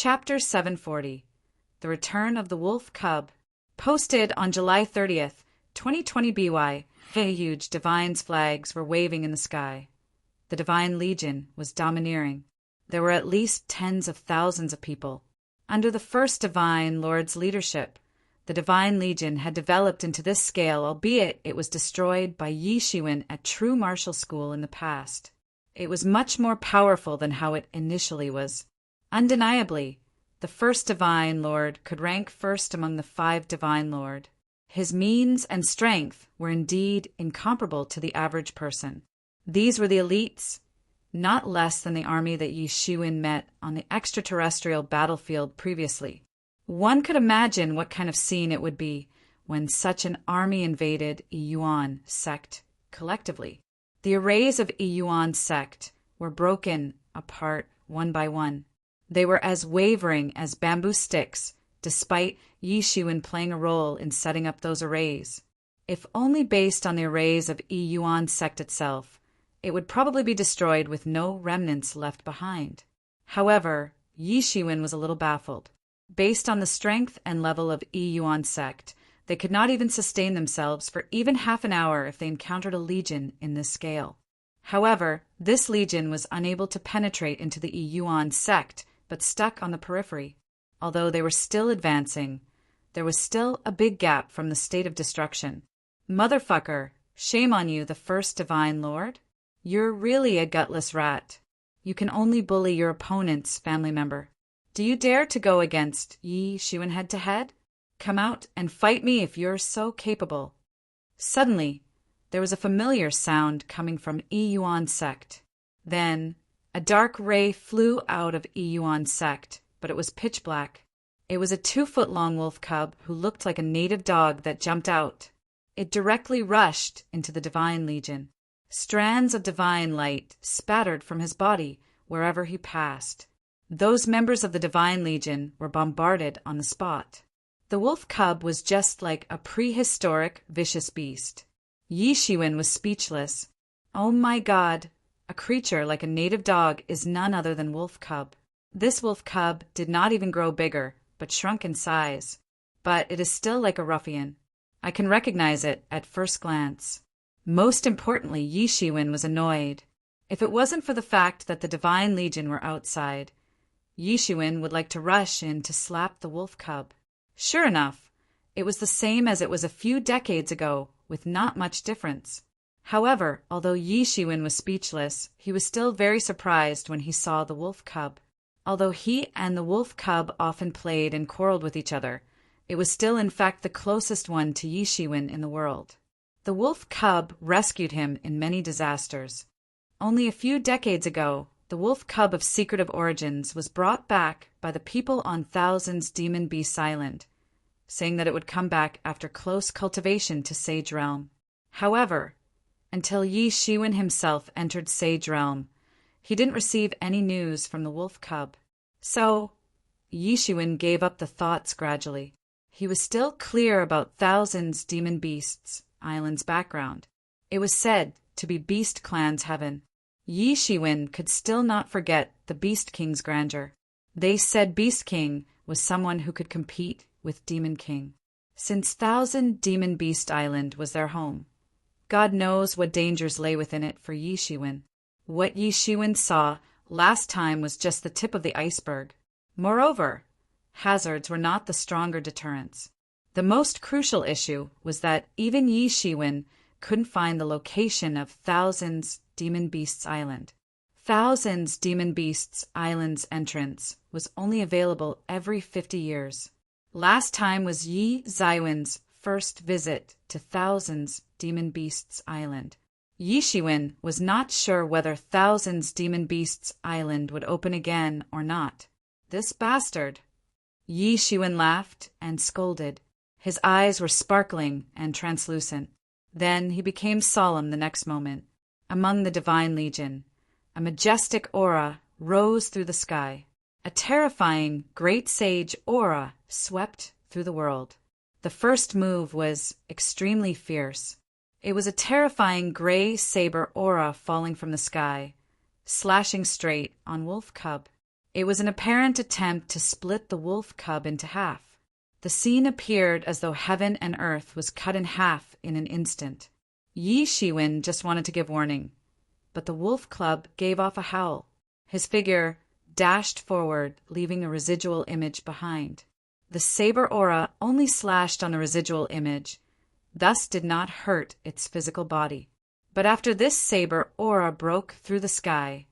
Chapter 740 The Return of the Wolf Cub. Posted on July 30th, 2020 BY, huge Divine's flags were waving in the sky. The Divine Legion was domineering. There were at least tens of thousands of people. Under the first Divine Lord's leadership, the Divine Legion had developed into this scale, albeit it was destroyed by Yi Shiwen at true martial school in the past. It was much more powerful than how it initially was. Undeniably, the first Divine Lord could rank first among the 5 Divine Lord. His means and strength were indeed incomparable to the average person. These were the elites, not less than the army that Yi Shiwen met on the extraterrestrial battlefield previously. One could imagine what kind of scene it would be when such an army invaded Yuan sect collectively. The arrays of Yuan sect were broken apart one by one. They were as wavering as bamboo sticks, despite Yi Shiwen playing a role in setting up those arrays. If only based on the arrays of Yuan sect itself, it would probably be destroyed with no remnants left behind. However, Yi Shiwen was a little baffled. Based on the strength and level of Yuan sect, they could not even sustain themselves for even half an hour if they encountered a legion in this scale. However, this legion was unable to penetrate into the Yuan sect, but stuck on the periphery. Although they were still advancing, there was still a big gap from the state of destruction. Motherfucker, shame on you, the first Divine Lord. You're really a gutless rat. You can only bully your opponent's family member. Do you dare to go against Yi Shiwen head-to-head? Come out and fight me if you're so capable. Suddenly, there was a familiar sound coming from Yuan sect. Then, a dark ray flew out of Yuan sect, but it was pitch black. It was a 2-foot-long wolf cub who looked like a native dog that jumped out. It directly rushed into the Divine Legion. Strands of divine light spattered from his body wherever he passed. Those members of the Divine Legion were bombarded on the spot. The wolf cub was just like a prehistoric, vicious beast. Yi Shiwen was speechless. Oh my God, a creature like a native dog is none other than wolf cub. This wolf cub did not even grow bigger, but shrunk in size. But it is still like a ruffian. I can recognize it at first glance. Most importantly, Yi Shiwen was annoyed. If it wasn't for the fact that the Divine Legion were outside, Yi Shiwen would like to rush in to slap the wolf cub. Sure enough, it was the same as it was a few decades ago, with not much difference. However, although Yi Shiwen was speechless, he was still very surprised when he saw the wolf cub. Although he and the wolf cub often played and quarreled with each other, it was still in fact the closest one to Yi Shiwen in the world. The wolf cub rescued him in many disasters. Only a few decades ago, the wolf cub of secretive origins was brought back by the people on Thousands Demon Beasts Island, saying that it would come back after close cultivation to Sage Realm. However, until Yi Shiwen himself entered Sage Realm, he didn't receive any news from the wolf cub. So, Yi Shiwen gave up the thoughts gradually. He was still clear about Thousands Demon Beasts Island's background. It was said to be Beast Clan's heaven. Yi Shiwen could still not forget the Beast King's grandeur. They said Beast King was someone who could compete with Demon King. Since Thousand Demon Beast Island was their home, God knows what dangers lay within it for Yi Shiwen. What Yi Shiwen saw last time was just the tip of the iceberg. Moreover, hazards were not the stronger deterrents. The most crucial issue was that even Yi Shiwen couldn't find the location of Thousands Demon Beasts Island. Thousands Demon Beasts Island's entrance was only available every 50 years. Last time was Yi Shiwen's first visit to Thousands Demon Beasts Island. Yi Shiwen was not sure whether Thousands Demon Beasts Island would open again or not. This bastard! Yi Shiwen laughed and scolded. His eyes were sparkling and translucent. Then he became solemn the next moment. Among the Divine Legion, a majestic aura rose through the sky. A terrifying, great sage aura swept through the world. The first move was extremely fierce. It was a terrifying gray saber aura falling from the sky, slashing straight on Wolf Cub. It was an apparent attempt to split the wolf cub into half. The scene appeared as though heaven and earth was cut in half in an instant. Yi Shiwen just wanted to give warning, but the wolf cub gave off a howl. His figure dashed forward, leaving a residual image behind. The saber aura only slashed on the residual image, thus did not hurt its physical body. But after this saber aura broke through the sky,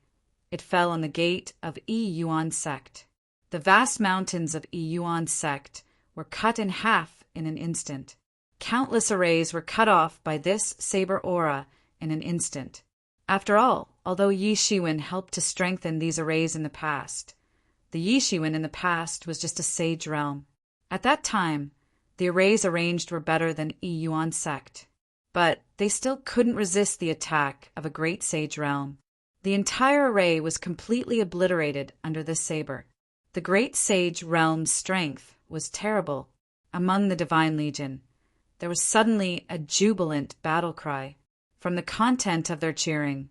it fell on the gate of Yi Yuan sect. The vast mountains of Yi Yuan sect were cut in half in an instant. Countless arrays were cut off by this saber aura in an instant. After all, although Yi Shiwen helped to strengthen these arrays in the past, the Yi Shiwen in the past was just a sage realm. At that time, the arrays arranged were better than Yi Yuan sect, but they still couldn't resist the attack of a great sage realm. The entire array was completely obliterated under this saber. The great sage realm's strength was terrible. Among the Divine Legion, there was suddenly a jubilant battle cry. From the content of their cheering,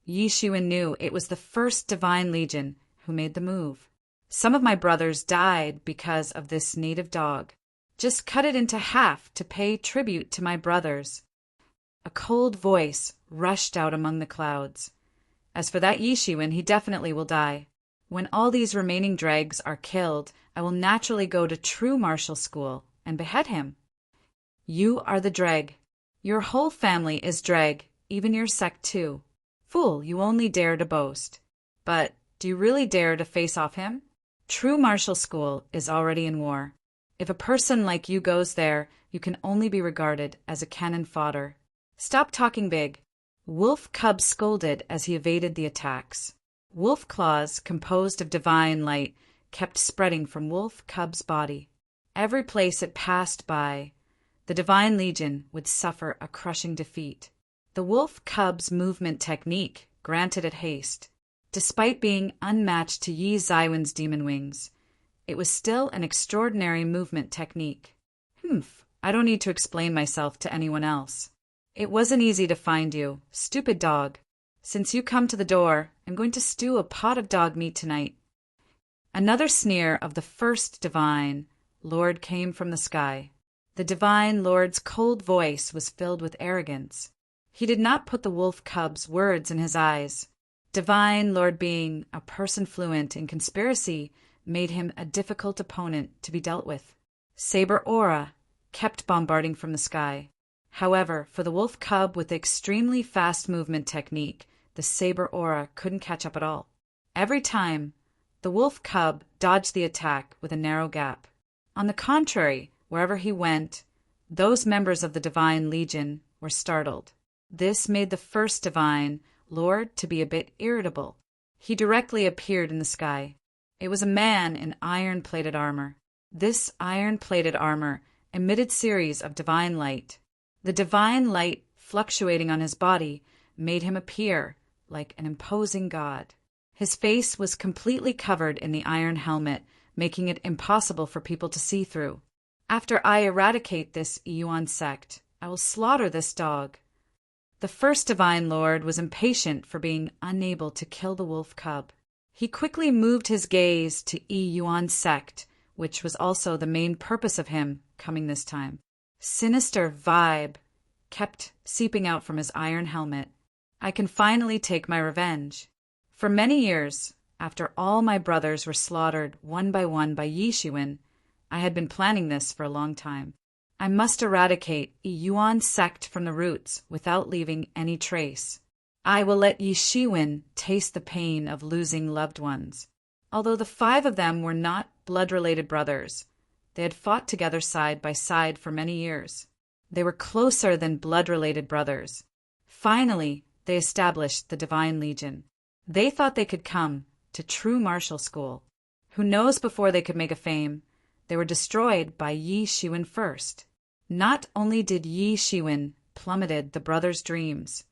Yi Shiwen knew it was the first Divine Legion who made the move. Some of my brothers died because of this native dog. Just cut it into half to pay tribute to my brothers. A cold voice rushed out among the clouds. As for that Yi Shiwen, he definitely will die. When all these remaining dregs are killed, I will naturally go to true martial school and behead him. You are the dreg. Your whole family is dreg, even your sect too. Fool, you only dare to boast. But do you really dare to face off him? True martial school is already in war. If a person like you goes there, you can only be regarded as a cannon fodder. Stop talking big. Wolf Cub scolded as he evaded the attacks. Wolf claws, composed of divine light, kept spreading from Wolf Cub's body. Every place it passed by, the Divine Legion would suffer a crushing defeat. The Wolf Cub's movement technique granted it haste. Despite being unmatched to Yi Zaiwen's demon wings, it was still an extraordinary movement technique. I don't need to explain myself to anyone else. It wasn't easy to find you, stupid dog. Since you come to the door, I'm going to stew a pot of dog meat tonight. Another sneer of the first Divine Lord came from the sky. The Divine Lord's cold voice was filled with arrogance. He did not put the wolf cub's words in his eyes. Divine Lord, being a person fluent in conspiracy, made him a difficult opponent to be dealt with. Saber aura kept bombarding from the sky. However, for the wolf cub with extremely fast movement technique, the saber aura couldn't catch up at all. Every time, the wolf cub dodged the attack with a narrow gap. On the contrary, wherever he went, those members of the Divine Legion were startled. This made the first Divine Lord to be a bit irritable. He directly appeared in the sky. It was a man in iron-plated armor. This iron-plated armor emitted series of divine light. The divine light fluctuating on his body made him appear like an imposing god. His face was completely covered in the iron helmet, making it impossible for people to see through. After I eradicate this Yuan sect, I will slaughter this dog. The first Divine Lord was impatient for being unable to kill the wolf cub. He quickly moved his gaze to Yuan sect, which was also the main purpose of him coming this time. Sinister vibe kept seeping out from his iron helmet. I can finally take my revenge. For many years, after all my brothers were slaughtered one by Yi Shiwen, I had been planning this for a long time. I must eradicate Yuan sect from the roots without leaving any trace. I will let Yi Shiwen taste the pain of losing loved ones. Although the 5 of them were not blood-related brothers, they had fought together side by side for many years. They were closer than blood-related brothers. Finally, they established the Divine Legion. They thought they could come to true martial school. Who knows before they could make a fame, they were destroyed by Yi Shiwen first. Not only did Yi Shiwen plummeted the brothers' dreams,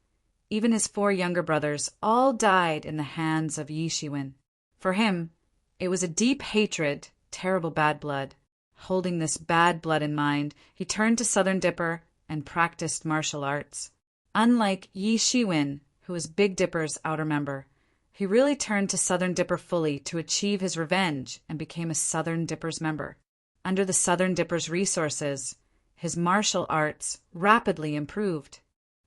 even his 4 younger brothers all died in the hands of Yi Shiwen. For him, it was a deep hatred, terrible bad blood. Holding this bad blood in mind, he turned to Southern Dipper and practiced martial arts. Unlike Yi Shiwen, who was Big Dipper's outer member, He really turned to Southern Dipper fully to achieve his revenge and became a Southern Dipper's member. Under the Southern Dipper's resources, his martial arts rapidly improved.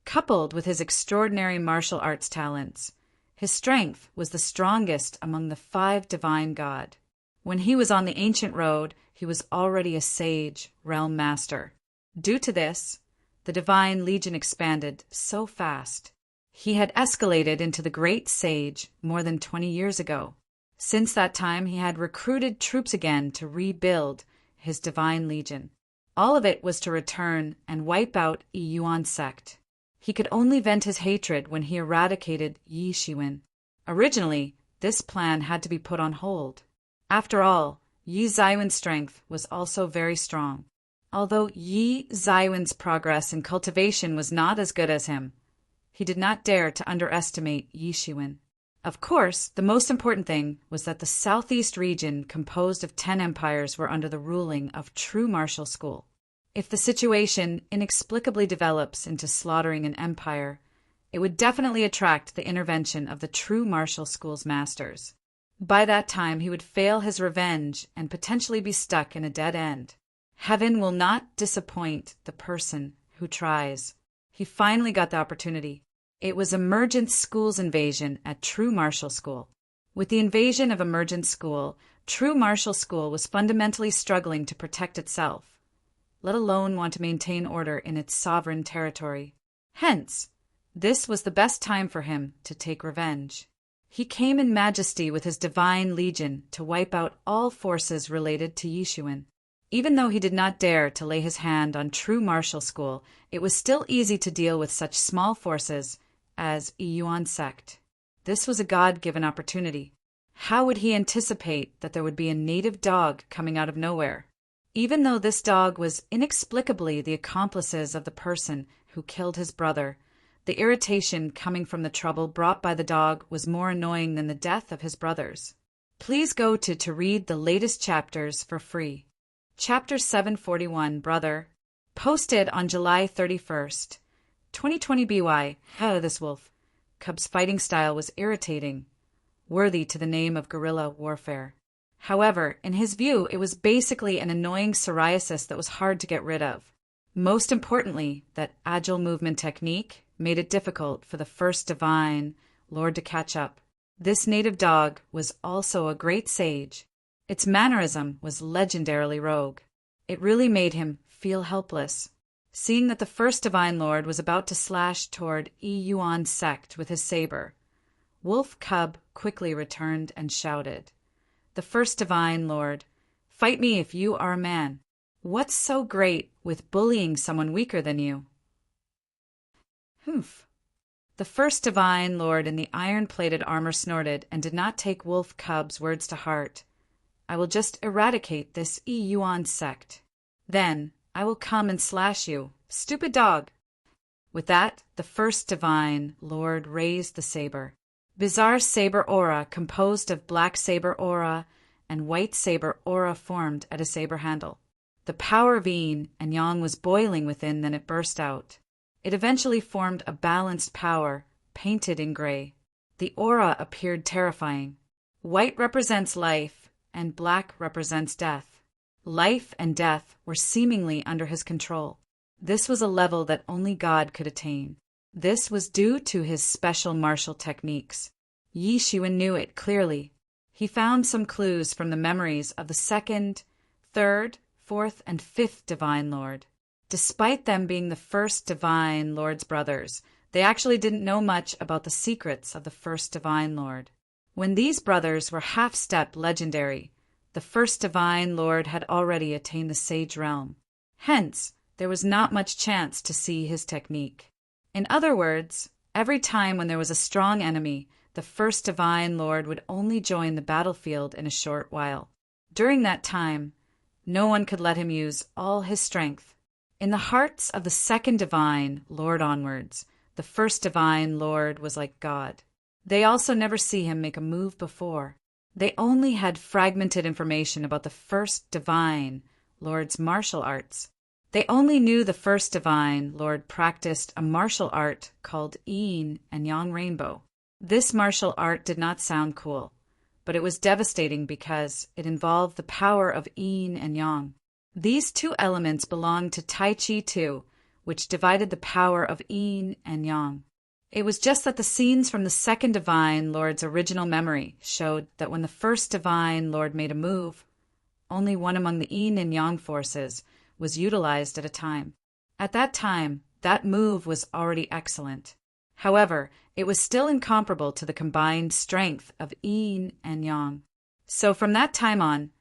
Coupled with his extraordinary martial arts talents, his strength was the strongest among the 5 divine god. When he was on the ancient road, he was already a sage, realm master. Due to this, the divine legion expanded so fast. He had escalated into the great sage more than 20 years ago. Since that time, he had recruited troops again to rebuild his divine legion. All of it was to return and wipe out Yi Yuan sect. He could only vent his hatred when he eradicated Yi Shiwen. Originally, this plan had to be put on hold. After all, Yi Zaiwen's strength was also very strong. Although Yi Zaiwen's progress in cultivation was not as good as him, he did not dare to underestimate Yi Shiwen. Of course, the most important thing was that the southeast region, composed of 10 empires, were under the ruling of true martial school. If the situation inexplicably develops into slaughtering an empire, it would definitely attract the intervention of the true martial school's masters. By that time, he would fail his revenge and potentially be stuck in a dead end. Heaven will not disappoint the person who tries. He finally got the opportunity. It was Emergent School's invasion at True Martial School. With the invasion of Emergent School, True Martial School was fundamentally struggling to protect itself, let alone want to maintain order in its sovereign territory. Hence, this was the best time for him to take revenge. He came in majesty with his divine legion to wipe out all forces related to Yishuan. Even though he did not dare to lay his hand on True Martial School, it was still easy to deal with such small forces as Yi Yuan sect. This was a God-given opportunity. How would he anticipate that there would be a native dog coming out of nowhere? Even though this dog was inexplicably the accomplices of the person who killed his brother, the irritation coming from the trouble brought by the dog was more annoying than the death of his brothers. Please go to read the latest chapters for free. Chapter 741, Brother, posted on July 31st, 2020 BY. This wolf cub's fighting style was irritating, worthy to the name of guerrilla warfare. However, in his view, it was basically an annoying psoriasis that was hard to get rid of. Most importantly, that agile movement technique made it difficult for the first divine lord to catch up. This native dog was also a great sage. Its mannerism was legendarily rogue. It really made him feel helpless. Seeing that the first divine lord was about to slash toward Yi Yuan sect with his saber, Wolf Cub quickly returned and shouted, "The first divine lord, fight me if you are a man. What's so great with bullying someone weaker than you?" Humph. The first divine lord in the iron-plated armor snorted and did not take Wolf Cub's words to heart. "I will just eradicate this Yi Yuan sect. Then I will come and slash you, stupid dog." With that, the first divine lord raised the saber. Bizarre saber aura composed of black saber aura and white saber aura formed at a saber handle. The power of yin and yang was boiling within, then it burst out. It eventually formed a balanced power, painted in gray. The aura appeared terrifying. White represents life, and black represents death. Life and death were seemingly under his control. This was a level that only God could attain. This was due to his special martial techniques. Yi Shiwen knew it clearly. He found some clues from the memories of the second, third, fourth, and fifth divine lord. Despite them being the first divine lord's brothers, they actually didn't know much about the secrets of the first divine lord. When these brothers were half-step legendary, the first divine lord had already attained the sage realm. Hence, there was not much chance to see his technique. In other words, every time when there was a strong enemy, the first divine lord would only join the battlefield in a short while. During that time, no one could let him use all his strength. In the hearts of the second divine lord onwards, the first divine lord was like God. They also never see him make a move before. They only had fragmented information about the first divine lord's martial arts. They only knew the first divine lord practiced a martial art called Yin and Yang Rainbow. This martial art did not sound cool, but it was devastating because it involved the power of yin and yang. These two elements belonged to Tai Chi too, which divided the power of yin and yang. It was just that the scenes from the second Divine Lord's original memory showed that when the first Divine Lord made a move, only one among the yin and yang forces was utilized at a time. At that time, that move was already excellent. However, it was still incomparable to the combined strength of yin and yang. So from that time on,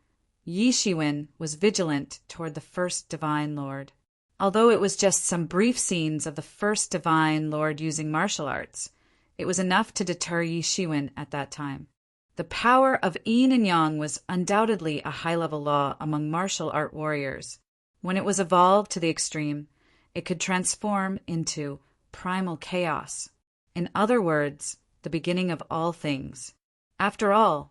Yi Shiwen was vigilant toward the first Divine Lord. Although it was just some brief scenes of the first Divine Lord using martial arts, it was enough to deter Yi Shiwen at that time. The power of yin and yang was undoubtedly a high-level law among martial art warriors. When it was evolved to the extreme, it could transform into primal chaos. In other words, the beginning of all things. After all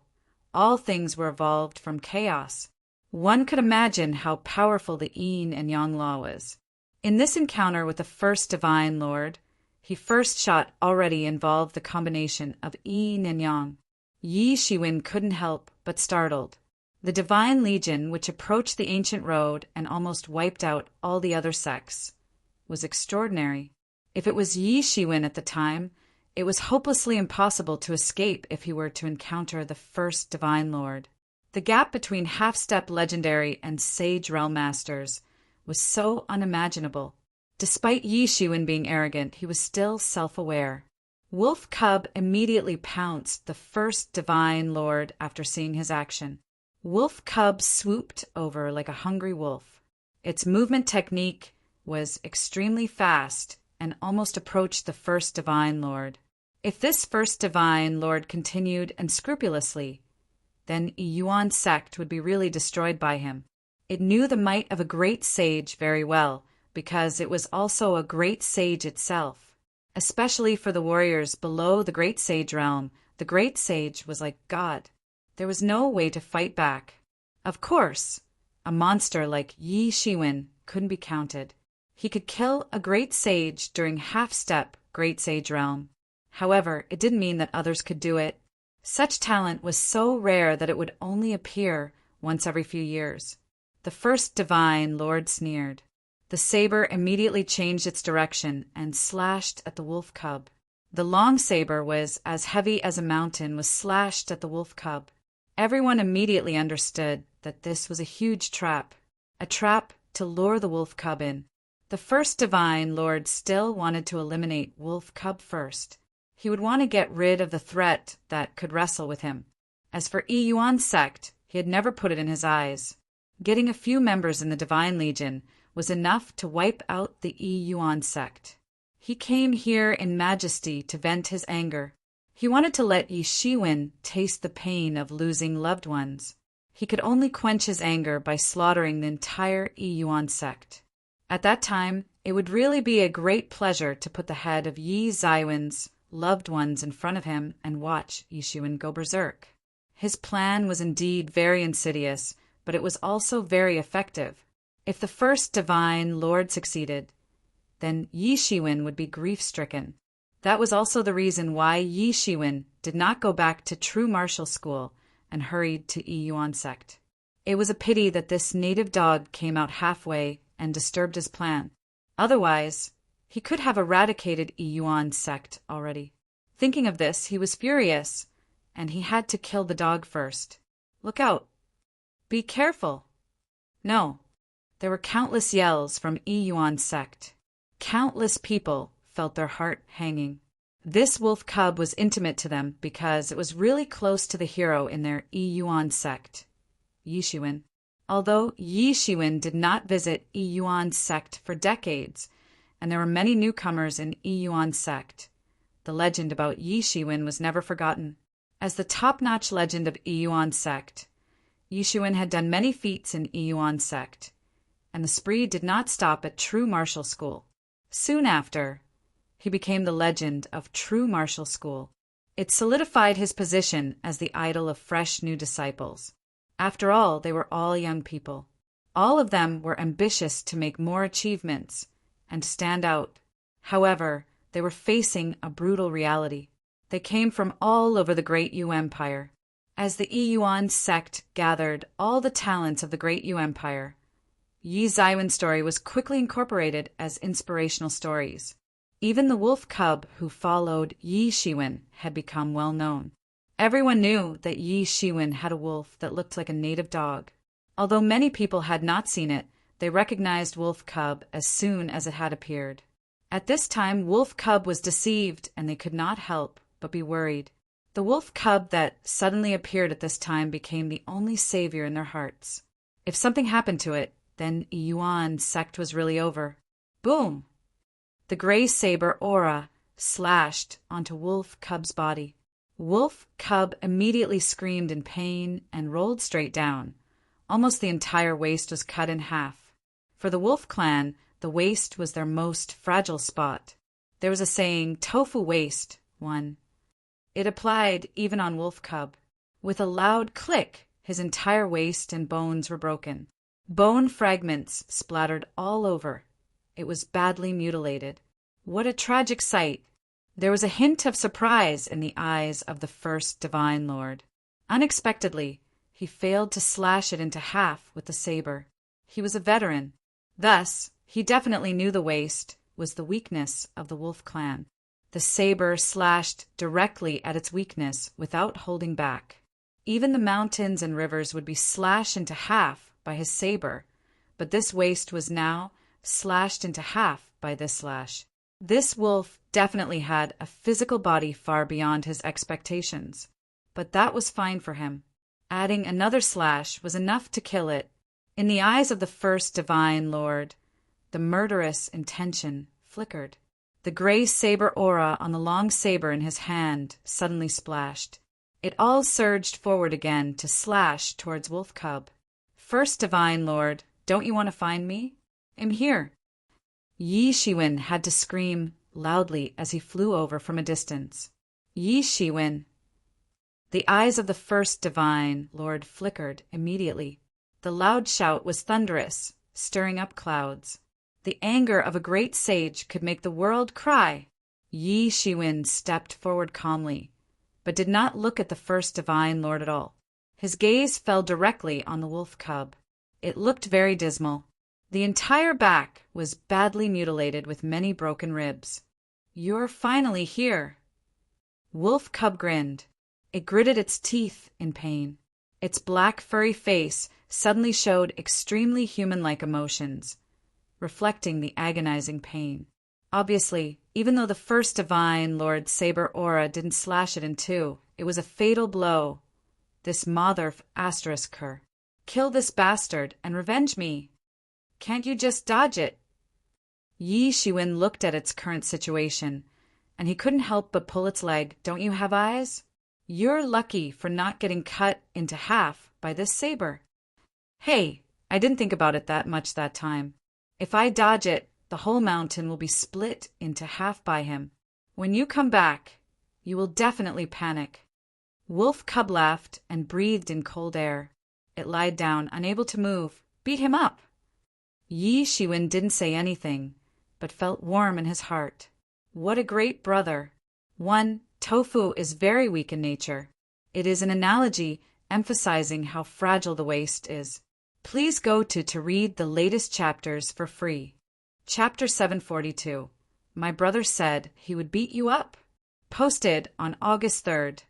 things were evolved from chaos. One could imagine how powerful the yin and yang law was. In this encounter with the first Divine Lord, his first shot already involved the combination of yin and yang. Yi Shiwen couldn't help but startled. The Divine Legion, which approached the ancient road and almost wiped out all the other sects, was extraordinary. If it was Yi Shiwen at the time, it was hopelessly impossible to escape if he were to encounter the first Divine Lord. The gap between half-step legendary and sage realm masters was so unimaginable. Despite Yi Shiwen being arrogant, he was still self-aware. Wolf Cub immediately pounced the first Divine Lord after seeing his action. Wolf Cub swooped over like a hungry wolf. Its movement technique was extremely fast and almost approached the first Divine Lord. If this first Divine Lord continued unscrupulously, then a Yuan sect would be really destroyed by him. It knew the might of a great sage very well, because it was also a great sage itself. Especially for the warriors below the great sage realm, the great sage was like God. There was no way to fight back. Of course, a monster like Yi Shiwen couldn't be counted. He could kill a great sage during half-step great sage realm. However, it didn't mean that others could do it. Such talent was so rare that it would only appear once every few years. The first Divine Lord sneered. The saber immediately changed its direction and slashed at the wolf cub. The long saber was as heavy as a mountain was slashed at the wolf cub. Everyone immediately understood that this was a huge trap, a trap to lure the wolf cub in. The first Divine Lord still wanted to eliminate wolf cub first. He would want to get rid of the threat that could wrestle with him. As for Yi Yuan's sect, he had never put it in his eyes. Getting a few members in the Divine Legion was enough to wipe out the Yi Yuan sect. He came here in majesty to vent his anger. He wanted to let Yi Shiwen taste the pain of losing loved ones. He could only quench his anger by slaughtering the entire Yi Yuan sect. At that time, it would really be a great pleasure to put the head of Yi Zaiwen's loved ones in front of him and watch Yi Shiwen go berserk. His plan was indeed very insidious, but it was also very effective. If the first Divine Lord succeeded, then Yi Shiwen would be grief-stricken. That was also the reason why Yi Shiwen did not go back to true martial school and hurried to Yi Yuan sect. It was a pity that this native dog came out halfway and disturbed his plan. Otherwise, he could have eradicated Yi Yuan sect already. Thinking of this, he was furious, and he had to kill the dog first. Look out! Be careful! No. There were countless yells from Yi Yuan sect. Countless people felt their heart hanging. This wolf cub was intimate to them because it was really close to the hero in their Yi Yuan sect, Yi Shiwen. Although Yi Shiwen did not visit Yi Yuan sect for decades, and there were many newcomers in Yi Yuan sect, the legend about Yi Shiwen was never forgotten. As the top-notch legend of Yi Yuan sect, Yi Shiwen had done many feats in Yi Yuan sect, and the spree did not stop at true martial school. Soon after, he became the legend of true martial school. It solidified his position as the idol of fresh new disciples. After all, they were all young people. All of them were ambitious to make more achievements and stand out. However, they were facing a brutal reality. They came from all over the great Yu Empire. As the Yi Yuan sect gathered all the talents of the great Yu Empire, Yi Zaiwen's story was quickly incorporated as inspirational stories. Even the wolf cub who followed Yi Shiwen had become well known. Everyone knew that Yi Shiwen had a wolf that looked like a native dog. Although many people had not seen it, they recognized Wolf Cub as soon as it had appeared. At this time, Wolf Cub was deceived, and they could not help but be worried. The wolf cub that suddenly appeared at this time became the only savior in their hearts. If something happened to it, then Yuan's sect was really over. Boom! The gray saber aura slashed onto Wolf Cub's body. Wolf Cub immediately screamed in pain and rolled straight down. Almost the entire waist was cut in half. For the Wolf clan, the waist was their most fragile spot. There was a saying, tofu waist, one. It applied even on Wolf Cub. With a loud click, his entire waist and bones were broken. Bone fragments splattered all over. It was badly mutilated. What a tragic sight! There was a hint of surprise in the eyes of the first Divine Lord. Unexpectedly, he failed to slash it into half with the saber. He was a veteran. Thus, he definitely knew the waist was the weakness of the Wolf clan. The saber slashed directly at its weakness without holding back. Even the mountains and rivers would be slashed into half by his saber, but this waist was now slashed into half by this slash. This wolf definitely had a physical body far beyond his expectations, but that was fine for him. Adding another slash was enough to kill it. In the eyes of the first Divine Lord, the murderous intention flickered. The gray saber aura on the long saber in his hand suddenly splashed. It all surged forward again to slash towards Wolf Cub. First Divine Lord, don't you want to find me? I'm here. Yi Shiwen had to scream loudly as he flew over from a distance. Yi Shiwen. The eyes of the first Divine Lord flickered immediately. The loud shout was thunderous, stirring up clouds. The anger of a great sage could make the world cry. Yi Shiwen stepped forward calmly, but did not look at the first Divine Lord at all. His gaze fell directly on the wolf cub. It looked very dismal. The entire back was badly mutilated with many broken ribs. You're finally here. Wolf Cub grinned. It gritted its teeth in pain. Its black furry face suddenly showed extremely human-like emotions, reflecting the agonizing pain. Obviously, even though the first Divine Lord's saber aura didn't slash it in two, it was a fatal blow. This mother of asterisk her. Kill this bastard and revenge me. Can't you just dodge it? Yi Shiwen looked at its current situation, and he couldn't help but pull its leg. Don't you have eyes? You're lucky for not getting cut into half by this saber. Hey, I didn't think about it that much that time. If I dodge it, the whole mountain will be split into half by him. When you come back, you will definitely panic. Wolf Cub laughed and breathed in cold air. It lied down, unable to move. Beat him up. Yi Shiwen didn't say anything, but felt warm in his heart. What a great brother. Tofu is very weak in nature. It is an analogy emphasizing how fragile the waist is. Please go to read the latest chapters for free. Chapter 742. My brother said he would beat you up. Posted on August 3rd,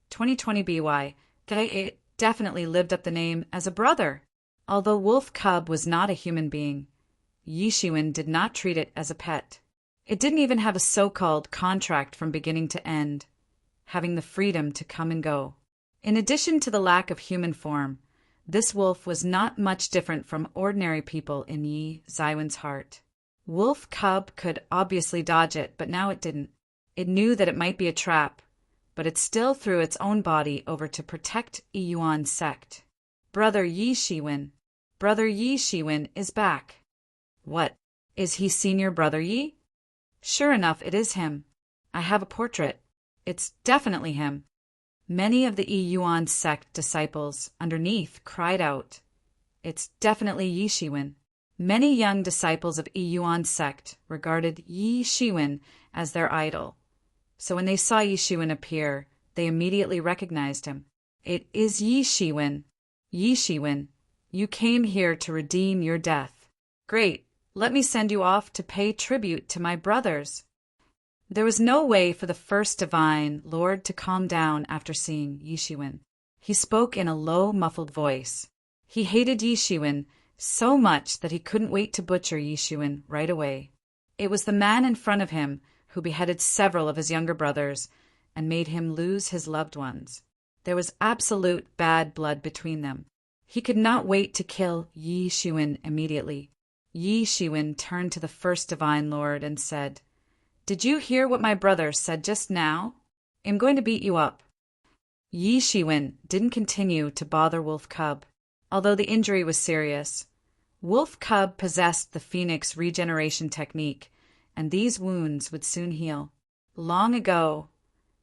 2020 BY. It definitely lived up the name as a brother. Although Wolf Cub was not a human being, Yi Shiwen did not treat it as a pet. It didn't even have a so-called contract from beginning to end, having the freedom to come and go. In addition to the lack of human form, this wolf was not much different from ordinary people in Yi Zaiwen's heart. Wolf Cub could obviously dodge it, but now it didn't. It knew that it might be a trap, but it still threw its own body over to protect Yuan's sect. Brother Yi Shiwen is back. What? Is he Senior Brother Yi? Sure enough, it is him. I have a portrait. It's definitely him. Many of the Yuan sect disciples underneath cried out. It's definitely Yi Shiwen. Many young disciples of Yuan sect regarded Yi Shiwen as their idol. So when they saw Yi Shiwen appear, they immediately recognized him. "It is Yi Shiwen. Yi Shiwen, you came here to redeem your death. Great, let me send you off to pay tribute to my brothers." There was no way for the first divine lord to calm down after seeing Yi Shiwen. He spoke in a low, muffled voice. He hated Yi Shiwen so much that he couldn't wait to butcher Yi Shiwen right away. It was the man in front of him who beheaded several of his younger brothers and made him lose his loved ones. There was absolute bad blood between them. He could not wait to kill Yi Shiwen immediately. Yi Shiwen turned to the first divine lord and said, "Did you hear what my brother said just now? I'm going to beat you up." Yi Shiwen didn't continue to bother Wolf Cub, although the injury was serious. Wolf Cub possessed the Phoenix regeneration technique, and these wounds would soon heal. Long ago,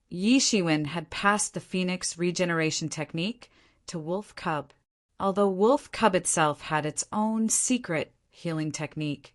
Yi Shiwen had passed the Phoenix regeneration technique to Wolf Cub. Although Wolf Cub itself had its own secret healing technique,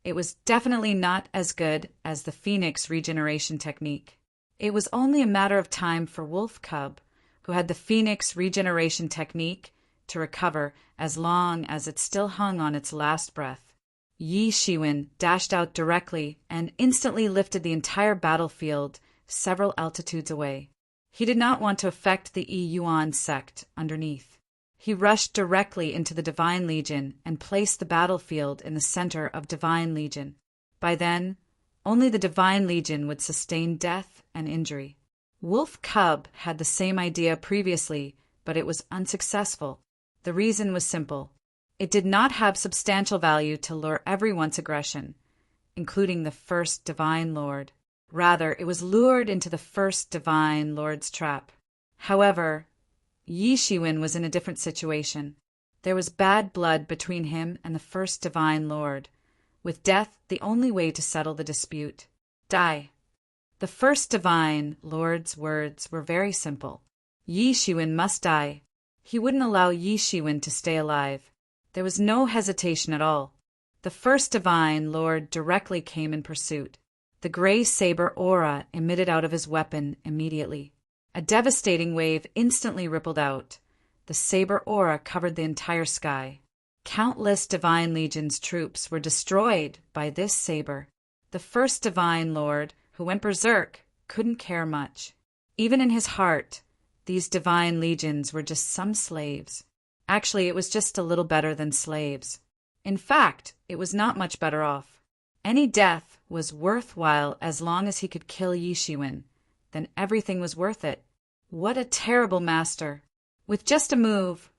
it was definitely not as good as the Phoenix regeneration technique. It was only a matter of time for Wolf Cub, who had the Phoenix regeneration technique, to recover as long as it still hung on its last breath. Yi Shiwen dashed out directly and instantly lifted the entire battlefield several altitudes away. He did not want to affect the Yuan sect underneath. He rushed directly into the Divine Legion and placed the battlefield in the center of Divine Legion. By then, only the Divine Legion would sustain death and injury. Wolf Cub had the same idea previously, but it was unsuccessful. The reason was simple. It did not have substantial value to lure everyone's aggression, including the first Divine Lord. Rather, it was lured into the first Divine Lord's trap. However, Yi Shiwen was in a different situation. There was bad blood between him and the first Divine Lord, with death the only way to settle the dispute. Die. The first Divine Lord's words were very simple. Yi Shiwen must die. He wouldn't allow Yi Shiwen to stay alive. There was no hesitation at all. The first Divine Lord directly came in pursuit. The gray saber aura emitted out of his weapon immediately. A devastating wave instantly rippled out. The saber aura covered the entire sky. Countless Divine Legion's troops were destroyed by this saber. The first Divine Lord, who went berserk, couldn't care much. Even in his heart, these Divine Legions were just some slaves. Actually, it was just a little better than slaves. In fact, it was not much better off. Any death was worthwhile as long as he could kill Yi Shiwen. Then everything was worth it. What a terrible master! With just a move,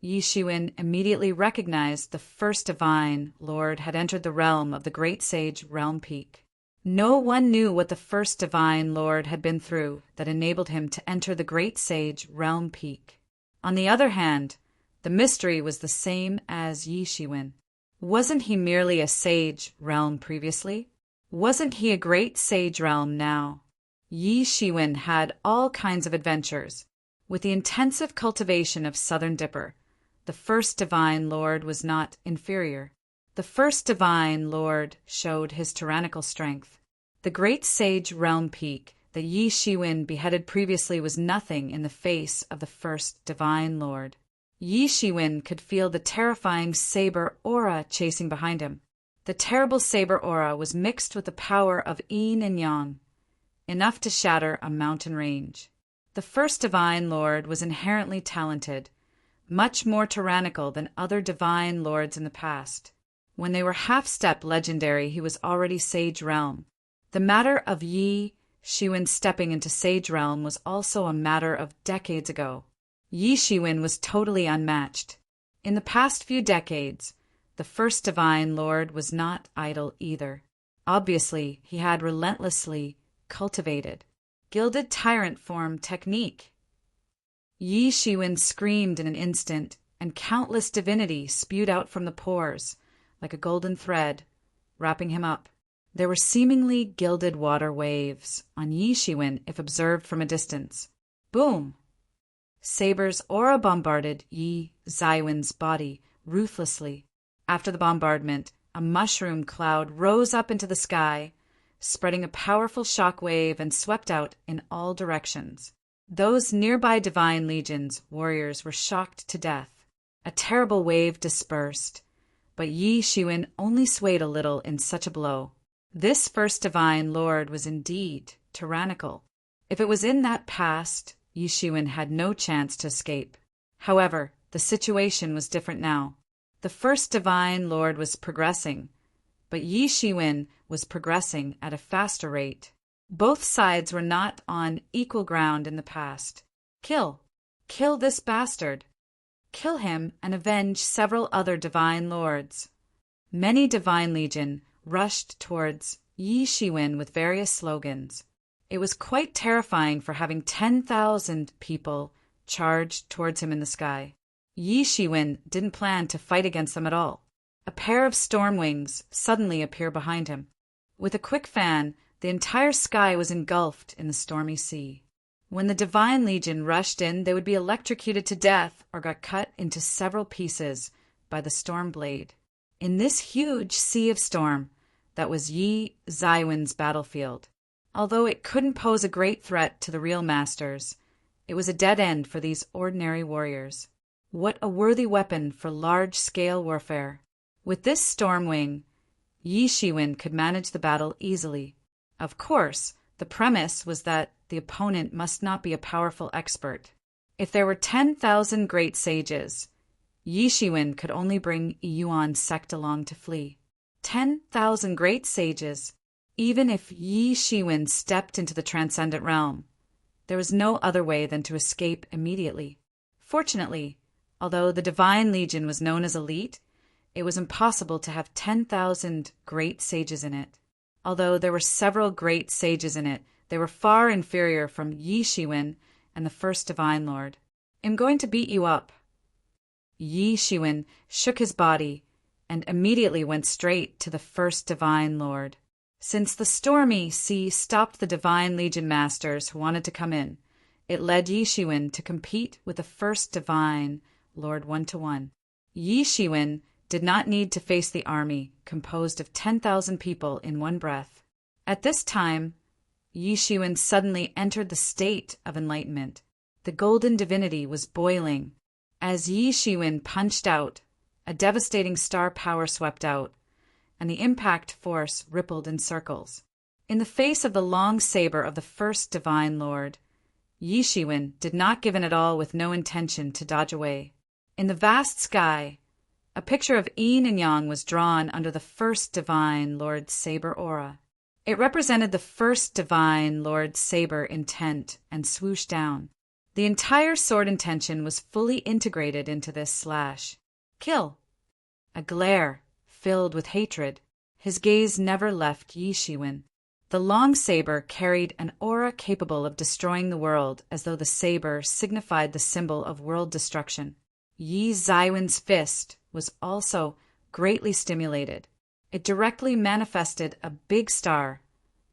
Yi Shiwen immediately recognized the first Divine Lord had entered the realm of the Great Sage Realm Peak. No one knew what the first Divine Lord had been through that enabled him to enter the Great Sage Realm Peak. On the other hand, the mystery was the same as Yi Shiwen. Wasn't he merely a sage realm previously? Wasn't he a great sage realm now? Yi Shiwen had all kinds of adventures. With the intensive cultivation of Southern Dipper, the first Divine Lord was not inferior. The first Divine Lord showed his tyrannical strength. The great sage realm peak that Yi Shiwen beheaded previously was nothing in the face of the first Divine Lord. Yi Shiwen could feel the terrifying saber aura chasing behind him. The terrible saber aura was mixed with the power of yin and yang, enough to shatter a mountain range. The first Divine Lord was inherently talented, much more tyrannical than other Divine Lords in the past. When they were half-step legendary, he was already Sage Realm. The matter of Yi Shiwen stepping into Sage Realm was also a matter of decades ago. Yi Shiwen was totally unmatched. In the past few decades, the first Divine Lord was not idle either. Obviously, he had relentlessly cultivated Gilded Tyrant form technique. Yi Shiwen screamed in an instant, and countless divinity spewed out from the pores, like a golden thread, wrapping him up. There were seemingly gilded water waves on Yi Shiwen if observed from a distance. Boom! Saber's aura bombarded Yi Shiwen's body ruthlessly. After the bombardment, a mushroom cloud rose up into the sky, spreading a powerful shock wave and swept out in all directions. Those nearby divine legions warriors were shocked to death. A terrible wave dispersed, but Yi Shiwen only swayed a little in such a blow. This first divine lord was indeed tyrannical. If it was in that past, Yi Shiwen had no chance to escape. However, the situation was different now. The first divine lord was progressing, but Yi Shiwen was progressing at a faster rate. Both sides were not on equal ground in the past. Kill this bastard. Kill him and avenge several other divine lords. Many divine legion rushed towards Yi Shiwen with various slogans. It was quite terrifying for having 10,000 people charged towards him in the sky. Yi Shiwen didn't plan to fight against them at all. A pair of storm wings suddenly appear behind him. With a quick fan, the entire sky was engulfed in the stormy sea. When the Divine Legion rushed in, they would be electrocuted to death or got cut into several pieces by the storm blade. In this huge sea of storm, that was Yi Zaiwen's battlefield. Although it couldn't pose a great threat to the real masters, it was a dead end for these ordinary warriors. What a worthy weapon for large-scale warfare. With this storm wing, Yi Shiwen could manage the battle easily. Of course, the premise was that the opponent must not be a powerful expert. If there were 10,000 great sages, Yi Shiwen could only bring Yuan's sect along to flee. 10,000 great sages. Even if Yi Shiwen stepped into the transcendent realm, there was no other way than to escape immediately. Fortunately, although the Divine Legion was known as elite, it was impossible to have 10,000 great sages in it. Although there were several great sages in it, they were far inferior from Yi Shiwen and the first Divine Lord. "I'm going to beat you up." Yi Shiwen shook his body and immediately went straight to the first Divine Lord. Since the stormy sea stopped the Divine Legion masters who wanted to come in, it led Yi Shiwen to compete with the first Divine Lord 1-to-1. Yi Shiwen did not need to face the army composed of 10,000 people in one breath. At this time, Yi Shiwen suddenly entered the state of enlightenment. The golden divinity was boiling. As Yi Shiwen punched out, a devastating star power swept out, and the impact force rippled in circles. In the face of the long saber of the first Divine Lord, Yi Shiwen did not give in at all with no intention to dodge away. In the vast sky, a picture of yin and yang was drawn under the first Divine Lord's saber aura. It represented the first Divine Lord's saber intent and swooshed down. The entire sword intention was fully integrated into this slash. Kill. A glare filled with hatred. His gaze never left Yi Shiwen. The long saber carried an aura capable of destroying the world, as though the saber signified the symbol of world destruction. Yi Zaiwen's fist was also greatly stimulated. It directly manifested a big star.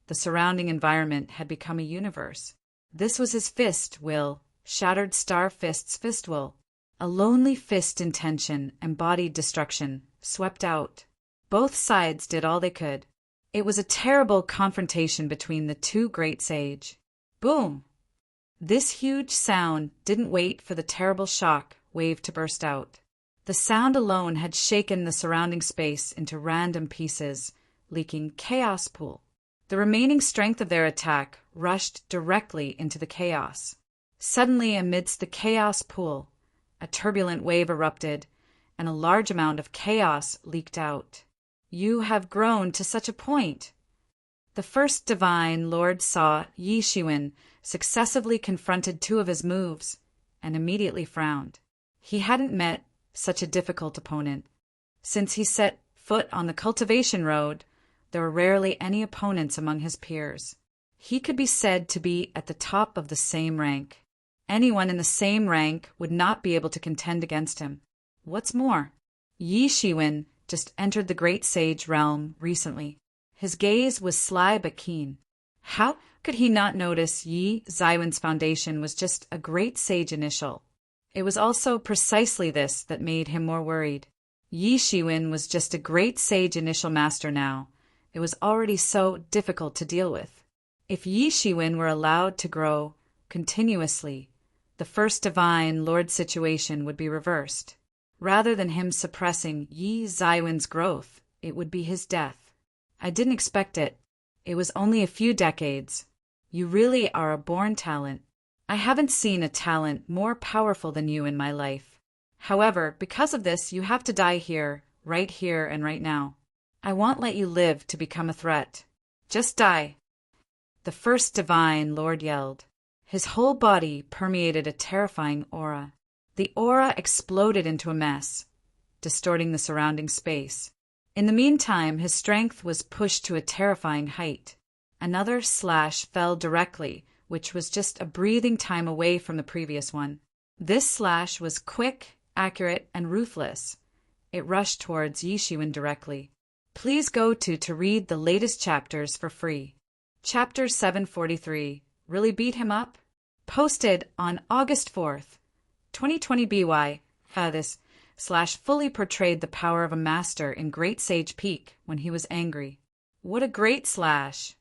The surrounding environment had become a universe. This was his fist will, shattered star fist's fist will. A lonely fist intention embodied destruction, swept out. Both sides did all they could. It was a terrible confrontation between the two great sage. Boom! This huge sound didn't wait for the terrible shock wave to burst out. The sound alone had shaken the surrounding space into random pieces, leaking chaos pool. The remaining strength of their attack rushed directly into the chaos. Suddenly, amidst the chaos pool, a turbulent wave erupted, and a large amount of chaos leaked out. You have grown to such a point. The first Divine Lord saw Yi Shiwen successively confronted two of his moves, and immediately frowned. He hadn't met such a difficult opponent. Since he set foot on the cultivation road, there were rarely any opponents among his peers. He could be said to be at the top of the same rank. Anyone in the same rank would not be able to contend against him. What's more, Yi Shiwen just entered the great sage realm recently. His gaze was sly but keen. How could he not notice Yi Zaiwen's foundation was just a great sage initial? It was also precisely this that made him more worried. Yi Shiwen was just a great sage initial master now, It was already so difficult to deal with. If Yi Shiwen were allowed to grow continuously, the first divine Lord situation would be reversed. Rather than him suppressing Yi Zaiwen's growth, it would be his death. I didn't expect it. It was only a few decades. You really are a born talent. I haven't seen a talent more powerful than you in my life. However, because of this, you have to die here and right now. I won't let you live to become a threat. Just die. The first divine Lord yelled. His whole body permeated a terrifying aura. The aura exploded into a mess, distorting the surrounding space. In the meantime, his strength was pushed to a terrifying height. Another slash fell directly, which was just a breathing time away from the previous one. This slash was quick, accurate, and ruthless. It rushed towards Yi Shiwen directly. Please go to read the latest chapters for free. Chapter 743, Really Beat Him Up? Posted on August 4th, 2020 BY. This slash fully portrayed the power of a master in Great Sage Peak when he was angry. What a great slash!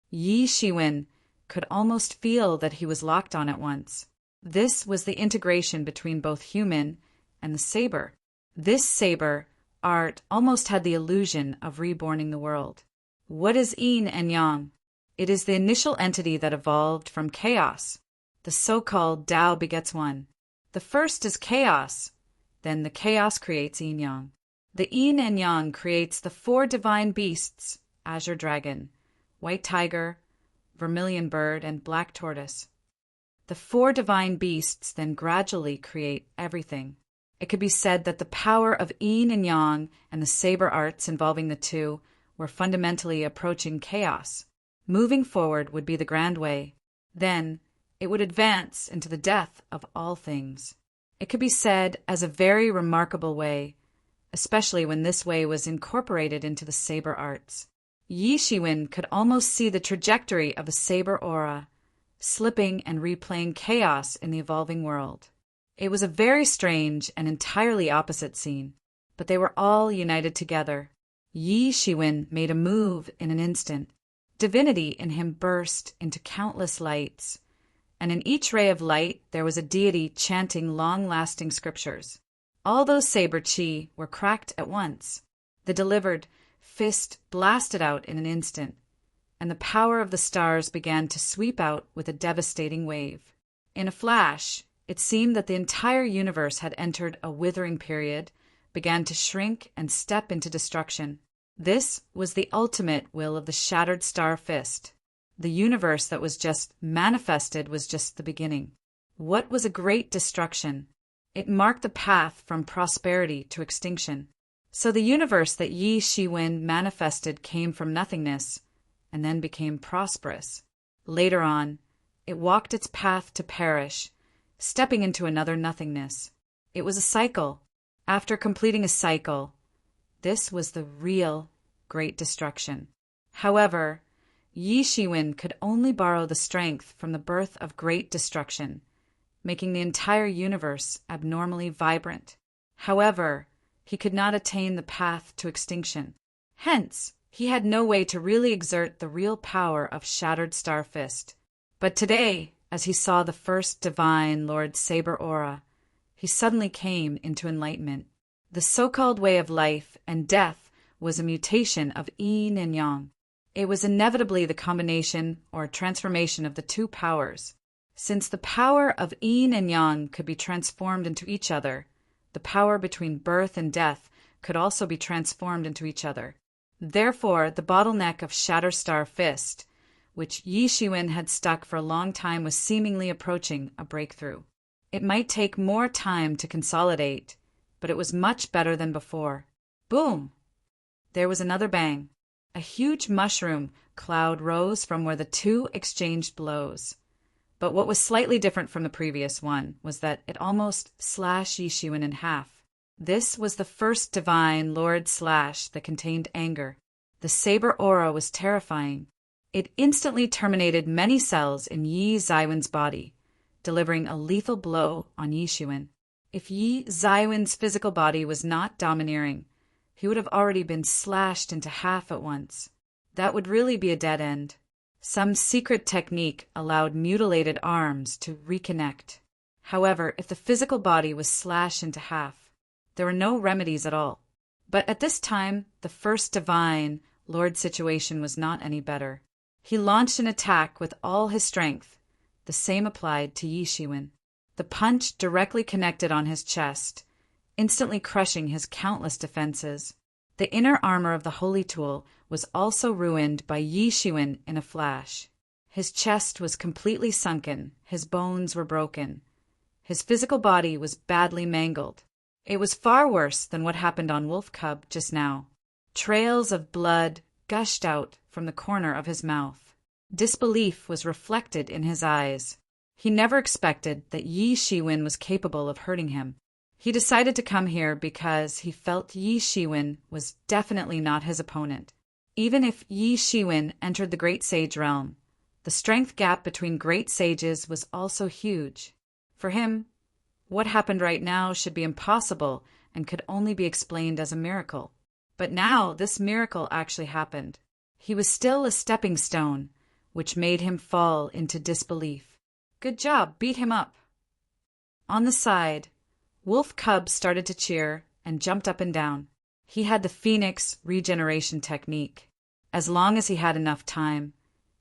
Yi Shiwen could almost feel that he was locked on at once. This was the integration between both human and the saber. This saber art almost had the illusion of reborning the world. What is yin and yang? It is the initial entity that evolved from chaos. The so-called Tao begets one. The first is chaos. Then the chaos creates yin-yang. The yin and yang creates the four divine beasts, azure dragon, white tiger, vermilion bird, and black tortoise. The four divine beasts then gradually create everything. It could be said that the power of yin and yang and the saber arts involving the two were fundamentally approaching chaos. Moving forward would be the grand way. Then it would advance into the death of all things. It could be said as a very remarkable way, especially when this way was incorporated into the saber arts. Yi Shiwen could almost see the trajectory of the saber aura, slipping and replaying chaos in the evolving world. It was a very strange and entirely opposite scene, but they were all united together. Yi Shiwen made a move in an instant. Divinity in him burst into countless lights, and in each ray of light there was a deity chanting long-lasting scriptures. All those saber chi were cracked at once. The delivered fist blasted out in an instant, and the power of the stars began to sweep out with a devastating wave. In a flash, it seemed that the entire universe had entered a withering period, began to shrink and step into destruction. This was the ultimate will of the shattered star fist. The universe that was just manifested was just the beginning. What was a great destruction? It marked the path from prosperity to extinction. So the universe that Yi Shiwen manifested came from nothingness, and then became prosperous. Later on, it walked its path to perish, stepping into another nothingness. It was a cycle. After completing a cycle, this was the real great destruction. However, Yi Shiwen could only borrow the strength from the birth of great destruction, making the entire universe abnormally vibrant. However, he could not attain the path to extinction. Hence, he had no way to really exert the real power of Shattered Star Fist. But today, as he saw the first divine Lord Saber Aura, he suddenly came into enlightenment. The so-called way of life and death was a mutation of yin and yang. It was inevitably the combination or transformation of the two powers. Since the power of yin and yang could be transformed into each other, the power between birth and death could also be transformed into each other. Therefore, the bottleneck of Shatterstar Fist, which Yi Shiwen had stuck for a long time, was seemingly approaching a breakthrough. It might take more time to consolidate, but it was much better than before. Boom! There was another bang. A huge mushroom cloud rose from where the two exchanged blows. But what was slightly different from the previous one was that it almost slashed Yi Shiwen in half. This was the first divine Lord Slash that contained anger. The saber aura was terrifying. It instantly terminated many cells in Yi Zaiwen's body, delivering a lethal blow on Yi Shiwen. If Yi Zaiwen's physical body was not domineering, he would have already been slashed into half at once. That would really be a dead end. Some secret technique allowed mutilated arms to reconnect. However, if the physical body was slashed into half, there were no remedies at all. But at this time, the first divine Lord situation was not any better. He launched an attack with all his strength. The same applied to Yi Shiwen. The punch directly connected on his chest, instantly crushing his countless defenses. The inner armor of the holy tool was also ruined by Yi Shiwen in a flash. His chest was completely sunken, his bones were broken. His physical body was badly mangled. It was far worse than what happened on Wolf Cub just now. Trails of blood gushed out from the corner of his mouth. Disbelief was reflected in his eyes. He never expected that Yi Shiwen was capable of hurting him. He decided to come here because he felt Yi Shiwen was definitely not his opponent. Even if Yi Shiwen entered the Great Sage realm, the strength gap between great sages was also huge. For him, what happened right now should be impossible and could only be explained as a miracle. But now this miracle actually happened. He was still a stepping stone, which made him fall into disbelief. Good job, beat him up. On the side, Wolf Cub started to cheer and jumped up and down. He had the Phoenix regeneration technique. As long as he had enough time,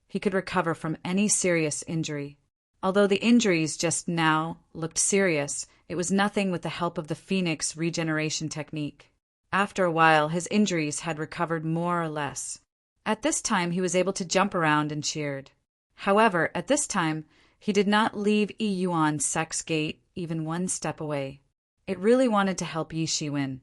he could recover from any serious injury. Although the injuries just now looked serious, it was nothing with the help of the Phoenix regeneration technique. After a while, his injuries had recovered more or less. At this time, he was able to jump around and cheered. However, at this time, he did not leave Yi Yuan's sex gate even one step away. It really wanted to help Yi Shiwen,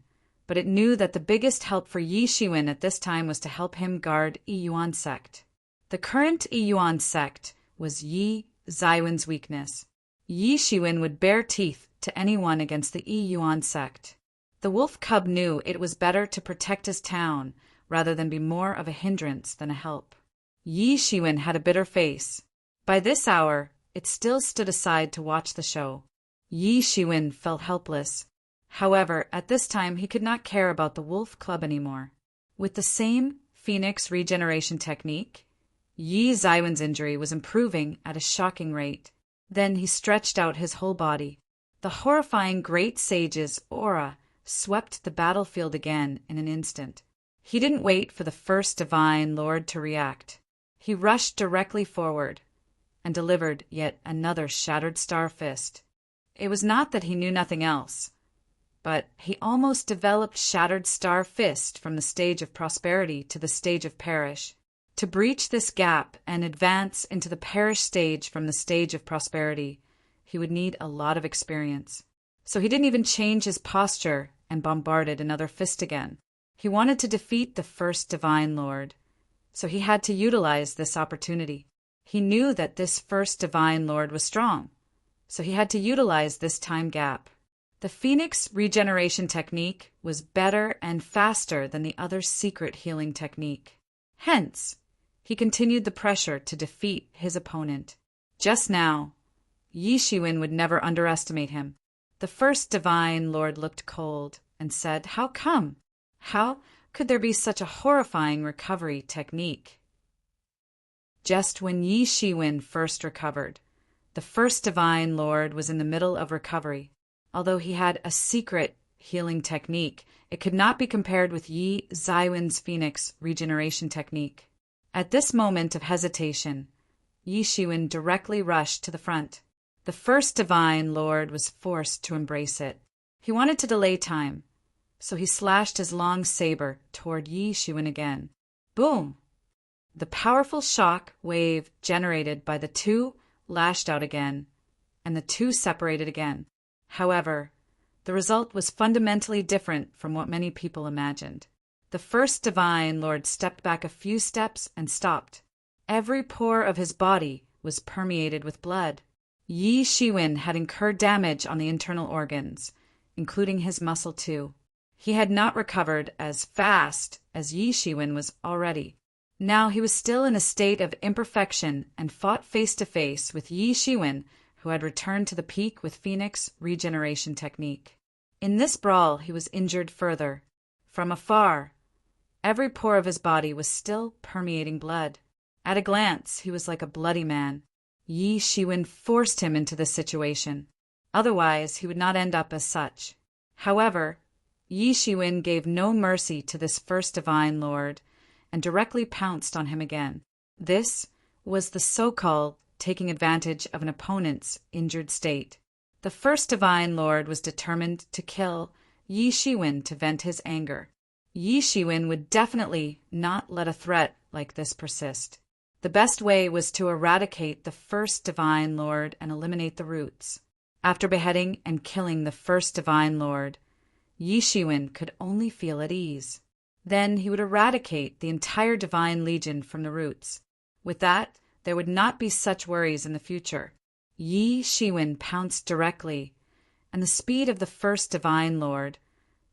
but it knew that the biggest help for Yi Shiwen at this time was to help him guard Yi Yuan's sect. The current Yi Yuan sect was Yi Zaiwen's weakness. Yi Shiwen would bare teeth to anyone against the Yi Yuan sect. The Wolf Cub knew it was better to protect his town rather than be more of a hindrance than a help. Yi Shiwen had a bitter face. By this hour, it still stood aside to watch the show. Yi Shiwen felt helpless. However, at this time he could not care about the Wolf Club anymore. With the same Phoenix regeneration technique, Yi Zaiwen's injury was improving at a shocking rate. Then he stretched out his whole body. The horrifying Great Sage's aura swept the battlefield again in an instant. He didn't wait for the first Divine Lord to react. He rushed directly forward and delivered yet another Shattered Star Fist. It was not that he knew nothing else, but he almost developed Shattered Star Fist from the stage of prosperity to the stage of perish. To breach this gap and advance into the perish stage from the stage of prosperity, he would need a lot of experience. So he didn't even change his posture and bombarded another fist again. He wanted to defeat the first Divine Lord, so he had to utilize this opportunity. He knew that this first Divine Lord was strong, so he had to utilize this time gap. The Phoenix regeneration technique was better and faster than the other secret healing technique. Hence, he continued the pressure to defeat his opponent. Just now, Yi Shiwen would never underestimate him. The first Divine Lord looked cold and said, "How come? How could there be such a horrifying recovery technique?" Just when Yi Shiwen first recovered, the first Divine Lord was in the middle of recovery. Although he had a secret healing technique, it could not be compared with Yi Zaiwen's Phoenix regeneration technique. At this moment of hesitation, Yi Shiwen directly rushed to the front. The first Divine Lord was forced to embrace it. He wanted to delay time, so he slashed his long saber toward Yi Shiwen again. Boom! The powerful shock wave generated by the two lashed out again, and the two separated again. However, the result was fundamentally different from what many people imagined. The first Divine Lord stepped back a few steps and stopped. Every pore of his body was permeated with blood. Yi Shiwen had incurred damage on the internal organs, including his muscle too. He had not recovered as fast as Yi Shiwen was already. Now he was still in a state of imperfection and fought face to face with Yi Shiwen, who had returned to the peak with Phoenix regeneration technique. In this brawl he was injured further. From afar, Every pore of his body was still permeating blood. At a glance, he was like a bloody man. Yi Shiwen forced him into this situation. Otherwise, he would not end up as such. However, Yi Shiwen gave no mercy to this first divine lord and directly pounced on him again. This was the so-called taking advantage of an opponent's injured state. The first divine lord was determined to kill Yi Shiwen to vent his anger. Yi Shiwen would definitely not let a threat like this persist. The best way was to eradicate the first divine lord and eliminate the roots. After beheading and killing the first divine lord, Yi Shiwen could only feel at ease. Then he would eradicate the entire divine legion from the roots. With that, there would not be such worries in the future. Yi Shiwen pounced directly, and the speed of the first divine lord,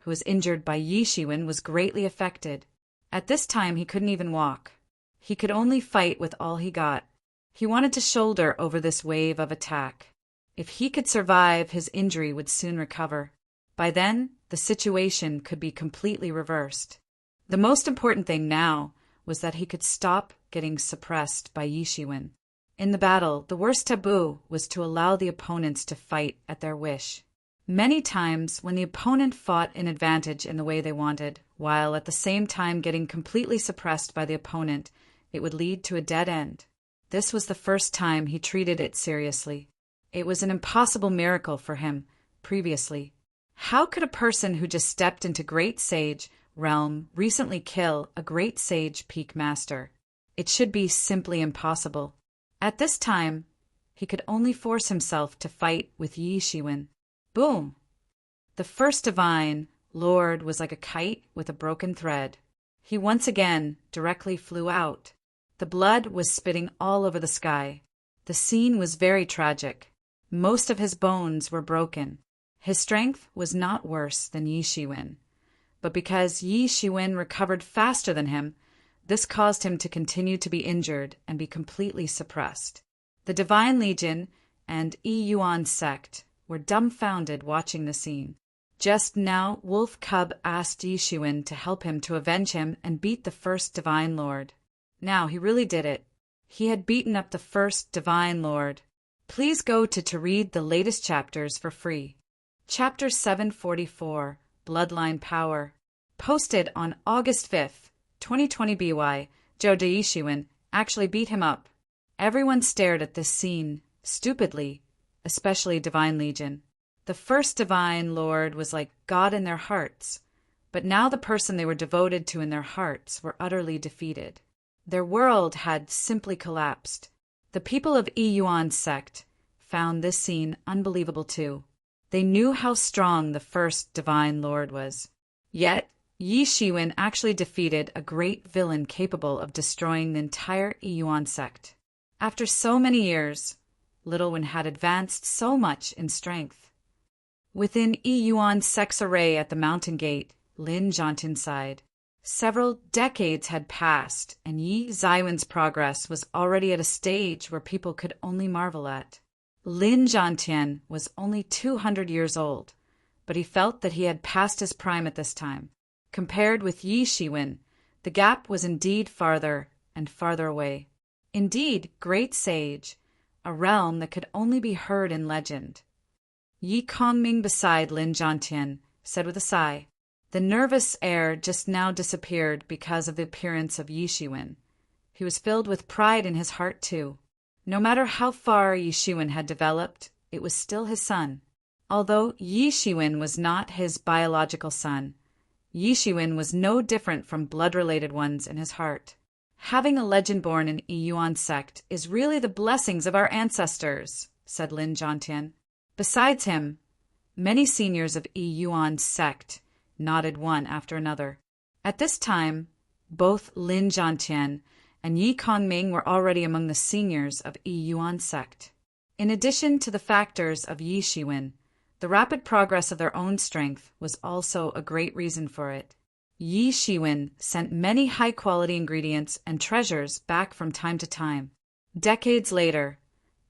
who was injured by Yi Shiwen, was greatly affected. At this time he couldn't even walk. He could only fight with all he got. He wanted to shoulder over this wave of attack. If he could survive, his injury would soon recover. By then, the situation could be completely reversed. The most important thing now was that he could stop getting suppressed by Yi Shiwen. In the battle, the worst taboo was to allow the opponents to fight at their wish. Many times, when the opponent fought in advantage in the way they wanted, while at the same time getting completely suppressed by the opponent, it would lead to a dead end. This was the first time he treated it seriously. It was an impossible miracle for him previously. How could a person who just stepped into Great Sage realm recently kill a Great Sage Peak Master? It should be simply impossible. At this time, he could only force himself to fight with Yi Shiwen. Boom! The first divine lord was like a kite with a broken thread. He once again directly flew out. The blood was spitting all over the sky. The scene was very tragic. Most of his bones were broken. His strength was not worse than Yi Shiwen, but because Yi Shiwen recovered faster than him, this caused him to continue to be injured and be completely suppressed. The Divine Legion and Yi Yuan sect were dumbfounded watching the scene. Just now, Wolf Cub asked Yi Shiwen to help him to avenge him and beat the first Divine Lord. Now he really did it. He had beaten up the first Divine Lord. Please go to read the latest chapters for free. Chapter 744, Bloodline Power. Posted on August 5th, 2020 BY, Zhou Yi Shiwen actually beat him up. Everyone stared at this scene, stupidly, especially Divine Legion. The first Divine Lord was like God in their hearts, but now the person they were devoted to in their hearts were utterly defeated. Their world had simply collapsed. The people of Yi Yuan sect found this scene unbelievable too. They knew how strong the first Divine Lord was. Yet, Yi Shiwen actually defeated a great villain capable of destroying the entire Yi Yuan sect. After so many years, Little One had advanced so much in strength. Within Yi Yuan sect's array at the mountain gate, Lin Zhantian sighed. Several decades had passed, and Yi Zaiwen's progress was already at a stage where people could only marvel at. Lin Zhantian was only 200 years old, but he felt that he had passed his prime at this time. Compared with Yi Shiwen, the gap was indeed farther and farther away. Indeed, Great Sage, a realm that could only be heard in legend. Yi Kongming beside Lin Zhantian said with a sigh, the nervous air just now disappeared because of the appearance of Yi Shiwen. He was filled with pride in his heart too. No matter how far Yi Shiwen had developed, it was still his son. Although Yi Shiwen was not his biological son, Yi Shiwen was no different from blood-related ones in his heart. Having a legend born in Yi Yuan sect is really the blessings of our ancestors, said Lin Zhantian. Besides him, many seniors of Yi Yuan sect nodded one after another. At this time, both Lin Zhantian and Yi Kongming were already among the seniors of Yi Yuan sect. In addition to the factors of Yi Shiwen, the rapid progress of their own strength was also a great reason for it. Yi Shiwen sent many high-quality ingredients and treasures back from time to time. Decades later,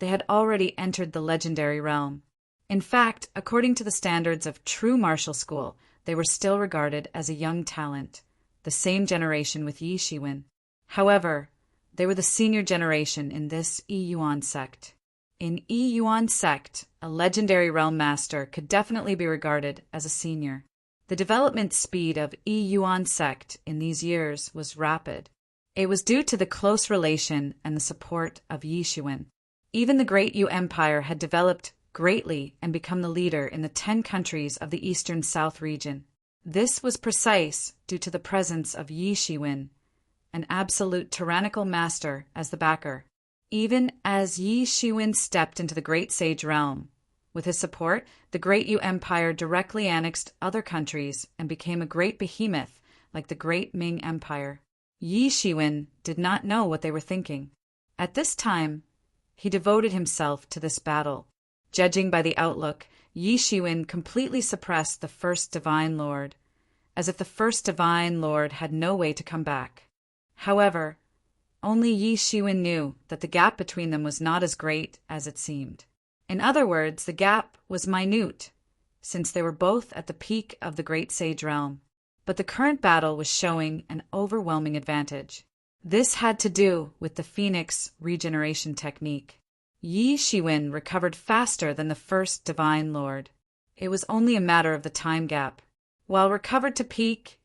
they had already entered the legendary realm. In fact, according to the standards of true martial school, they were still regarded as a young talent. the same generation with Yi Shiwen. However, they were the senior generation in this Yi Yuan sect. In Yi Yuan sect, a legendary realm master could definitely be regarded as a senior. The development speed of Yi Yuan sect in these years was rapid. It was due to the close relation and the support of Yi Shiwen. Even the Great Yu Empire had developed greatly and become the leader in the 10 countries of the Eastern South region. This was precise due to the presence of Yi Shiwen, an absolute tyrannical master, as the backer. Even as Yi Shiwen stepped into the Great Sage realm, with his support, the Great Yu Empire directly annexed other countries and became a great behemoth like the Great Ming Empire. Yi Shiwen did not know what they were thinking. At this time, he devoted himself to this battle. Judging by the outlook, Yi Shiwen completely suppressed the first Divine Lord, as if the first Divine Lord had no way to come back. However, only Yi Shiwen knew that the gap between them was not as great as it seemed. In other words, the gap was minute, since they were both at the peak of the Great Sage realm. But the current battle was showing an overwhelming advantage. This had to do with the Phoenix regeneration technique. Yi Shiwen recovered faster than the first Divine Lord. It was only a matter of the time gap. While recovered to peak,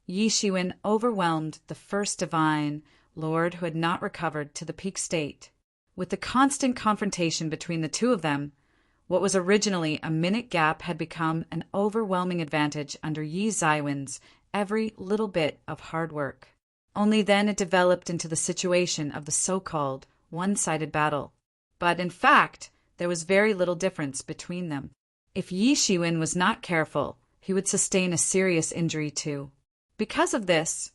Yi Shiwen overwhelmed the first Divine Lord who had not recovered to the peak state. With the constant confrontation between the two of them, what was originally a minute gap had become an overwhelming advantage under Yi Zaiwen's every little bit of hard work. Only then it developed into the situation of the so-called one-sided battle. But in fact, there was very little difference between them. If Yi Shiwen was not careful, he would sustain a serious injury too. Because of this,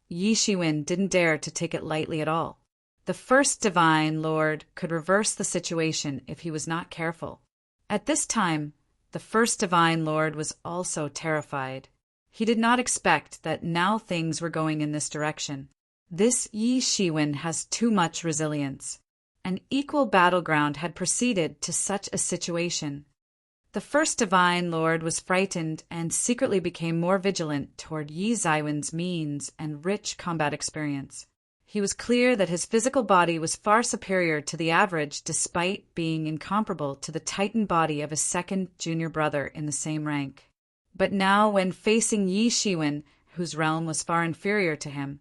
Yi Shiwen didn't dare to take it lightly at all. The first Divine Lord could reverse the situation if he was not careful. At this time, the first Divine Lord was also terrified. He did not expect that now things were going in this direction. This Yi Shiwen has too much resilience. An equal battleground had proceeded to such a situation. The first Divine Lord was frightened and secretly became more vigilant toward Yi Zaiwen's means and rich combat experience. He was clear that his physical body was far superior to the average despite being incomparable to the Titan body of his second junior brother in the same rank. But now, when facing Yi Shiwen, whose realm was far inferior to him,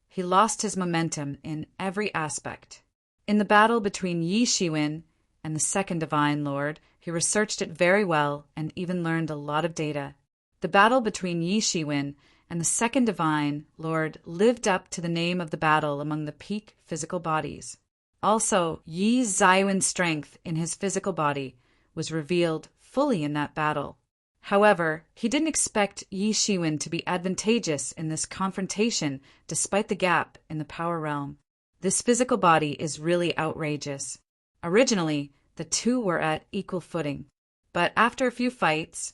he lost his momentum in every aspect. In the battle between Yi Shiwen and the second Divine Lord, he researched it very well and even learned a lot of data. The battle between Yi Shiwen and the second Divine Lord lived up to the name of the battle among the peak physical bodies. Also, Yi Zaiwen's strength in his physical body was revealed fully in that battle. However, he didn't expect Yi Shiwen to be advantageous in this confrontation despite the gap in the power realm. This physical body is really outrageous. Originally, the two were at equal footing, but after a few fights,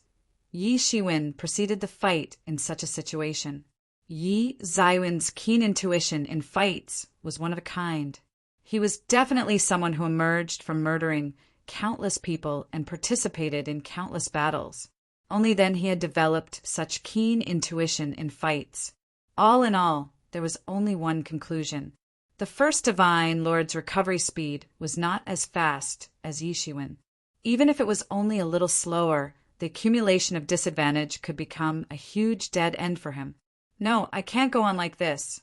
Yi Shiwen proceeded the fight in such a situation. Yi Zaiwen's keen intuition in fights was one of a kind. He was definitely someone who emerged from murdering countless people and participated in countless battles. Only then he had developed such keen intuition in fights. All in all, there was only one conclusion. The first Divine Lord's recovery speed was not as fast as Yi Shiwen. Even if it was only a little slower, the accumulation of disadvantage could become a huge dead end for him. No, I can't go on like this.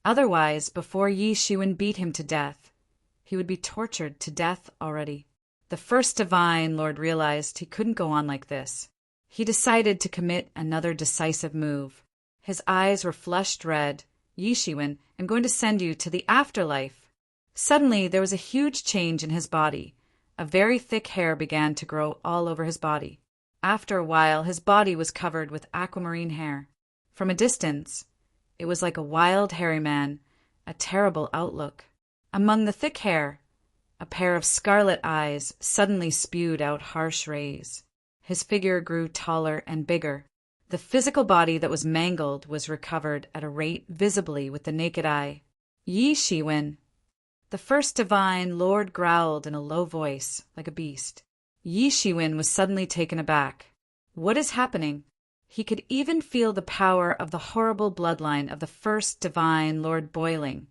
Otherwise, before Yi Shiwen beat him to death, he would be tortured to death already. The first Divine Lord realized he couldn't go on like this. He decided to commit another decisive move. His eyes were flushed red. Yi Shiwen, I'm going to send you to the afterlife. Suddenly, there was a huge change in his body. A very thick hair began to grow all over his body. After a while, his body was covered with aquamarine hair. From a distance, it was like a wild, hairy man, a terrible outlook. Among the thick hair, a pair of scarlet eyes suddenly spewed out harsh rays. His figure grew taller and bigger. The physical body that was mangled was recovered at a rate visibly with the naked eye. Yi Shiwen, the first Divine Lord, growled in a low voice, like a beast. Yi Shiwen was suddenly taken aback. What is happening? He could even feel the power of the horrible bloodline of the first divine Lord boiling,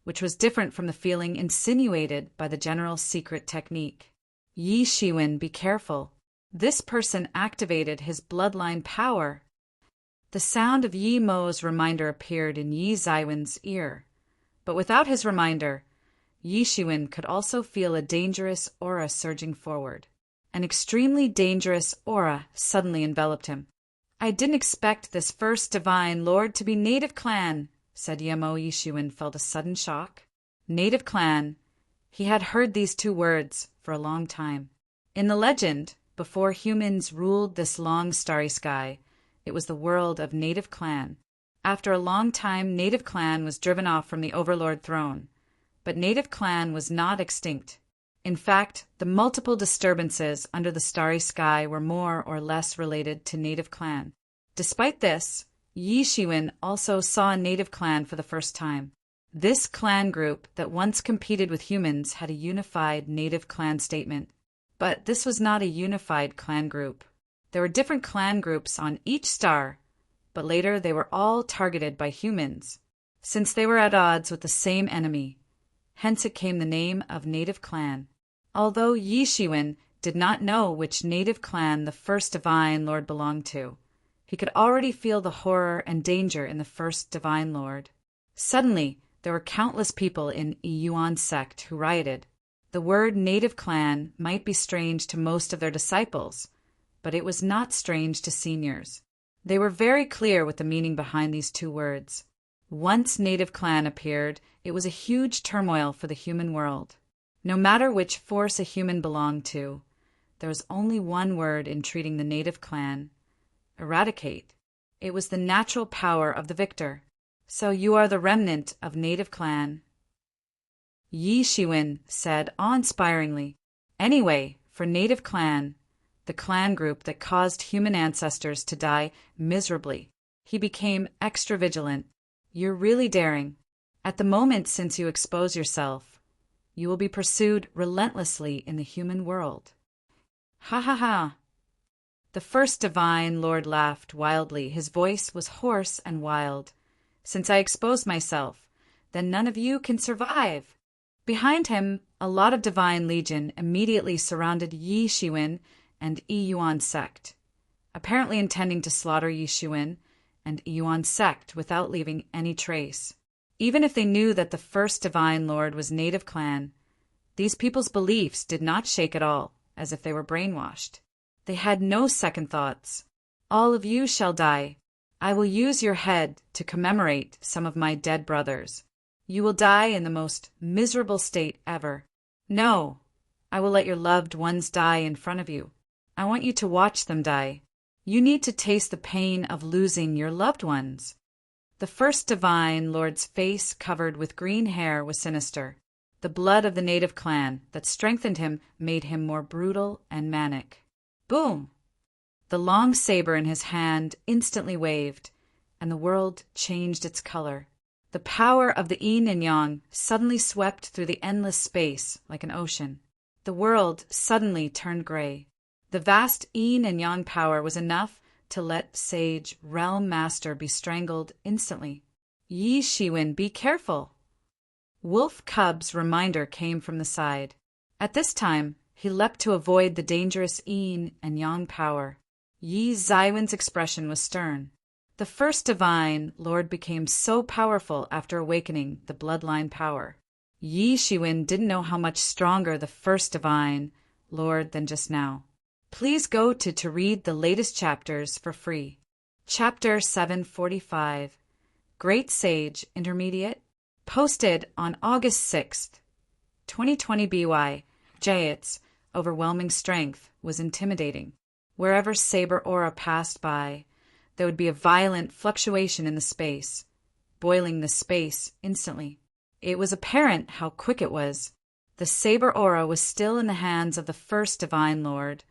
which was different from the feeling insinuated by the general secret technique. Yi Shiwen, be careful. This person activated his bloodline power. The sound of Yi Mo's reminder appeared in Yi Zaiwen's ear. But without his reminder, Yi Shiwen could also feel a dangerous aura surging forward. An extremely dangerous aura suddenly enveloped him. I didn't expect this first divine lord to be native clan, said Yemo. Yi Shiwen felt a sudden shock. Native clan. He had heard these two words for a long time. In the legend, before humans ruled this long starry sky, it was the world of native clan. After a long time, native clan was driven off from the overlord throne. But native clan was not extinct. In fact, the multiple disturbances under the starry sky were more or less related to native clan. Despite this, Yi Shiwen also saw a native clan for the first time. This clan group that once competed with humans had a unified native clan statement. But this was not a unified clan group. There were different clan groups on each star, but later they were all targeted by humans, since they were at odds with the same enemy. Hence it came the name of native clan. Although Yi Shiwen did not know which native clan the first divine lord belonged to, he could already feel the horror and danger in the first divine lord. Suddenly, there were countless people in Yuan sect who rioted. The word native clan might be strange to most of their disciples, but it was not strange to seniors. They were very clear with the meaning behind these two words. Once native clan appeared, it was a huge turmoil for the human world. No matter which force a human belonged to, there was only one word in treating the native clan: eradicate. It was the natural power of the victor. So you are the remnant of native clan. Yi Shiwen said awe-inspiringly. Anyway, for native clan, the clan group that caused human ancestors to die miserably, he became extra vigilant. You're really daring. At the moment, since you expose yourself, you will be pursued relentlessly in the human world. Ha ha ha. The first divine lord laughed wildly. His voice was hoarse and wild. Since I exposed myself, then none of you can survive. Behind him, a lot of divine legion immediately surrounded Yi Shiwen and Yuan sect, apparently intending to slaughter Yi Shiwen and Yuan sect without leaving any trace. Even if they knew that the first divine lord was native clan, these people's beliefs did not shake at all, as if they were brainwashed. They had no second thoughts. All of you shall die. I will use your head to commemorate some of my dead brothers. You will die in the most miserable state ever. No, I will let your loved ones die in front of you. I want you to watch them die. You need to taste the pain of losing your loved ones. The first divine lord's face covered with green hair was sinister. The blood of the native clan that strengthened him made him more brutal and manic. Boom! The long saber in his hand instantly waved, and the world changed its color. The power of the yin and yang suddenly swept through the endless space like an ocean. The world suddenly turned gray. The vast yin and yang power was enough to let Sage Realm Master be strangled instantly. Yi Shiwen, be careful! Wolf Cub's reminder came from the side. At this time, he leapt to avoid the dangerous yin and yang power. Yi Zaiwen's expression was stern. The first divine lord became so powerful after awakening the bloodline power. Yi Shiwen didn't know how much stronger the first divine lord than just now. Please go to read the latest chapters for free. Chapter 745, Great Sage Intermediate, posted on August 6th, 2020 BY. Jayat's overwhelming strength was intimidating. Wherever Saber Aura passed by, there would be a violent fluctuation in the space, boiling the space instantly. It was apparent how quick it was. The Saber Aura was still in the hands of the first Divine Lord,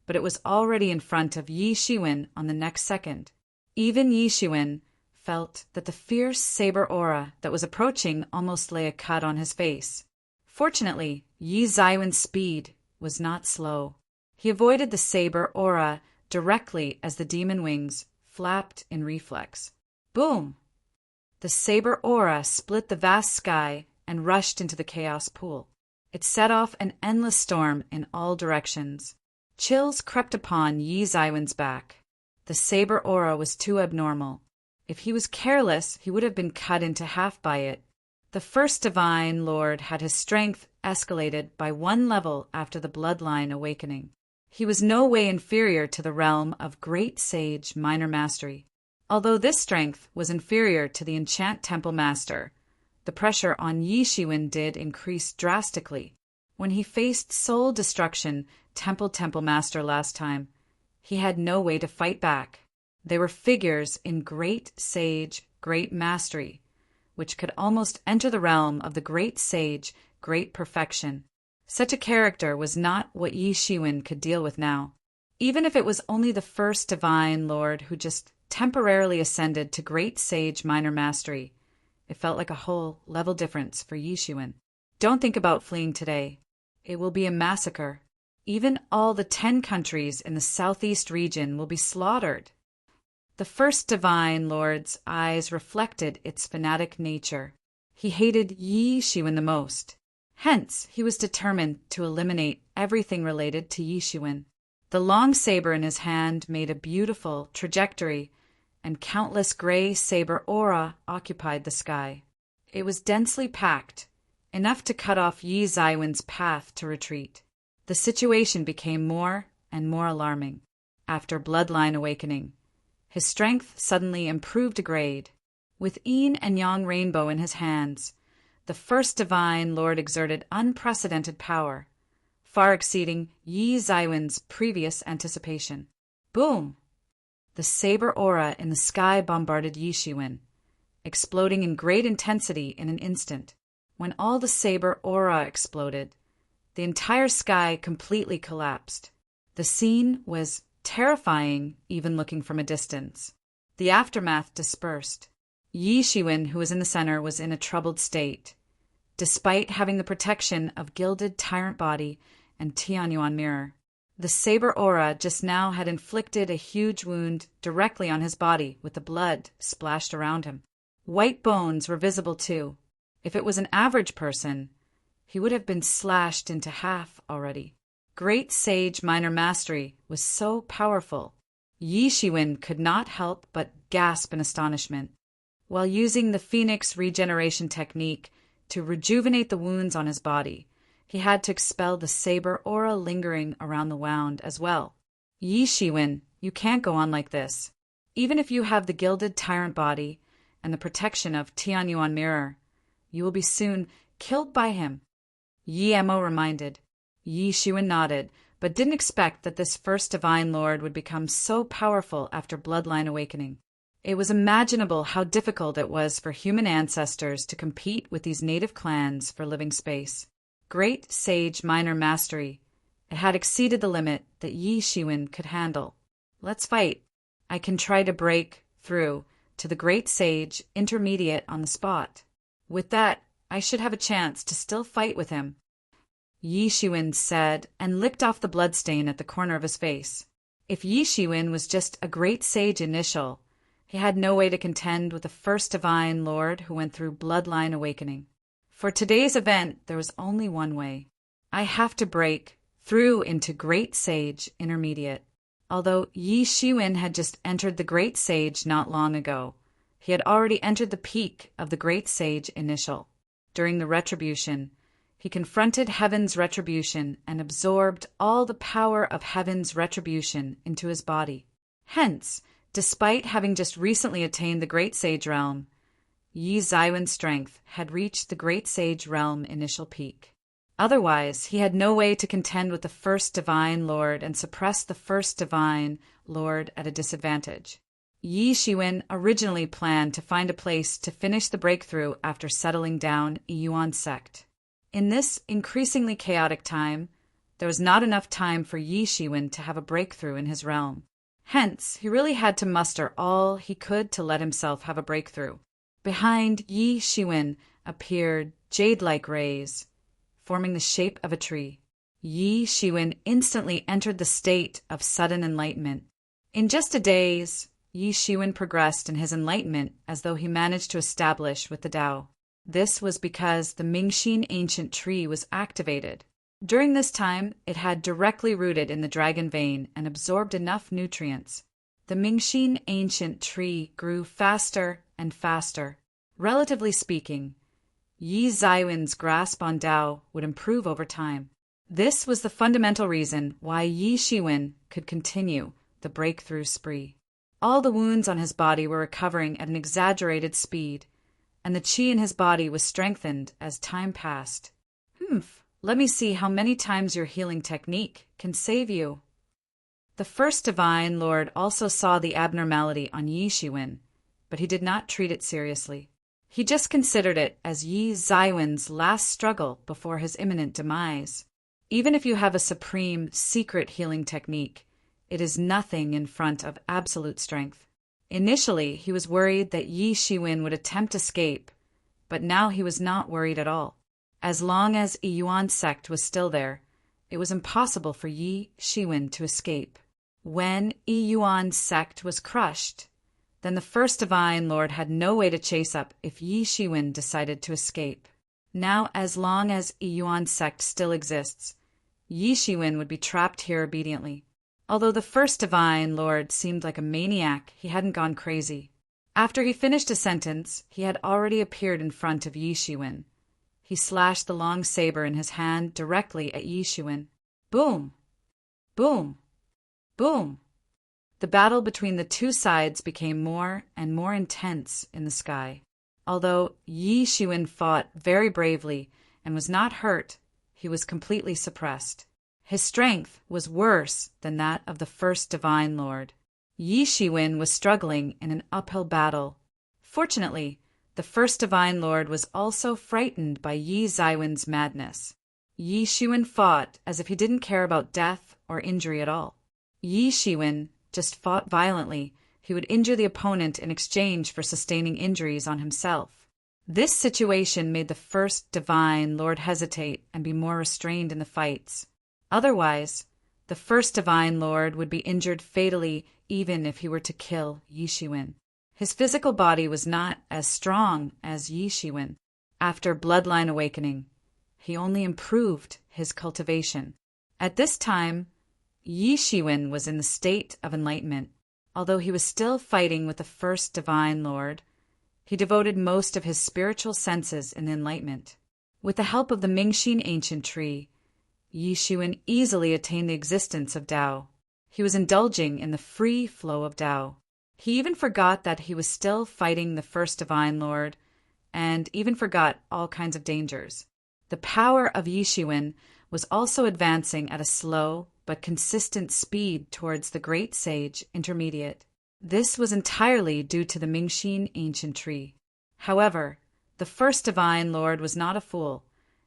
but it was already in front of Yi Shiwen on the next second. Even Yi Shiwen felt that the fierce Saber Aura that was approaching almost lay a cut on his face. Fortunately, Yi Zaiwen's speed was not slow. He avoided the Saber Aura directly as the demon wings flapped in reflex. Boom! The saber aura split the vast sky and rushed into the chaos pool. It set off an endless storm in all directions. Chills crept upon Yi Zaiwen's back. The saber aura was too abnormal. If he was careless, he would have been cut into half by it. The first Divine Lord had his strength escalated by 1 level after the Bloodline Awakening. He was no way inferior to the realm of Great Sage Minor Mastery. Although this strength was inferior to the Enchant Temple Master, the pressure on Yi Shiwen did increase drastically. When he faced Soul Destruction Temple Master last time, he had no way to fight back. They were figures in Great Sage, Great Mastery, which could almost enter the realm of the Great Sage, Great Perfection. Such a character was not what Yi Shiwen could deal with now. Even if it was only the first Divine Lord who just temporarily ascended to Great Sage Minor Mastery, it felt like a whole level difference for Yi Shiwen. Don't think about fleeing today. It will be a massacre. Even all the 10 countries in the southeast region will be slaughtered. The first Divine Lord's eyes reflected its fanatic nature. He hated Yi Shiwen the most. Hence, he was determined to eliminate everything related to Yi Shiwen. The long saber in his hand made a beautiful trajectory, and countless gray saber aura occupied the sky. It was densely packed, enough to cut off Yi Zaiwen's path to retreat. The situation became more and more alarming. After Bloodline Awakening, his strength suddenly improved a grade. With Yin and Yang Rainbow in his hands, the first Divine Lord exerted unprecedented power, far exceeding Yi Zaiwen's previous anticipation. Boom! The saber aura in the sky bombarded Yi Shiwen, exploding in great intensity in an instant. When all the saber aura exploded, the entire sky completely collapsed. The scene was terrifying, even looking from a distance. The aftermath dispersed. Yi Shiwen, who was in the center, was in a troubled state. Despite having the protection of Gilded Tyrant Body and Tianyuan Mirror, the saber aura just now had inflicted a huge wound directly on his body with the blood splashed around him. White bones were visible too. If it was an average person, he would have been slashed into half already. Great Sage Minor Mastery was so powerful. Yi Shiwen could not help but gasp in astonishment. While using the Phoenix regeneration technique to rejuvenate the wounds on his body, he had to expel the saber aura lingering around the wound as well. Yi Shiwen, you can't go on like this. Even if you have the Gilded Tyrant Body and the protection of Tianyuan Mirror, you will be soon killed by him. Yi Emo reminded. Yi Shiwen nodded, but didn't expect that this first Divine Lord would become so powerful after Bloodline Awakening. It was imaginable how difficult it was for human ancestors to compete with these native clans for living space. Great Sage Minor Mastery. It had exceeded the limit that Yi Shiwen could handle. Let's fight. I can try to break through to the Great Sage Intermediate on the spot. With that, I should have a chance to still fight with him, Yi Shiwen said, and licked off the bloodstain at the corner of his face. If Yi Shiwen was just a Great Sage initial, he had no way to contend with the first Divine Lord who went through Bloodline Awakening. For today's event, there was only one way. I have to break through into Great Sage Intermediate. Although Yi Shiwen had just entered the Great Sage not long ago, he had already entered the peak of the Great Sage Initial. During the Retribution, he confronted Heaven's Retribution and absorbed all the power of Heaven's Retribution into his body. Hence, despite having just recently attained the Great Sage Realm, Yi Zaiwen's strength had reached the Great Sage Realm initial peak. Otherwise, he had no way to contend with the first Divine Lord and suppress the first Divine Lord at a disadvantage. Yi Shiwen originally planned to find a place to finish the breakthrough after settling down Yuan sect. In this increasingly chaotic time, there was not enough time for Yi Shiwen to have a breakthrough in his realm. Hence, he really had to muster all he could to let himself have a breakthrough. Behind Yi Shiwen appeared jade-like rays, forming the shape of a tree. Yi Shiwen instantly entered the state of sudden enlightenment. In just a daze, Yi Shiwen progressed in his enlightenment as though he managed to establish with the Tao. This was because the Mingxin ancient tree was activated. During this time, it had directly rooted in the dragon vein and absorbed enough nutrients. The Mingxin ancient tree grew faster and faster. Relatively speaking, Yi Zaiwen's grasp on Tao would improve over time. This was the fundamental reason why Yi Shiwen could continue the breakthrough spree. All the wounds on his body were recovering at an exaggerated speed, and the qi in his body was strengthened as time passed. Let me see how many times your healing technique can save you. The first Divine Lord also saw the abnormality on Yi Shiwen, but he did not treat it seriously. He just considered it as Yi Zaiwen's last struggle before his imminent demise. Even if you have a supreme, secret healing technique, it is nothing in front of absolute strength. Initially, he was worried that Yi Shiwen would attempt escape, but now he was not worried at all. As long as Yuan sect was still there, it was impossible for Yi Shiwen to escape. When Yuan sect was crushed, then the first Divine Lord had no way to chase up if Yi Shiwen decided to escape. Now, as long as Yuan sect still exists, Yi Shiwen would be trapped here obediently. Although the first Divine Lord seemed like a maniac, he hadn't gone crazy. After he finished a sentence, he had already appeared in front of Yi Shiwen. He slashed the long saber in his hand directly at Yi Shiwen. Boom! Boom! Boom! The battle between the two sides became more and more intense in the sky. Although Yi Shiwen fought very bravely and was not hurt, he was completely suppressed. His strength was worse than that of the first Divine Lord. Yi Shiwen was struggling in an uphill battle. Fortunately, the first Divine Lord was also frightened by Yi Zaiwen's madness. Yi Shiwen fought as if he didn't care about death or injury at all. Yi Shiwen just fought violently. He would injure the opponent in exchange for sustaining injuries on himself. This situation made the first Divine Lord hesitate and be more restrained in the fights. Otherwise, the first Divine Lord would be injured fatally even if he were to kill Yi Shiwen. His physical body was not as strong as Yi Shiwen. After Bloodline Awakening, he only improved his cultivation. At this time, Yi Shiwen was in the state of enlightenment. Although he was still fighting with the first Divine Lord, he devoted most of his spiritual senses in enlightenment. With the help of the Mingxin ancient tree, Yi Shiwen easily attained the existence of Tao. He was indulging in the free flow of Tao. He even forgot that he was still fighting the first Divine Lord, and even forgot all kinds of dangers. The power of Yi Shiwen was also advancing at a slow but consistent speed towards the Great Sage Intermediate. This was entirely due to the Mingxin ancient tree. However, the first Divine Lord was not a fool,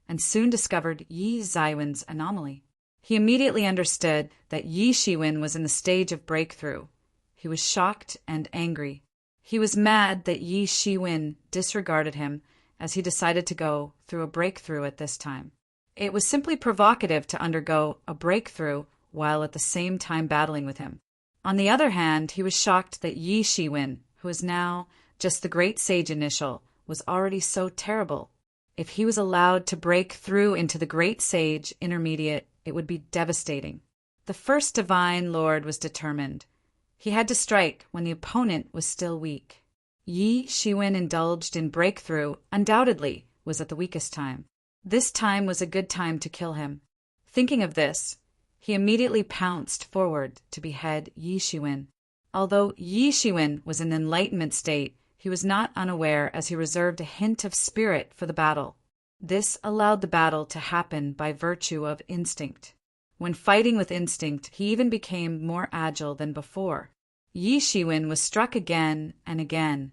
and soon discovered Yi Zaiwen's anomaly. He immediately understood that Yi Shiwen was in the stage of breakthrough. He was shocked and angry. He was mad that Yi Shiwen disregarded him as he decided to go through a breakthrough at this time. It was simply provocative to undergo a breakthrough while at the same time battling with him. On the other hand, he was shocked that Yi Shiwen, who is now just the Great Sage Initial, was already so terrible. If he was allowed to break through into the Great Sage Intermediate, it would be devastating. The first Divine Lord was determined. He had to strike when the opponent was still weak. Yi Shiwen indulged in breakthrough, undoubtedly, was at the weakest time. This time was a good time to kill him. Thinking of this, he immediately pounced forward to behead Yi Shiwen. Although Yi Shiwen was in the enlightenment state, he was not unaware as he reserved a hint of spirit for the battle. This allowed the battle to happen by virtue of instinct. When fighting with instinct, he even became more agile than before. Yi Shiwen was struck again and again,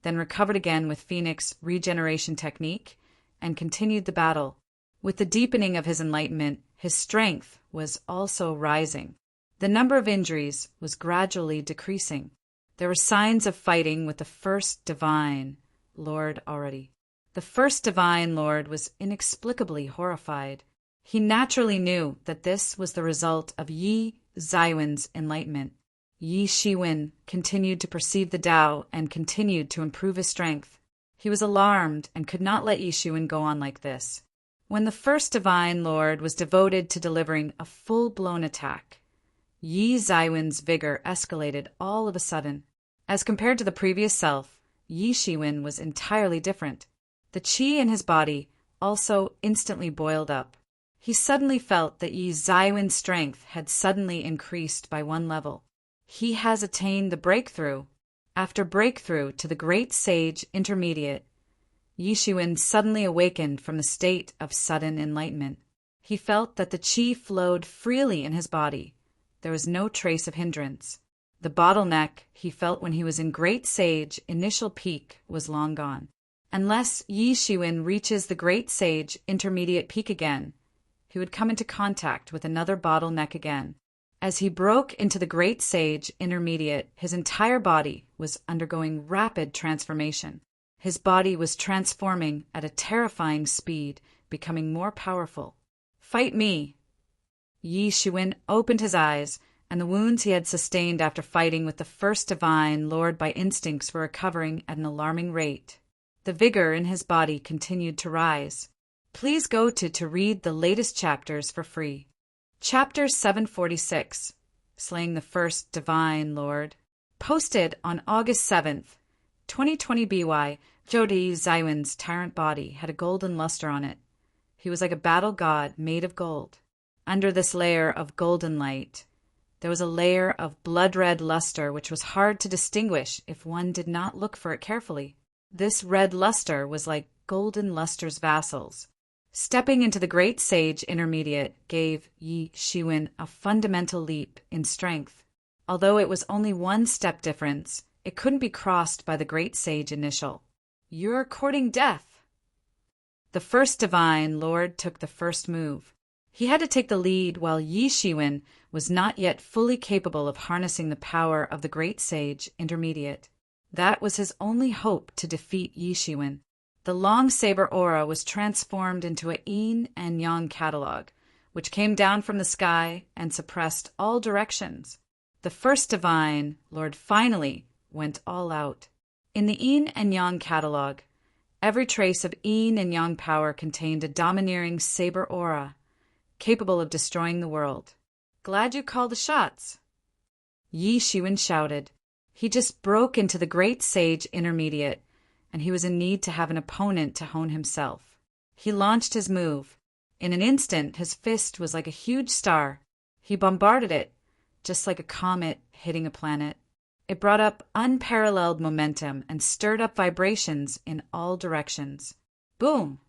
then recovered again with Phoenix regeneration technique, and continued the battle. With the deepening of his enlightenment, his strength was also rising. The number of injuries was gradually decreasing. There were signs of fighting with the first Divine Lord already. The first Divine Lord was inexplicably horrified. He naturally knew that this was the result of Yi Zaiwen's enlightenment. Yi Shiwen continued to perceive the Tao and continued to improve his strength. He was alarmed and could not let Yi Shiwen go on like this. When the first Divine Lord was devoted to delivering a full-blown attack, Yi Ziwen's vigor escalated all of a sudden. As compared to the previous self, Yi Shiwen was entirely different. The qi in his body also instantly boiled up. He suddenly felt that Yi Ziwen's strength had suddenly increased by 1 level. He has attained the breakthrough. After breakthrough to the Great Sage Intermediate, Yi Shiwen suddenly awakened from the state of sudden enlightenment. He felt that the qi flowed freely in his body. There was no trace of hindrance. The bottleneck he felt when he was in Great Sage initial peak was long gone. Unless Yi Shiwen reaches the Great Sage Intermediate peak again, he would come into contact with another bottleneck again. As he broke into the Great Sage Intermediate, his entire body was undergoing rapid transformation. His body was transforming at a terrifying speed, becoming more powerful. "Fight me!" Yi Shiwen opened his eyes, and the wounds he had sustained after fighting with the first Divine Lord by instincts were recovering at an alarming rate. The vigor in his body continued to rise. Please go to read the latest chapters for free. Chapter 746, Slaying the First Divine Lord, posted on August 7th, 2020 BY. Yi Ziwen's tyrant body had a golden luster on it. He was like a battle god made of gold. Under this layer of golden light, there was a layer of blood-red luster which was hard to distinguish if one did not look for it carefully. This red luster was like golden luster's vassals. Stepping into the Great Sage Intermediate gave Yi Shiwen a fundamental leap in strength. Although it was only 1 step difference, it couldn't be crossed by the Great Sage Initial. "You're courting death." The first Divine Lord took the first move. He had to take the lead while Yi Shiwen was not yet fully capable of harnessing the power of the Great Sage Intermediate. That was his only hope to defeat Yi Shiwen. The long saber aura was transformed into a yin and yang catalog, which came down from the sky and suppressed all directions. The first Divine Lord finally went all out. In the yin and yang catalog, every trace of yin and yang power contained a domineering saber aura, capable of destroying the world. "Glad you called the shots," Yi Shiwen shouted. He just broke into the Great Sage Intermediate, and he was in need to have an opponent to hone himself. He launched his move. In an instant, his fist was like a huge star. He bombarded it, just like a comet hitting a planet. It brought up unparalleled momentum and stirred up vibrations in all directions. Boom!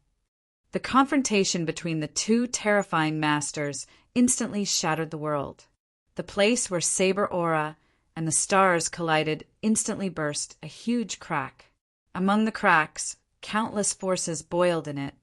The confrontation between the 2 terrifying masters instantly shattered the world. The place where saber aura and the stars collided instantly burst a huge crack. Among the cracks, countless forces boiled in it.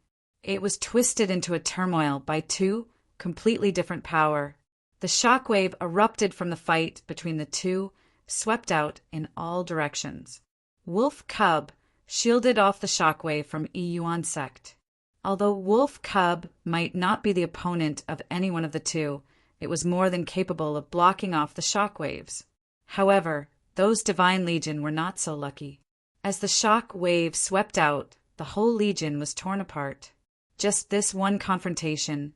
It was twisted into a turmoil by 2 completely different power. The shockwave erupted from the fight between the 2, swept out in all directions. Wolf Cub shielded off the shockwave from Yuan sect. Although Wolf Cub might not be the opponent of any one of the 2, it was more than capable of blocking off the shockwaves. However, those Divine Legion were not so lucky. As the shock wave swept out, the whole legion was torn apart. Just this one confrontation,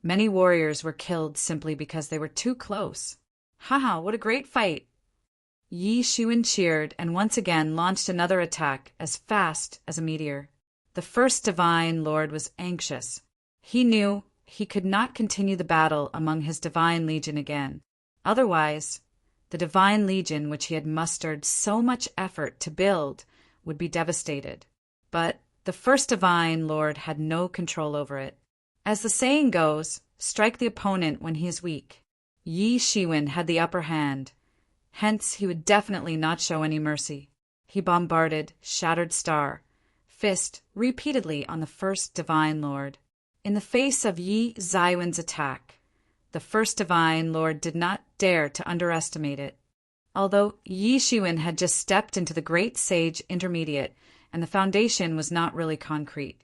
many warriors were killed simply because they were too close. Haha, what a great fight! Yi Shiwen cheered and once again launched another attack as fast as a meteor. The first Divine Lord was anxious. He knew he could not continue the battle among his Divine Legion again. Otherwise, the Divine Legion which he had mustered so much effort to build would be devastated. But the first Divine Lord had no control over it. As the saying goes, strike the opponent when he is weak. Yi Shiwen had the upper hand, hence he would definitely not show any mercy. He bombarded Shattered Star, fist repeatedly on the first Divine Lord. In the face of Yi Ziwen's attack, the first Divine Lord did not dare to underestimate it. Although Yi Shiwen had just stepped into the Great Sage Intermediate and the foundation was not really concrete,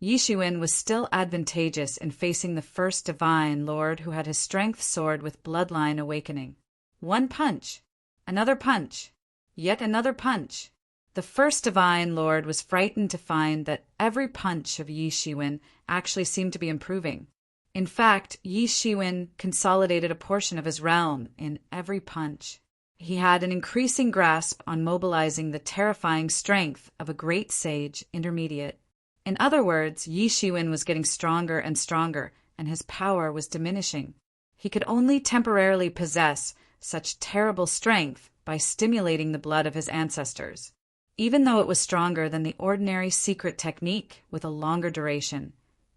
Yi Shiwen was still advantageous in facing the first Divine Lord who had his strength soared with bloodline awakening. One punch, Another punch. Yet another punch. The first Divine Lord was frightened to find that every punch of Yi Shiwen actually seemed to be improving. In fact, Yi Shiwen consolidated a portion of his realm in every punch. He had an increasing grasp on mobilizing the terrifying strength of a great sage intermediate. In other words, Yi Shiwen was getting stronger and stronger, and his power was diminishing. He could only temporarily possess such terrible strength by stimulating the blood of his ancestors. Even though it was stronger than the ordinary secret technique with a longer duration,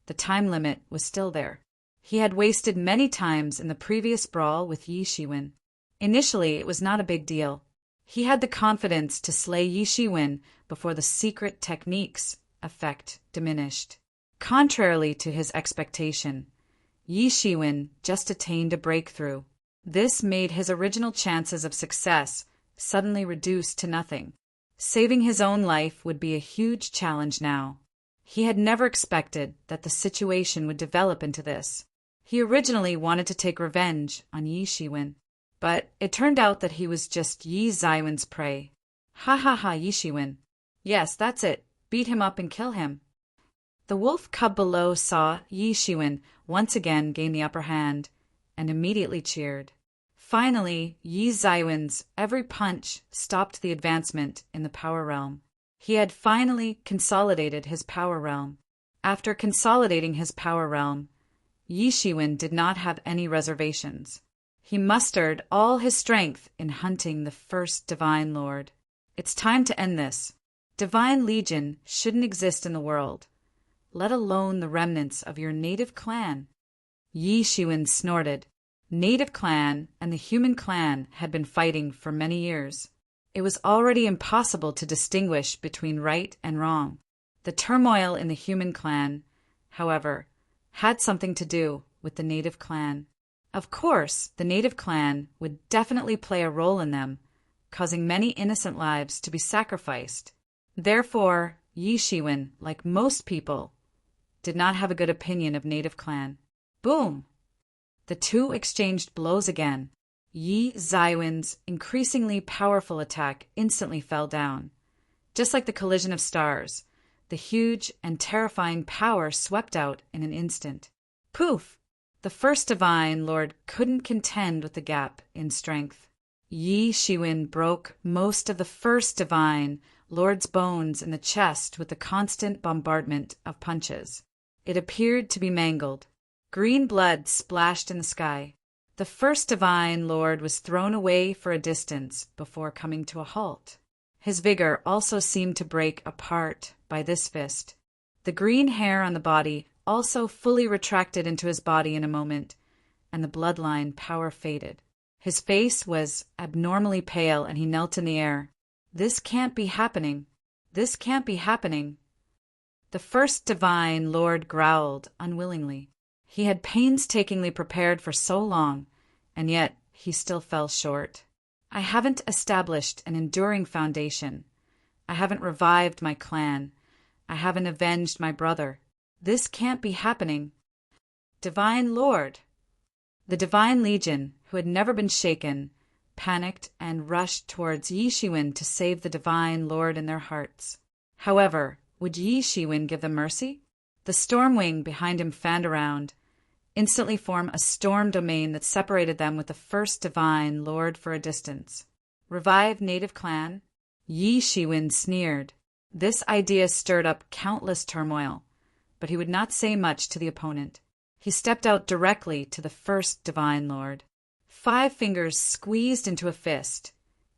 the time limit was still there. He had wasted many times in the previous brawl with Yi Shiwen. Initially, it was not a big deal. He had the confidence to slay Yi Shiwen before the secret technique's effect diminished. Contrarily to his expectation, Yi Shiwen just attained a breakthrough. This made his original chances of success suddenly reduced to nothing. Saving his own life would be a huge challenge now. He had never expected that the situation would develop into this. He originally wanted to take revenge on Yi Shiwen, but it turned out that he was just Yi Zaiwen's prey. Ha ha ha, Yi Shiwen. Yes, that's it. Beat him up and kill him. The wolf cub below saw Yi Shiwen once again gain the upper hand, and immediately cheered. Finally, Yi Zaiwen's every punch stopped the advancement in the power realm. He had finally consolidated his power realm. After consolidating his power realm, Yi Shiwen did not have any reservations. He mustered all his strength in hunting the first Divine Lord. It's time to end this. Divine Legion shouldn't exist in the world, let alone the remnants of your native clan. Yi Shiwen snorted. Native clan and the human clan had been fighting for many years. It was already impossible to distinguish between right and wrong. The turmoil in the human clan, however, had something to do with the native clan. Of course, the native clan would definitely play a role in them, causing many innocent lives to be sacrificed. Therefore, Yi Shiwen, like most people, did not have a good opinion of native clan. Boom! The two exchanged blows again. Yi Zaiwen's increasingly powerful attack instantly fell down. Just like the collision of stars, the huge and terrifying power swept out in an instant. Poof! The first Divine Lord couldn't contend with the gap in strength. Yi Shiwen broke most of the first Divine Lord's bones in the chest with the constant bombardment of punches. It appeared to be mangled. Green blood splashed in the sky. The first Divine Lord was thrown away for a distance before coming to a halt. His vigor also seemed to break apart by this fist. The green hair on the body also fully retracted into his body in a moment, and the bloodline power faded. His face was abnormally pale, and he knelt in the air. This can't be happening. This can't be happening. The first Divine Lord growled unwillingly. He had painstakingly prepared for so long, and yet he still fell short. I haven't established an enduring foundation. I haven't revived my clan. I haven't avenged my brother. This can't be happening. Divine Lord! The Divine Legion, who had never been shaken, panicked and rushed towards Yi Shiwen to save the Divine Lord in their hearts. However, would Yi Shiwen give them mercy? The Stormwing behind him fanned around, instantly formed a storm domain that separated them with the first Divine Lord for a distance. Revive native clan? Yi Shiwen sneered. This idea stirred up countless turmoil, but he would not say much to the opponent. He stepped out directly to the first Divine Lord. 5 fingers squeezed into a fist.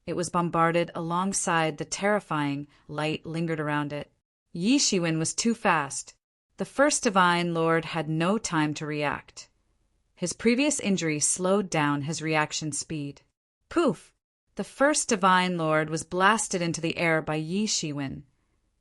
It was bombarded alongside the terrifying light lingered around it. Yi Shiwen was too fast. The first Divine Lord had no time to react. His previous injury slowed down his reaction speed. Poof! The first Divine Lord was blasted into the air by Yi Shiwen,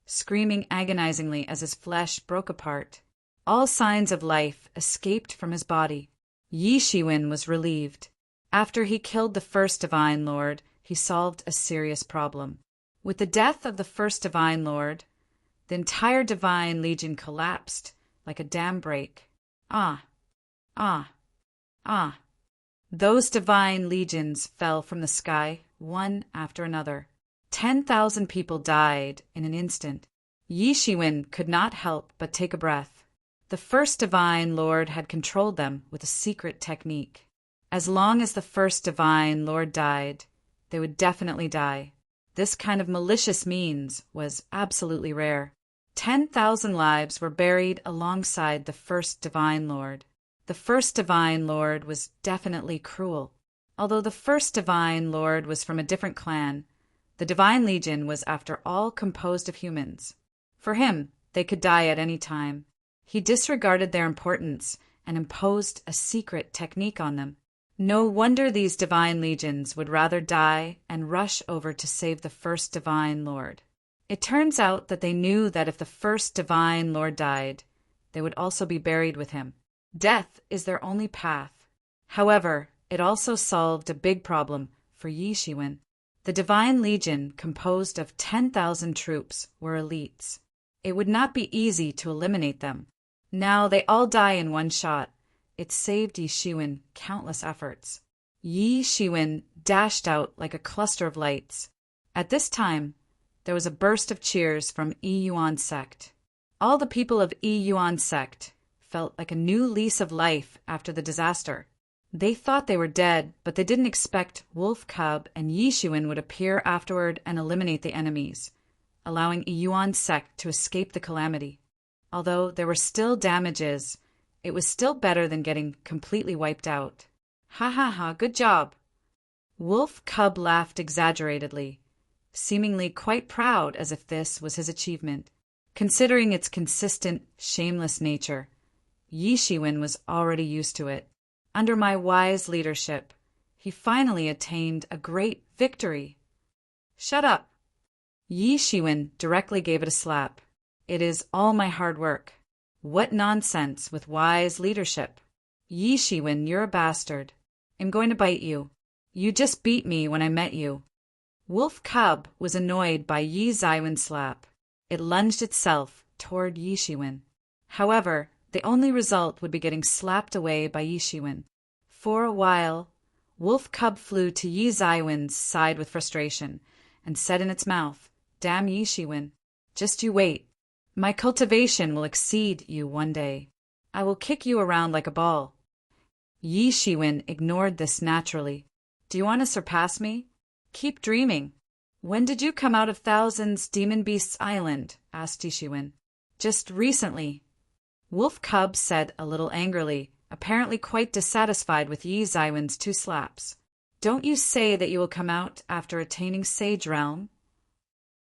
screaming agonizingly as his flesh broke apart. All signs of life escaped from his body. Yi Shiwen was relieved. After he killed the first Divine Lord, he solved a serious problem. With the death of the first Divine Lord, the entire Divine Legion collapsed like a dam break. Ah! Ah! Ah! Those Divine Legions fell from the sky one after another. 10,000 people died in an instant. Yi Shiwen could not help but take a breath. The first Divine Lord had controlled them with a secret technique. As long as the first Divine Lord died, they would definitely die. This kind of malicious means was absolutely rare. 10,000 lives were buried alongside the first Divine Lord. The first Divine Lord was definitely cruel. Although the first Divine Lord was from a different clan, the Divine Legion was, after all, composed of humans. For him, they could die at any time. He disregarded their importance and imposed a secret technique on them. No wonder these Divine Legions would rather die and rush over to save the first Divine Lord. It turns out that they knew that if the first Divine Lord died, they would also be buried with him. Death is their only path. However, it also solved a big problem for Yi Shiwen. The Divine Legion, composed of 10,000 troops, were elites. It would not be easy to eliminate them. Now they all die in one shot. It saved Yi Shiwen countless efforts. Yi Shiwen dashed out like a cluster of lights. At this time, there was a burst of cheers from Yi Yuan sect. All the people of Yi Yuan sect felt like a new lease of life after the disaster. They thought they were dead, but they didn't expect Wolf Cub and Yi Shiwen would appear afterward and eliminate the enemies, allowing Yi Yuan sect to escape the calamity. Although there were still damages, it was still better than getting completely wiped out. Ha ha ha, good job. Wolf Cub laughed exaggeratedly, seemingly quite proud as if this was his achievement. Considering its consistent, shameless nature, Yi Shiwen was already used to it. Under my wise leadership, he finally attained a great victory. Shut up. Yi Shiwen directly gave it a slap. It is all my hard work. What nonsense with wise leadership. Yi Shiwen, you're a bastard. I'm going to bite you. You just beat me when I met you. Wolf Cub was annoyed by Yi Zaiwen's slap. It lunged itself toward Yi Shiwen. However, the only result would be getting slapped away by Yi Shiwen. For a while, Wolf Cub flew to Yi Zaiwen's side with frustration and said in its mouth, "Damn Yi Shiwen, just you wait. My cultivation will exceed you one day. I will kick you around like a ball." Yi Shiwen ignored this naturally. "Do you want to surpass me? Keep dreaming." "When did you come out of Thousands Demon Beasts Island?" asked Yi Shiwen. "Just recently." Wolf Cub said a little angrily, apparently quite dissatisfied with Yi Zaiwen's 2 slaps. "Don't you say that you will come out after attaining Sage Realm?"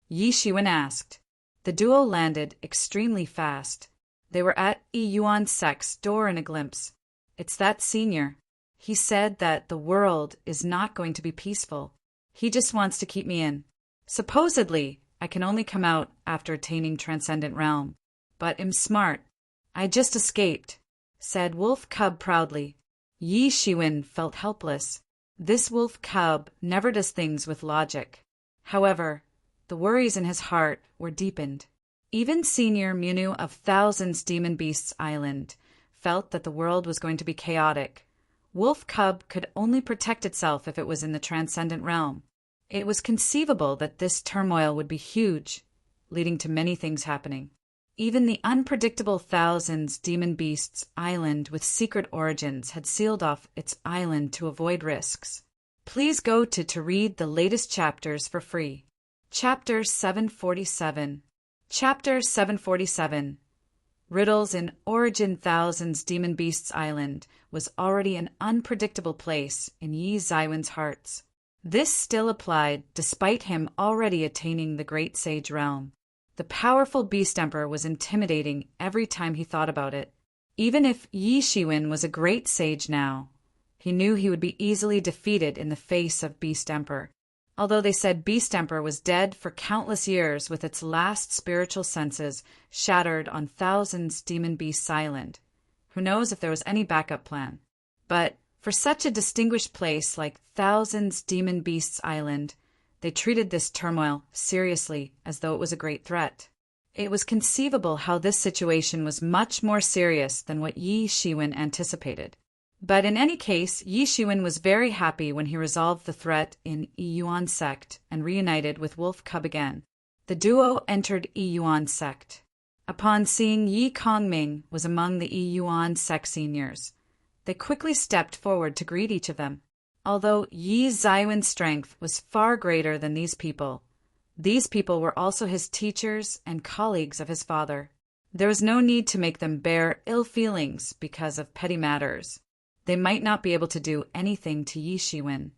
Yi Shiwen asked. The duo landed extremely fast. They were at Yi Yuan sect's door in a glimpse. "It's that senior. He said that the world is not going to be peaceful. He just wants to keep me in. Supposedly, I can only come out after attaining Transcendent Realm. But I'm smart. I just escaped," said Wolf Cub proudly. Yi Shiwen felt helpless. This Wolf Cub never does things with logic. However, the worries in his heart were deepened. Even Senior Munu of Thousands Demon Beasts Island felt that the world was going to be chaotic. Wolf Cub could only protect itself if it was in the Transcendent Realm. It was conceivable that this turmoil would be huge, leading to many things happening. Even the unpredictable Thousands Demon Beasts Island with secret origins had sealed off its island to avoid risks. Please go to read the latest chapters for free. Chapter 747. Chapter 747. Riddles in Origin Thousands Demon Beasts Island was already an unpredictable place in Yi Zaiwen's hearts. This still applied despite him already attaining the Great Sage Realm. The powerful Beast Emperor was intimidating every time he thought about it. Even if Yi Shiwen was a great sage now, he knew he would be easily defeated in the face of Beast Emperor. Although they said Beast Emperor was dead for countless years with its last spiritual senses shattered on Thousands Demon Beasts Island. Who knows if there was any backup plan? But for such a distinguished place like Thousands Demon Beasts Island, they treated this turmoil seriously as though it was a great threat. It was conceivable how this situation was much more serious than what Yi Shiwen anticipated. But in any case, Yi Shiwen was very happy when he resolved the threat in Yi Yuan sect and reunited with Wolf Cub again. The duo entered Yi Yuan sect. Upon seeing Yi Kongming was among the Yi Yuan sect seniors, they quickly stepped forward to greet each of them. Although Yi Zaiwen's strength was far greater than these people were also his teachers and colleagues of his father. There was no need to make them bear ill feelings because of petty matters. They might not be able to do anything to Yi Shiwen,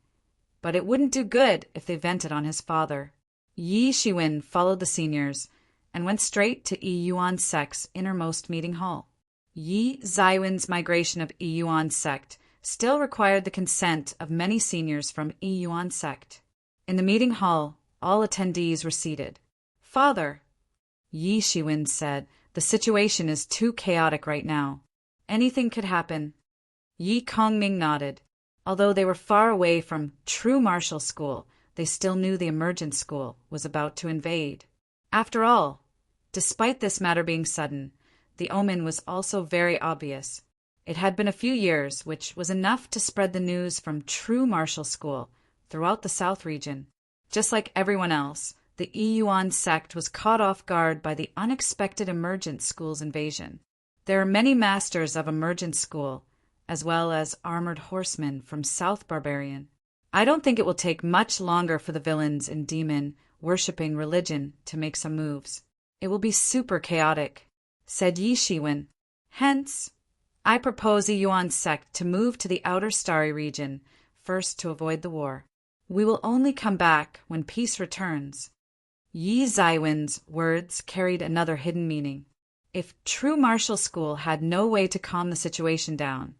but it wouldn't do good if they vented on his father. Yi Shiwen followed the seniors and went straight to Yi Yuan sect's innermost meeting hall. Yi Zaiwen's migration of Yi Yuan sect still required the consent of many seniors from Yi Yuan sect. In the meeting hall, all attendees were seated. "Father," Yi Shiwen said, "the situation is too chaotic right now. Anything could happen." Yi Kongming nodded. Although they were far away from true martial school, they still knew the emergent school was about to invade. After all, despite this matter being sudden, the omen was also very obvious. It had been a few years, which was enough to spread the news from true martial school throughout the South region. Just like everyone else, the Yi Yuan sect was caught off guard by the unexpected emergent school's invasion. There are many masters of emergent school, as well as armored horsemen from South Barbarian. I don't think it will take much longer for the villains in demon-worshipping religion to make some moves. It will be super chaotic, said Yi Shiwen. Hence, I propose Yi Yuan sect to move to the outer starry region, first to avoid the war. We will only come back when peace returns. Yi Zaiwen's words carried another hidden meaning. If true martial school had no way to calm the situation down,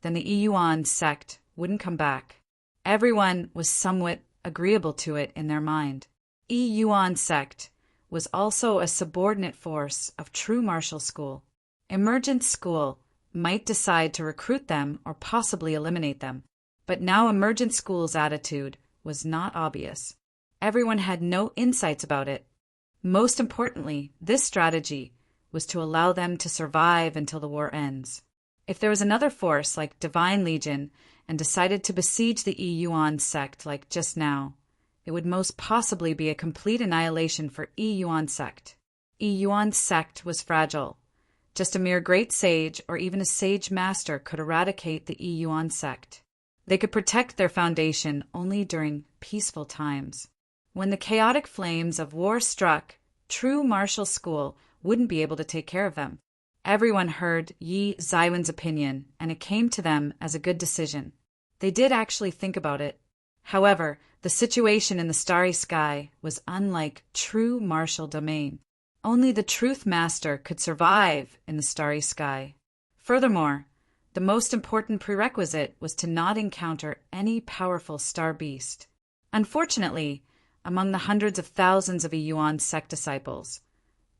then the Yi Yuan sect wouldn't come back. Everyone was somewhat agreeable to it in their mind. Yi Yuan sect was also a subordinate force of true martial school. Emergent school might decide to recruit them or possibly eliminate them. But now emergent school's attitude was not obvious. Everyone had no insights about it. Most importantly, this strategy was to allow them to survive until the war ends. If there was another force like Divine Legion and decided to besiege the Yi Yuan sect like just now, it would most possibly be a complete annihilation for Yi Yuan sect. Yi Yuan sect was fragile. Just a mere great sage or even a sage master could eradicate the Yi Yuan sect. They could protect their foundation only during peaceful times. When the chaotic flames of war struck, true martial school wouldn't be able to take care of them. Everyone heard Yi Zaiwen's opinion, and it came to them as a good decision. They did actually think about it. However, the situation in the starry sky was unlike true martial domain. Only the truth master could survive in the starry sky. Furthermore, the most important prerequisite was to not encounter any powerful star beast. Unfortunately, among the hundreds of thousands of Yi Yuan sect disciples,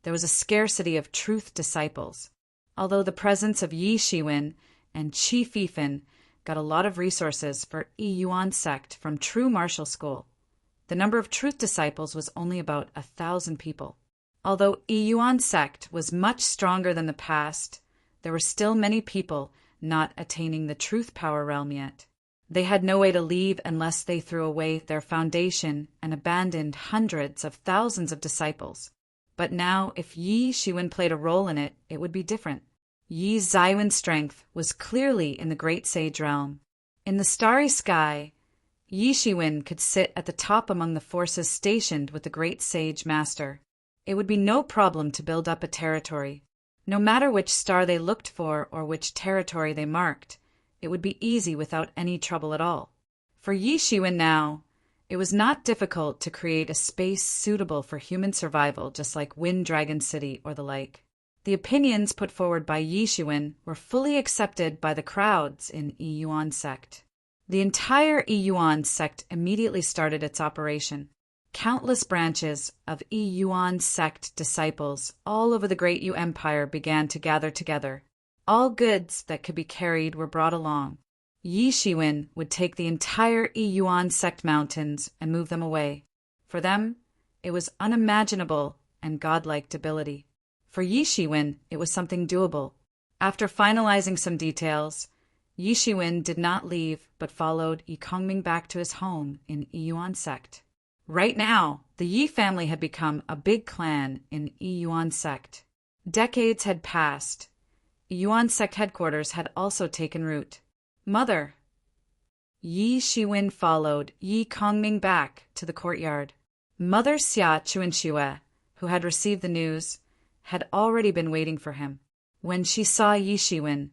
there was a scarcity of truth disciples. Although the presence of Yi Shiwen and Qi Fifan got a lot of resources for Yi Yuan sect from true martial school, the number of truth disciples was only about 1,000 people. Although Yi Yuan sect was much stronger than the past, there were still many people not attaining the truth power realm yet. They had no way to leave unless they threw away their foundation and abandoned hundreds of thousands of disciples. But now, if Yi Shiwen played a role in it, it would be different. Yi Zaiwen's strength was clearly in the great sage realm. In the starry sky, Yi Shiwen could sit at the top among the forces stationed with the great sage master. It would be no problem to build up a territory. No matter which star they looked for or which territory they marked, it would be easy without any trouble at all. For Yi Shiwen now, it was not difficult to create a space suitable for human survival, just like Wind Dragon City or the like. The opinions put forward by Yi Shiwen were fully accepted by the crowds in Yi Yuan sect. The entire Yi Yuan sect immediately started its operation. Countless branches of Yi Yuan sect disciples all over the Great Yu Empire began to gather together. All goods that could be carried were brought along. Yi Shiwen would take the entire Yi Yuan sect mountains and move them away. For them, it was unimaginable and godlike debility. For Yi Shiwen, it was something doable. After finalizing some details, Yi Shiwen did not leave, but followed Yi Kongming back to his home in Yiyuan sect. Right now, the Yi family had become a big clan in Yiyuan sect. Decades had passed. Yiyuan sect headquarters had also taken root. Mother! Yi Shiwen followed Yi Kongming back to the courtyard. Mother Xia Chuanxue, who had received the news, had already been waiting for him. When she saw Yi Shiwen,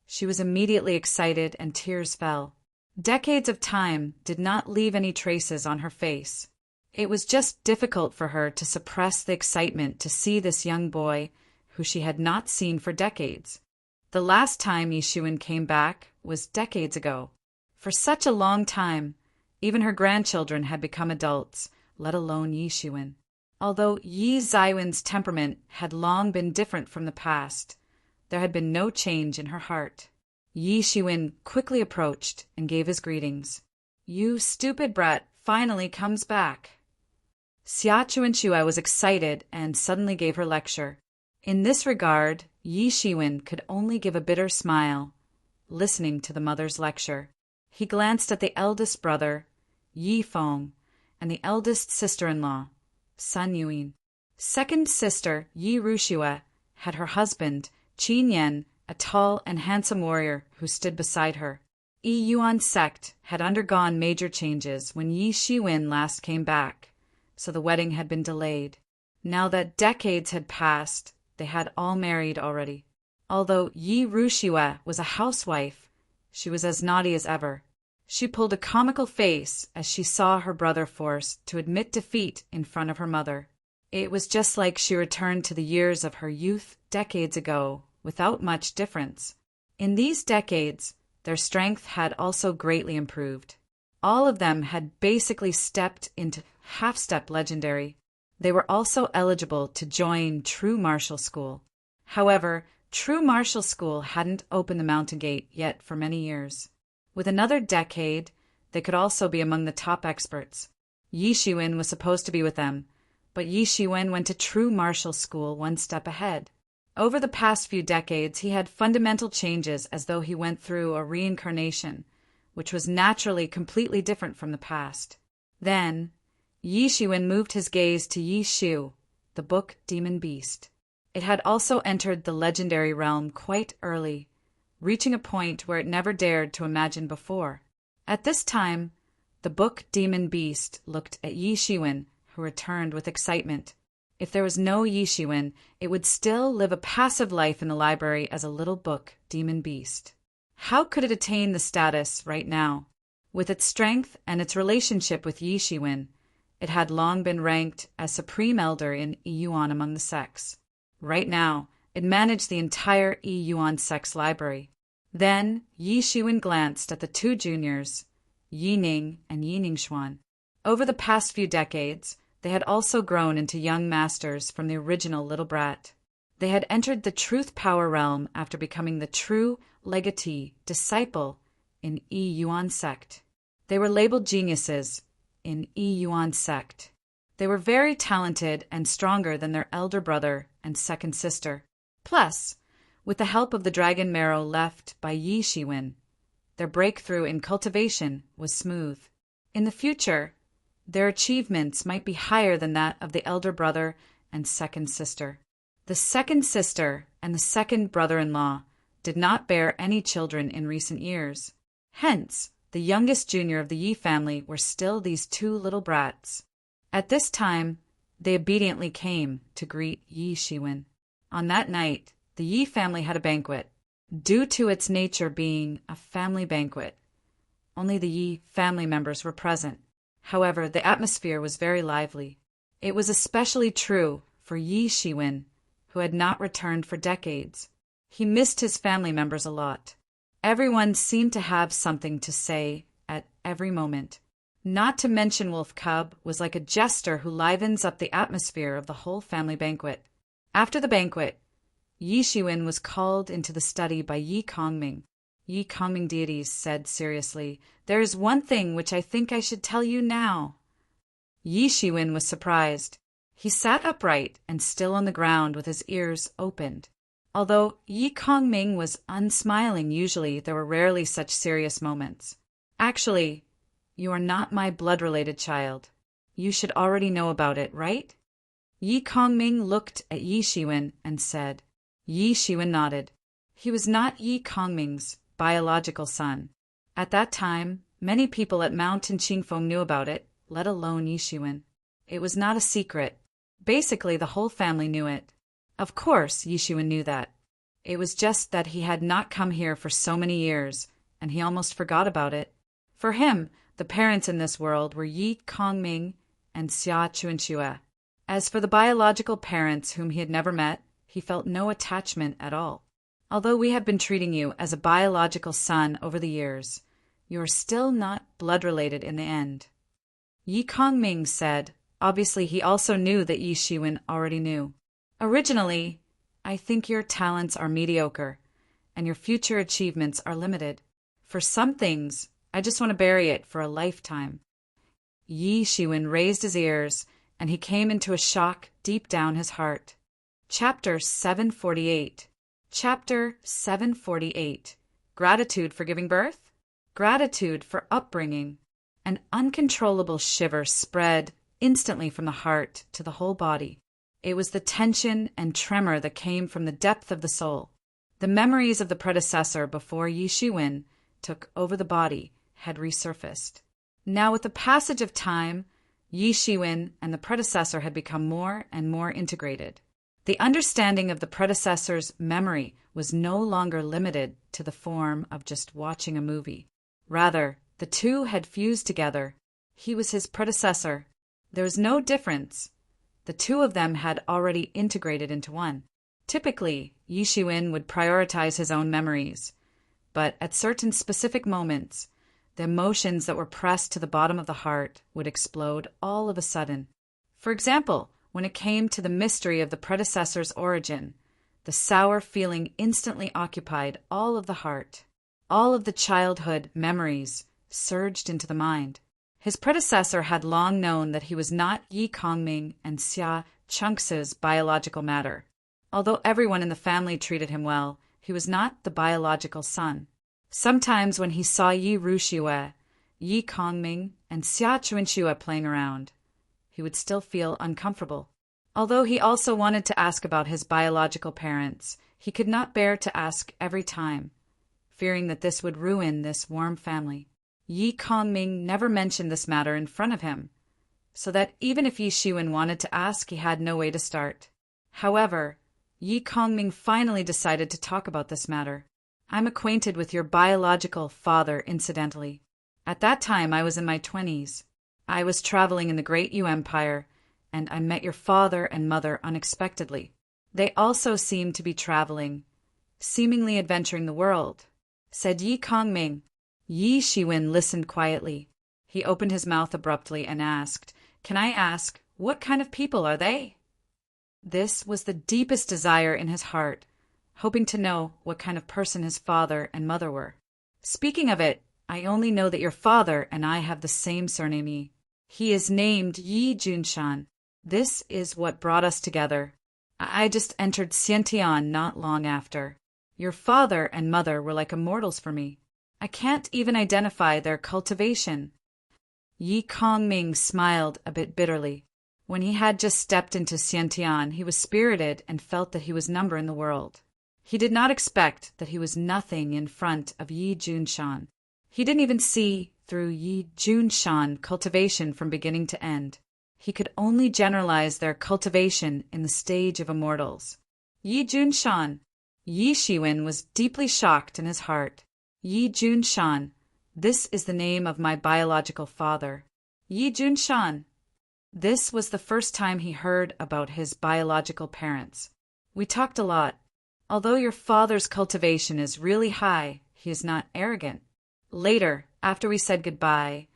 she was immediately excited and tears fell. Decades of time did not leave any traces on her face. It was just difficult for her to suppress the excitement to see this young boy who she had not seen for decades. The last time Yi Shiwen came back was decades ago. For such a long time, even her grandchildren had become adults, let alone Yi Shiwen. Although Yi Zaiwen's temperament had long been different from the past, there had been no change in her heart. Yi Shiwen quickly approached and gave his greetings. "You stupid brat finally comes back." Xia Chuanxue was excited and suddenly gave her lecture. In this regard, Yi Shiwen could only give a bitter smile, listening to the mother's lecture. He glanced at the eldest brother, Yi Feng, and the eldest sister-in-law, Sun Yuan. Second sister, Yi Ruxue, had her husband, Qin Yan, a tall and handsome warrior who stood beside her. Yiyuan sect had undergone major changes when Yi Shiwen last came back, so the wedding had been delayed. Now that decades had passed, they had all married already. Although Yi Ruxue was a housewife, she was as naughty as ever. She pulled a comical face as she saw her brother forced to admit defeat in front of her mother. It was just like she returned to the years of her youth decades ago, without much difference. In these decades, their strength had also greatly improved. All of them had basically stepped into half-step legendary. They were also eligible to join True Martial School. However, True Martial School hadn't opened the mountain gate yet for many years. With another decade, they could also be among the top experts. Yi Shiwen was supposed to be with them, but Yi Shiwen went to True Martial School one step ahead. Over the past few decades, he had fundamental changes as though he went through a reincarnation, which was naturally completely different from the past. Then, Yi Shiwen moved his gaze to Yi Shu, the book Demon Beast. It had also entered the legendary realm quite early, reaching a point where it never dared to imagine before. At this time, the book Demon Beast looked at Yi Shiwen, who returned with excitement. If there was no Yi Shiwen, it would still live a passive life in the library as a little book Demon Beast. How could it attain the status right now? With its strength and its relationship with Yi Shiwen, it had long been ranked as supreme elder in Yiyuan among the sects. Right now, it managed the entire Yiyuan sect's library. Then, Yi Shiwen glanced at the two juniors, Yi Ning and Yi Ningxuan. Over the past few decades, they had also grown into young masters from the original little brat. They had entered the truth power realm after becoming the true legatee disciple in Yiyuan sect. They were labeled geniuses in Yiyuan sect. They were very talented and stronger than their elder brother and second sister. Plus, with the help of the dragon marrow left by Yi Shiwen, their breakthrough in cultivation was smooth. In the future, their achievements might be higher than that of the elder brother and second sister. The second sister and the second brother-in-law did not bear any children in recent years. Hence, the youngest junior of the Yi family were still these two little brats. At this time, they obediently came to greet Yi Shiwen. On that night, the Yi family had a banquet. Due to its nature being a family banquet, only the Yi family members were present. However, the atmosphere was very lively. It was especially true for Yi Shiwen, who had not returned for decades. He missed his family members a lot. Everyone seemed to have something to say at every moment. Not to mention Wolf Cub was like a jester who livens up the atmosphere of the whole family banquet. After the banquet, Yi Shiwen was called into the study by Yi Kongming. Yi Kongming deities said seriously, "There is one thing which I think I should tell you now." Yi Shiwen was surprised. He sat upright and still on the ground with his ears opened. Although Yi Kongming was unsmiling usually, there were rarely such serious moments. Actually, you are not my blood-related child. You should already know about it, right? Yi Kongming looked at Yi Shiwen and said. Yi Shiwen nodded. He was not Yi Kongming's biological son. At that time, many people at Mountain Qingfeng knew about it, let alone Yi Shiwen. It was not a secret. Basically, the whole family knew it. Of course, Yi Shiwen knew that. It was just that he had not come here for so many years, and he almost forgot about it. For him, the parents in this world were Yi Kongming and Xia Chuanxue. As for the biological parents whom he had never met, he felt no attachment at all. Although we have been treating you as a biological son over the years, you are still not blood-related in the end. Yi Kongming said. Obviously, he also knew that Yi Shiwen already knew. Originally, I think your talents are mediocre, and your future achievements are limited. For some things, I just want to bury it for a lifetime. Yi Shiwen raised his ears, and he came into a shock deep down his heart. Chapter 748. Chapter 748. Gratitude for giving birth? Gratitude for upbringing. An uncontrollable shiver spread instantly from the heart to the whole body. It was the tension and tremor that came from the depth of the soul. The memories of the predecessor before Yi Shiwen took over the body had resurfaced. Now, with the passage of time, Yi Shiwen and the predecessor had become more and more integrated. The understanding of the predecessor's memory was no longer limited to the form of just watching a movie. Rather, the two had fused together. He was his predecessor. There was no difference. The two of them had already integrated into one. Typically, Yi Shiwen would prioritize his own memories, but at certain specific moments, the emotions that were pressed to the bottom of the heart would explode all of a sudden. For example, when it came to the mystery of the predecessor's origin, the sour feeling instantly occupied all of the heart. All of the childhood memories surged into the mind. His predecessor had long known that he was not Yi Kongming and Xia Chuanxue's biological matter. Although everyone in the family treated him well, he was not the biological son. Sometimes when he saw Yi Ruxue, Yi Kongming, and Xia Chuanxue playing around, he would still feel uncomfortable. Although he also wanted to ask about his biological parents, he could not bear to ask every time, fearing that this would ruin this warm family. Yi Kongming never mentioned this matter in front of him, so that even if Yi Shiwen wanted to ask, he had no way to start. However, Yi Kongming finally decided to talk about this matter. I'm acquainted with your biological father, incidentally. At that time, I was in my 20s. I was traveling in the Great Yu Empire, and I met your father and mother unexpectedly. They also seemed to be traveling, seemingly adventuring the world, said Yi Kongming. Yi Shiwen listened quietly. He opened his mouth abruptly and asked, "Can I ask, what kind of people are they?" This was the deepest desire in his heart, hoping to know what kind of person his father and mother were. "Speaking of it, I only know that your father and I have the same surname Yi. He is named Yi Junshan. This is what brought us together. I just entered Xiantian not long after. Your father and mother were like immortals for me. I can't even identify their cultivation." Yi Kongming smiled a bit bitterly. When he had just stepped into Xiantian, he was spirited and felt that he was number in the world. He did not expect that he was nothing in front of Yi Junshan. He didn't even see through Yi Junshan cultivation from beginning to end. He could only generalize their cultivation in the stage of immortals. Yi Junshan. Yi Shiwen was deeply shocked in his heart. Yi Junshan. This is the name of my biological father. Yi Junshan. This was the first time he heard about his biological parents. We talked a lot. Although your father's cultivation is really high, he is not arrogant. Later, after we said goodbye,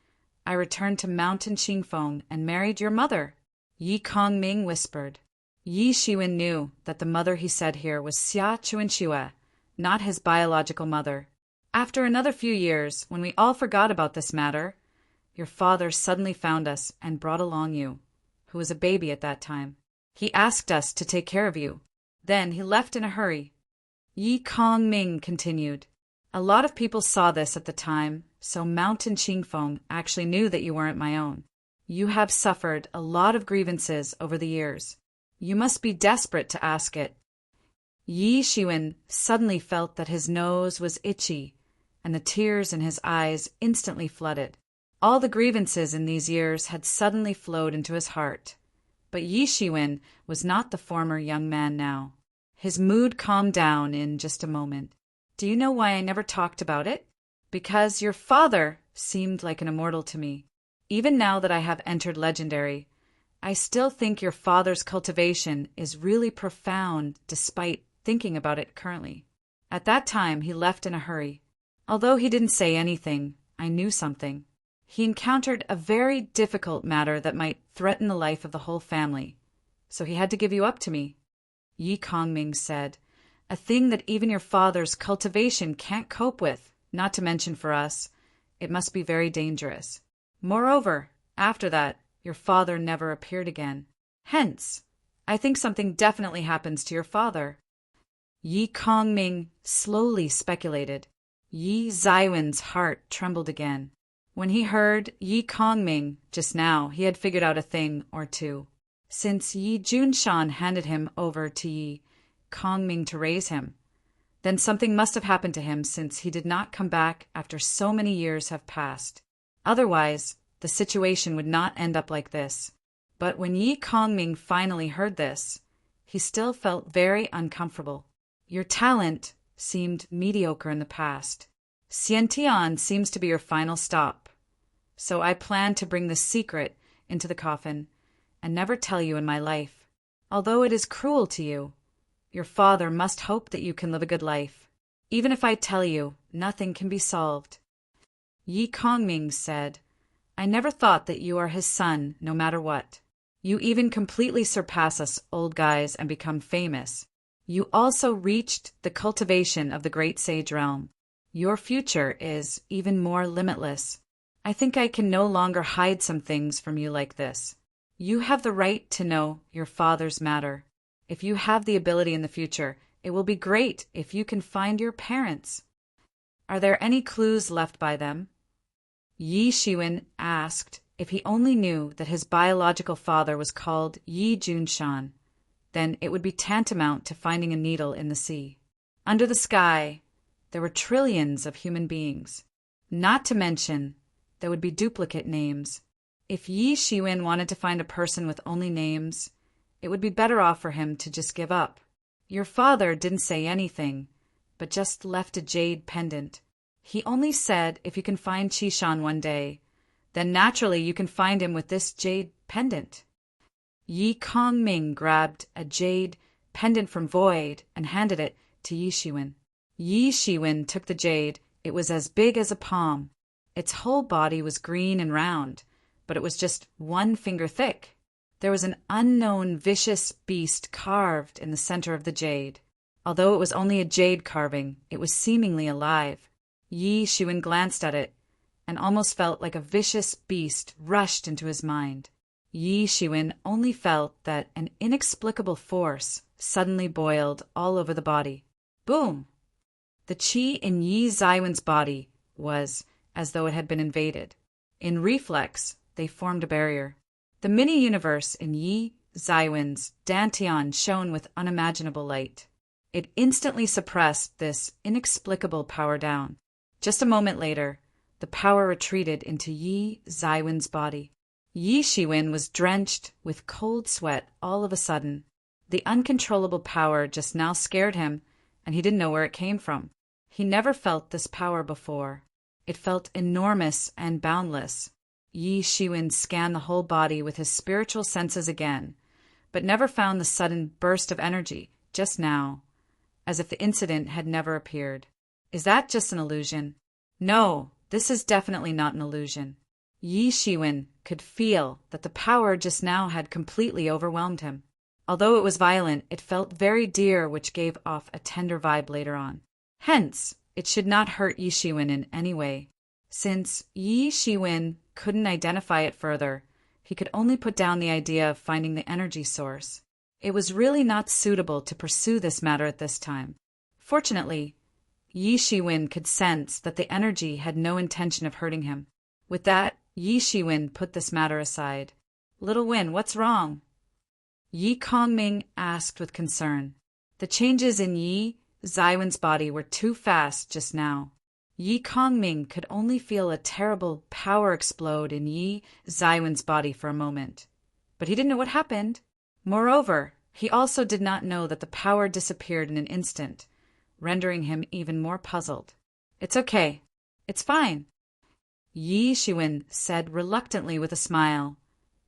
I returned to Mountain Qingfeng and married your mother, Yi Kongming whispered. Yi Shiwen knew that the mother he said here was Xia Chuanxue, not his biological mother. After another few years, when we all forgot about this matter, your father suddenly found us and brought along you, who was a baby at that time. He asked us to take care of you. Then he left in a hurry. Yi Kongming continued. A lot of people saw this at the time, so Mountain Qingfeng actually knew that you weren't my own. You have suffered a lot of grievances over the years. You must be desperate to ask it. Yi Shiwen suddenly felt that his nose was itchy, and the tears in his eyes instantly flooded. All the grievances in these years had suddenly flowed into his heart. But Yi Shiwen was not the former young man now. His mood calmed down in just a moment. Do you know why I never talked about it? Because your father seemed like an immortal to me. Even now that I have entered legendary, I still think your father's cultivation is really profound despite thinking about it currently. At that time, he left in a hurry. Although he didn't say anything, I knew something. He encountered a very difficult matter that might threaten the life of the whole family, so he had to give you up to me. Yi Kongming said, a thing that even your father's cultivation can't cope with, not to mention for us. It must be very dangerous. Moreover, after that, your father never appeared again. Hence, I think something definitely happens to your father. Yi Kongming slowly speculated. Yi Zaiwen's heart trembled again. When he heard Yi Kongming just now, he had figured out a thing or two. Since Yi Junshan handed him over to Yi Kongming to raise him, then something must have happened to him since he did not come back after so many years have passed. Otherwise, the situation would not end up like this. But when Yi Kongming finally heard this, he still felt very uncomfortable. Your talent seemed mediocre in the past. Xiantian seems to be your final stop. So I plan to bring the secret into the coffin and never tell you in my life. Although it is cruel to you, your father must hope that you can live a good life. Even if I tell you, nothing can be solved. Yi Kongming said, I never thought that you are his son, no matter what. You even completely surpass us old guys and become famous. You also reached the cultivation of the great sage realm. Your future is even more limitless. I think I can no longer hide some things from you like this. You have the right to know your father's matter. If you have the ability in the future, it will be great if you can find your parents. Are there any clues left by them? Yi Shiwen asked if he only knew that his biological father was called Yi Junshan. Then it would be tantamount to finding a needle in the sea. Under the sky, there were trillions of human beings. Not to mention, there would be duplicate names. If Yi Shiwen wanted to find a person with only names, it would be better off for him to just give up. Your father didn't say anything, but just left a jade pendant. He only said if you can find Qishan one day, then naturally you can find him with this jade pendant. Yi Kongming grabbed a jade pendant from Void and handed it to Yi Shiwen. Yi Shiwen took the jade. It was as big as a palm. Its whole body was green and round, but it was just 1 finger thick. There was an unknown vicious beast carved in the center of the jade. Although it was only a jade carving, it was seemingly alive. Yi Shiwen glanced at it and almost felt like a vicious beast rushed into his mind. Yi Shiwen only felt that an inexplicable force suddenly boiled all over the body. Boom! The qi in Yi Zaiwen's body was as though it had been invaded. In reflex, they formed a barrier. The mini-universe in Yi Zaiwen's dantian shone with unimaginable light. It instantly suppressed this inexplicable power down. Just a moment later, the power retreated into Yi Zaiwen's body. Yi Shiwen was drenched with cold sweat all of a sudden. The uncontrollable power just now scared him, and he didn't know where it came from. He never felt this power before. It felt enormous and boundless. Yi Shiwen scanned the whole body with his spiritual senses again, but never found the sudden burst of energy, just now, as if the incident had never appeared. Is that just an illusion? No, this is definitely not an illusion. Yi Shiwen could feel that the power just now had completely overwhelmed him. Although it was violent, it felt very dear, which gave off a tender vibe later on. Hence, it should not hurt Yi Shiwen in any way. Since Yi Shiwen couldn't identify it further, he could only put down the idea of finding the energy source. It was really not suitable to pursue this matter at this time. Fortunately, Yi Shiwen could sense that the energy had no intention of hurting him. With that, Yi Shiwen put this matter aside. "Little Win, what's wrong?" Yi Kongming asked with concern. The changes in Yi Zaiwen's body were too fast just now. Yi Kongming could only feel a terrible power explode in Yi Zaiwen's body for a moment. But he didn't know what happened. Moreover, he also did not know that the power disappeared in an instant, rendering him even more puzzled. "It's okay. It's fine," Yi Shiwen said reluctantly with a smile,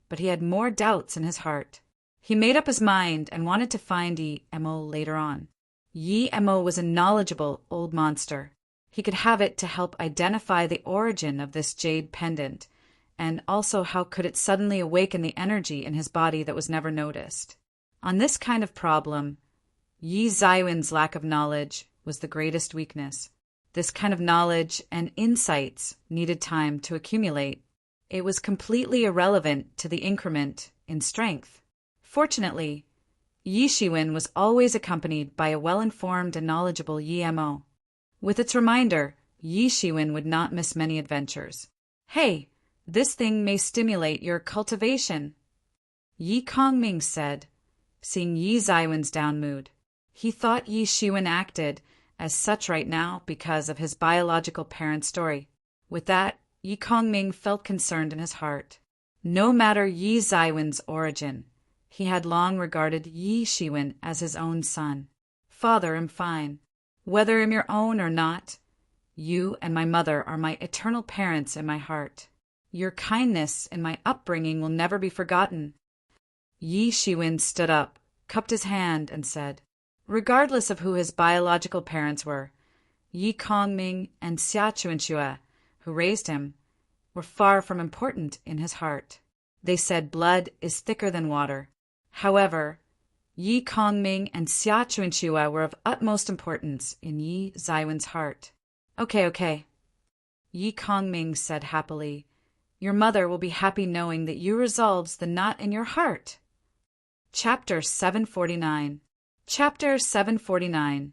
but he had more doubts in his heart. He made up his mind and wanted to find Yi Mo later on. Yi Mo was a knowledgeable old monster. He could have it to help identify the origin of this jade pendant, and also how could it suddenly awaken the energy in his body that was never noticed. On this kind of problem, Yi Zaiwen's lack of knowledge was the greatest weakness. This kind of knowledge and insights needed time to accumulate. It was completely irrelevant to the increment in strength. Fortunately, Yi Shiwen was always accompanied by a well-informed and knowledgeable Yi Mo. With its reminder, Yi Shiwen would not miss many adventures. "Hey, this thing may stimulate your cultivation," Yi Kongming said, seeing Yi Zaiwen's down mood. He thought Yi Shiwen acted as such right now because of his biological parent's story. With that, Yi Kongming felt concerned in his heart. No matter Yi Zaiwen's origin, he had long regarded Yi Shiwen as his own son. "Father, I'm fine. Whether I'm your own or not, you and my mother are my eternal parents in my heart. Your kindness in my upbringing will never be forgotten." Yi Shiwen stood up, cupped his hand, and said, regardless of who his biological parents were, Yi Kongming and Xia Chuanxue, who raised him, were far from important in his heart. They said blood is thicker than water. However, Yi Kongming and Xia Chuanxue were of utmost importance in Yi Zaiwen's heart. Okay, Yi Kongming said happily. "Your mother will be happy knowing that you resolves the knot in your heart." Chapter 749. Chapter 749.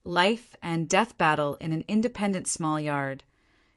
Life and Death Battle in an Independent Small Yard.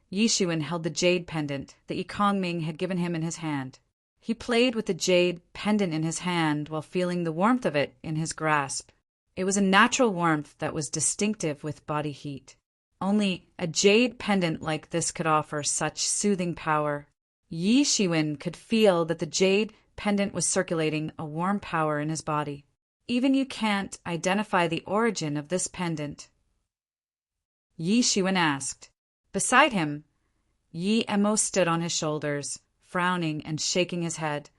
Yi Shiwen held the jade pendant that Yi Kongming had given him in his hand. He played with the jade pendant in his hand while feeling the warmth of it in his grasp. It was a natural warmth that was distinctive with body heat. Only a jade pendant like this could offer such soothing power. Yi Shiwen could feel that the jade pendant was circulating a warm power in his body. Even you can't identify the origin of this pendant? Yi Shiwen asked. Beside him, Yi Mo stood on his shoulders, frowning and shaking his head.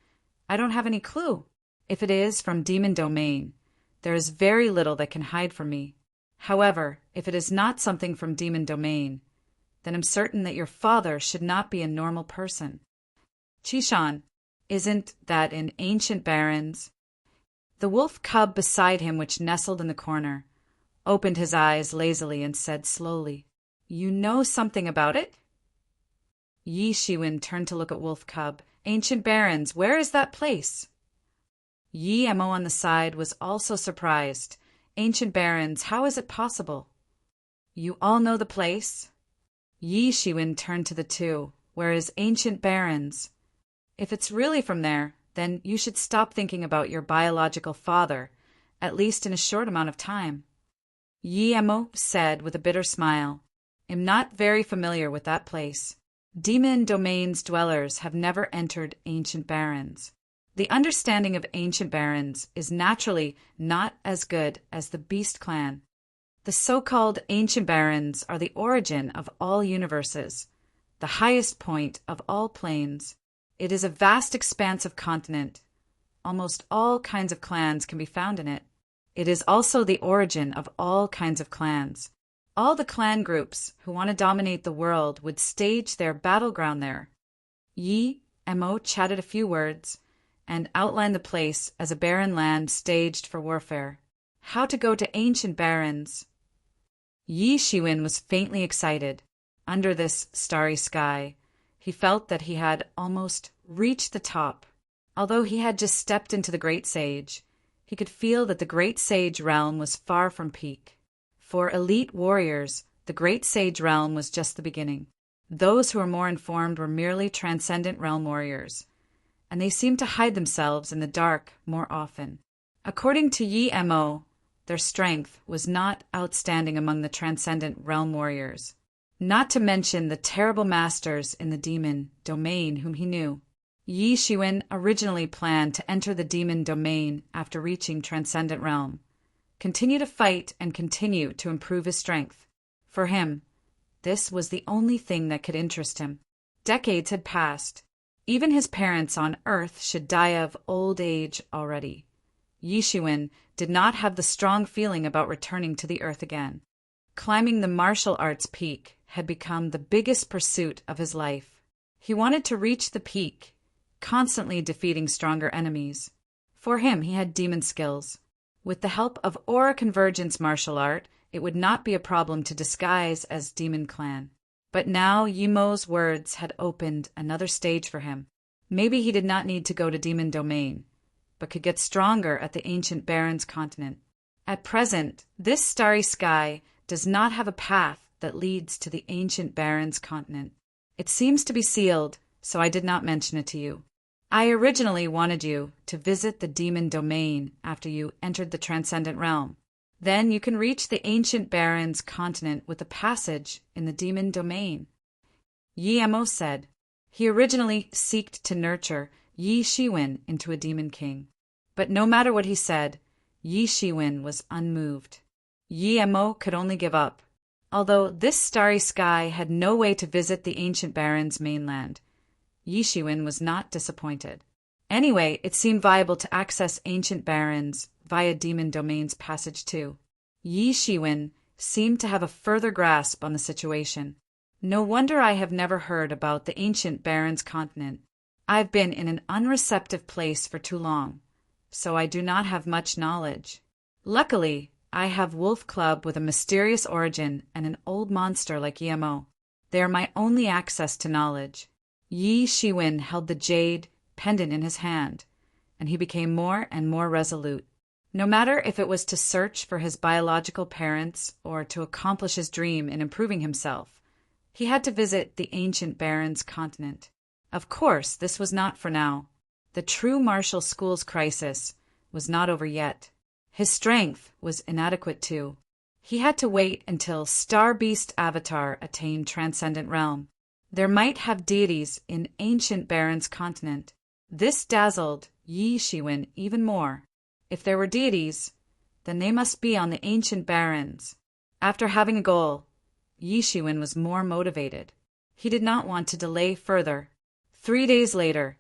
"I don't have any clue. If it is from demon domain, there is very little that can hide from me. However, if it is not something from demon domain, then I'm certain that your father should not be a normal person. Chishan, isn't that in ancient barrens?" The wolf cub beside him, which nestled in the corner, opened his eyes lazily and said slowly, "You know something about it?" Yi Shiwen turned to look at Wolf Cub. "Ancient Barrens, where is that place?" Yi Mo on the side was also surprised. "Ancient Barrens, how is it possible?" "You all know the place?" Yi Shiwen turned to the two. "Where is Ancient Barrens? If it's really from there, then you should stop thinking about your biological father, at least in a short amount of time." Yi Mo said with a bitter smile, "I'm not very familiar with that place. Demon domain's dwellers have never entered Ancient Barrens. The understanding of Ancient Barrens is naturally not as good as the Beast Clan. The so-called Ancient Barrens are the origin of all universes, the highest point of all planes. It is a vast expanse of continent. Almost all kinds of clans can be found in it. It is also the origin of all kinds of clans. All the clan groups who want to dominate the world would stage their battleground there." Yi Mo chatted a few words and outlined the place as a barren land staged for warfare. How to go to Ancient Barrens? Yi Shiwen was faintly excited. Under this starry sky, he felt that he had almost reached the top. Although he had just stepped into the Great Sage, he could feel that the Great Sage realm was far from peak. For elite warriors, the Great Sage Realm was just the beginning. Those who were more informed were merely transcendent realm warriors, and they seemed to hide themselves in the dark more often. According to Yi Mo, their strength was not outstanding among the transcendent realm warriors, not to mention the terrible masters in the demon domain whom he knew. Yi Shiwen originally planned to enter the demon domain after reaching transcendent realm, continue to fight and continue to improve his strength. For him, this was the only thing that could interest him. Decades had passed. Even his parents on Earth should die of old age already. Yi Shiwen did not have the strong feeling about returning to the Earth again. Climbing the martial arts peak had become the biggest pursuit of his life. He wanted to reach the peak, constantly defeating stronger enemies. For him, he had demon skills. With the help of aura convergence martial art, it would not be a problem to disguise as Demon Clan. But now Yimo's words had opened another stage for him. Maybe he did not need to go to Demon Domain, but could get stronger at the ancient Barrens continent. At present, this starry sky does not have a path that leads to the ancient Barrens continent. It seems to be sealed, so I did not mention it to you. I originally wanted you to visit the Demon Domain after you entered the Transcendent Realm. Then you can reach the ancient Barrens continent with a passage in the Demon Domain. Yi Mo said. He originally sought to nurture Yi Shiwen into a demon king. But no matter what he said, Yi Shiwen was unmoved. Yi Mo could only give up. Although this starry sky had no way to visit the ancient Barrens mainland, Yi Shiwen was not disappointed. Anyway, it seemed viable to access ancient Barrens via Demon Domain's passage too. Yi Shiwen seemed to have a further grasp on the situation. No wonder I have never heard about the ancient Barrens continent. I've been in an unreceptive place for too long, so I do not have much knowledge. Luckily, I have Wolf Club with a mysterious origin and an old monster like Yi Mo. They are my only access to knowledge. Yi Shiwen held the jade pendant in his hand, and he became more and more resolute. No matter if it was to search for his biological parents or to accomplish his dream in improving himself, he had to visit the ancient Barrens continent. Of course, this was not for now. The true martial school's crisis was not over yet. His strength was inadequate too. He had to wait until Star Beast Avatar attained Transcendent Realm. There might have deities in ancient Barrens continent. This dazzled Yi Shiwen even more. If there were deities, then they must be on the ancient Barrens. After having a goal, Yi Shiwen was more motivated. He did not want to delay further. 3 days later,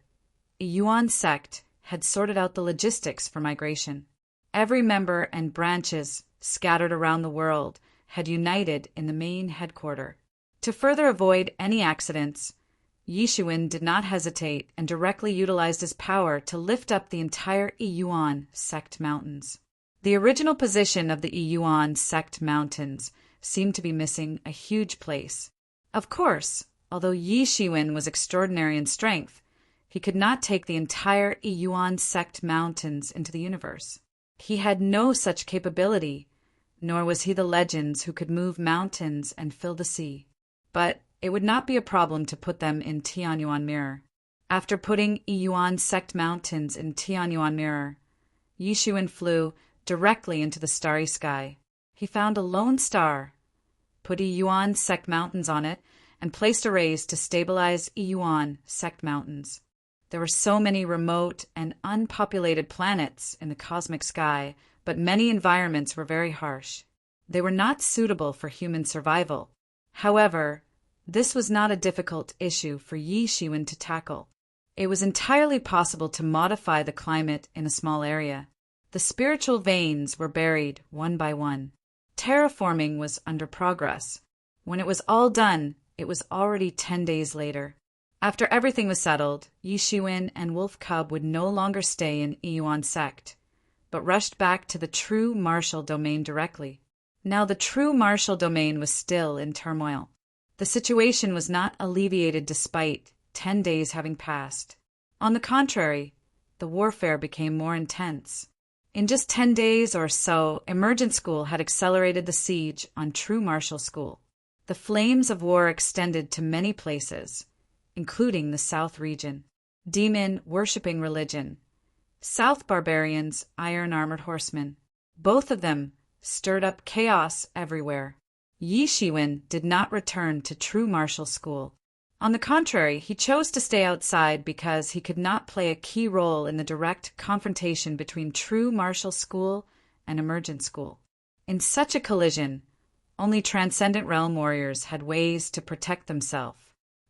a Yuan sect had sorted out the logistics for migration. Every member and branches scattered around the world had united in the main headquarters. To further avoid any accidents, Yi Shiwen did not hesitate and directly utilized his power to lift up the entire Yuan sect mountains. The original position of the Yuan sect mountains seemed to be missing a huge place. Of course, although Yi Shiwen was extraordinary in strength, he could not take the entire Yuan sect mountains into the universe. He had no such capability, nor was he the legends who could move mountains and fill the sea. But it would not be a problem to put them in Tianyuan Mirror. After putting Yuan sect mountains in Tianyuan Mirror, Yi Shiwen flew directly into the starry sky. He found a lone star, put Yuan sect mountains on it, and placed arrays to stabilize Yuan sect mountains. There were so many remote and unpopulated planets in the cosmic sky, but many environments were very harsh. They were not suitable for human survival. However, this was not a difficult issue for Yi Shiwen to tackle. It was entirely possible to modify the climate in a small area. The spiritual veins were buried one by one. Terraforming was under progress. When it was all done, it was already 10 days later. After everything was settled, Yi Shiwen and Wolf Cub would no longer stay in Yuan sect, but rushed back to the true martial domain directly. Now the true martial domain was still in turmoil. The situation was not alleviated despite 10 days having passed. On the contrary, the warfare became more intense. In just 10 days or so, Emergent School had accelerated the siege on True Martial School. The flames of war extended to many places, including the South region. Demon-worshipping religion. South barbarians, iron-armored horsemen. Both of them stirred up chaos everywhere. Yi Shiwen did not return to True Martial School. On the contrary, he chose to stay outside because he could not play a key role in the direct confrontation between True Martial School and Emergent School. In such a collision, only Transcendent Realm warriors had ways to protect themselves.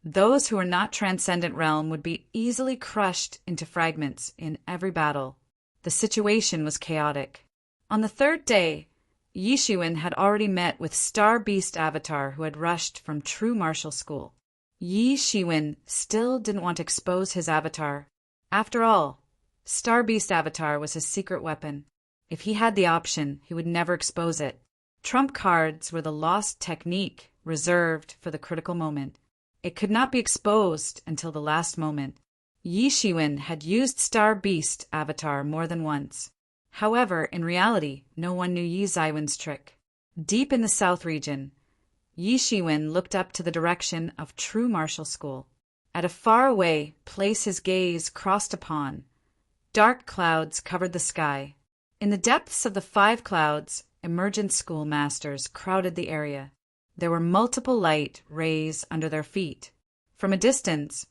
Those who were not Transcendent Realm would be easily crushed into fragments in every battle. The situation was chaotic. On the third day, Yi Shiwen had already met with Star Beast Avatar who had rushed from True Martial School. Yi Shiwen still didn't want to expose his avatar. After all, Star Beast Avatar was his secret weapon. If he had the option, he would never expose it. Trump cards were the lost technique reserved for the critical moment. It could not be exposed until the last moment. Yi Shiwen had used Star Beast Avatar more than once. However, in reality, no one knew Yi Zaiwen's trick. Deep in the South region, Yi Shiwen looked up to the direction of True Martial School. At a faraway place his gaze crossed upon. Dark clouds covered the sky. In the depths of the 5 clouds, Emergent School masters crowded the area. There were multiple light rays under their feet. From a distance,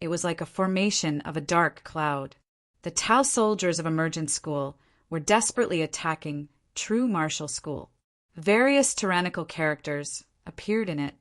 it was like a formation of a dark cloud. The Tao soldiers of Emergent School were desperately attacking True Martial School. Various tyrannical characters appeared in it.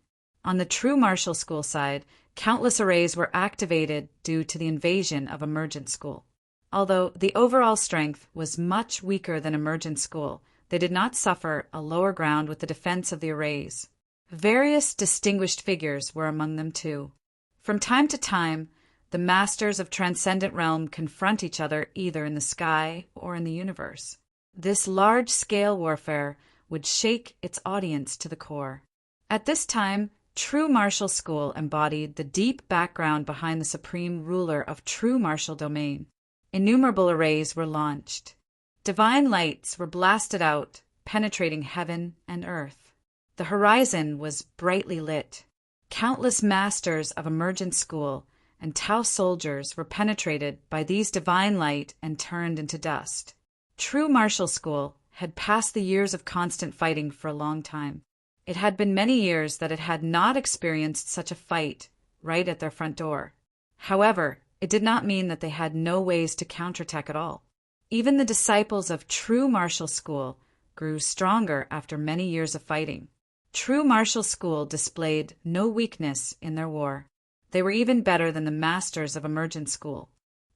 On the True Martial School side, countless arrays were activated due to the invasion of Emergent School. Although the overall strength was much weaker than Emergent School, they did not suffer a lower ground with the defense of the arrays. Various distinguished figures were among them too. From time to time, the masters of Transcendent Realm confront each other either in the sky or in the universe. This large-scale warfare would shake its audience to the core. At this time, True Martial School embodied the deep background behind the supreme ruler of True Martial Domain. Innumerable arrays were launched. Divine lights were blasted out, penetrating heaven and earth. The horizon was brightly lit. Countless masters of Emergent School and Tao soldiers were penetrated by these divine light and turned into dust. True Martial School had passed the years of constant fighting for a long time. It had been many years that it had not experienced such a fight right at their front door. However, it did not mean that they had no ways to counterattack at all. Even the disciples of True Martial School grew stronger after many years of fighting. True Martial School displayed no weakness in their war. They were even better than the masters of Emergent School.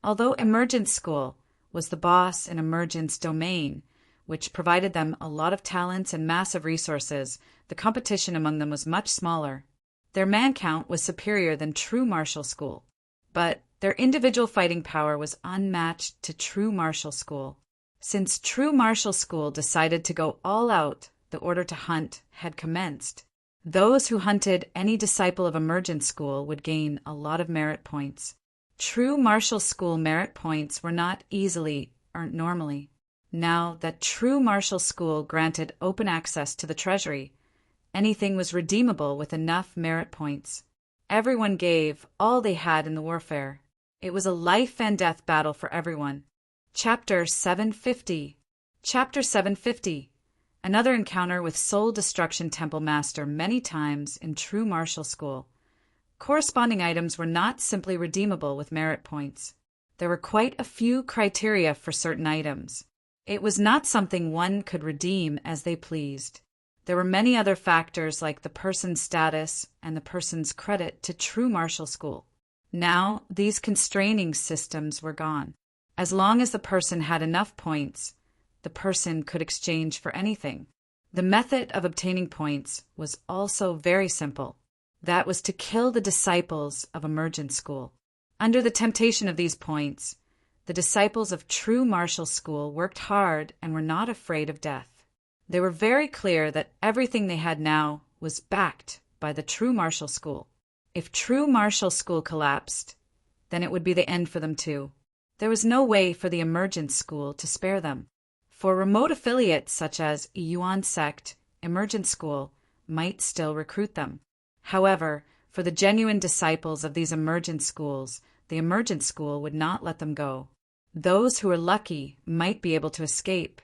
Although Emergent School was the boss in Emergent's domain, which provided them a lot of talents and massive resources, the competition among them was much smaller. Their man count was superior than True Martial School, but their individual fighting power was unmatched to True Martial School. Since True Martial School decided to go all out, the order to hunt had commenced. Those who hunted any disciple of Emergent School would gain a lot of merit points. True Martial School merit points were not easily earned normally. Now that True Martial School granted open access to the treasury, anything was redeemable with enough merit points. Everyone gave all they had in the warfare. It was a life and death battle for everyone. Chapter 750. Chapter 750. Another encounter with Soul Destruction Temple Master many times in True Martial School. Corresponding items were not simply redeemable with merit points. There were quite a few criteria for certain items. It was not something one could redeem as they pleased. There were many other factors like the person's status and the person's credit to True Martial School. Now, these constraining systems were gone. As long as the person had enough points, the person could exchange for anything. The method of obtaining points was also very simple. That was to kill the disciples of Emergent School. Under the temptation of these points, the disciples of True Martial School worked hard and were not afraid of death. They were very clear that everything they had now was backed by the True Martial School. If True Martial School collapsed, then it would be the end for them too. There was no way for the Emergent School to spare them. For remote affiliates such as Yuan sect, Emergent School might still recruit them. However, for the genuine disciples of these emergent schools, the Emergent School would not let them go. Those who were lucky might be able to escape,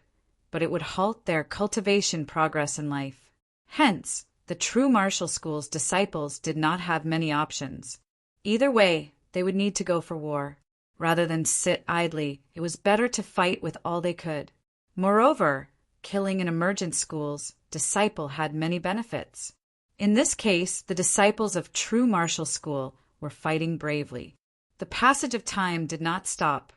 but it would halt their cultivation progress in life. Hence, the true martial school's disciples did not have many options. Either way, they would need to go for war. Rather than sit idly, it was better to fight with all they could. Moreover, killing an emergent school's disciple had many benefits. In this case, the disciples of true martial school were fighting bravely. The passage of time did not stop.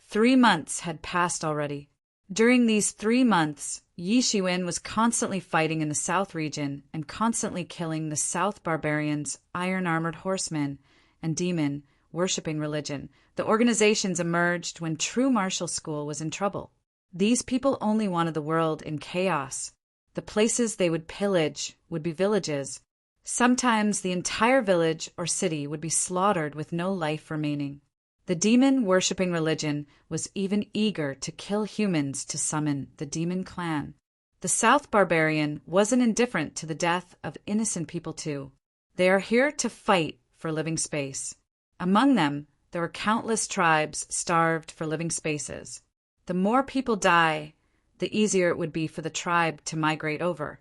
3 months had passed already. During these 3 months, Yi Shiwen was constantly fighting in the south region and constantly killing the south barbarians, iron-armored horsemen, and demon, worshipping religion. The organizations emerged when true martial school was in trouble. These people only wanted the world in chaos. The places they would pillage would be villages. Sometimes the entire village or city would be slaughtered with no life remaining. The demon-worshipping religion was even eager to kill humans to summon the demon clan. The South barbarian wasn't indifferent to the death of innocent people too. They are here to fight for living space. Among them, there were countless tribes starved for living spaces. The more people die, the easier it would be for the tribe to migrate over.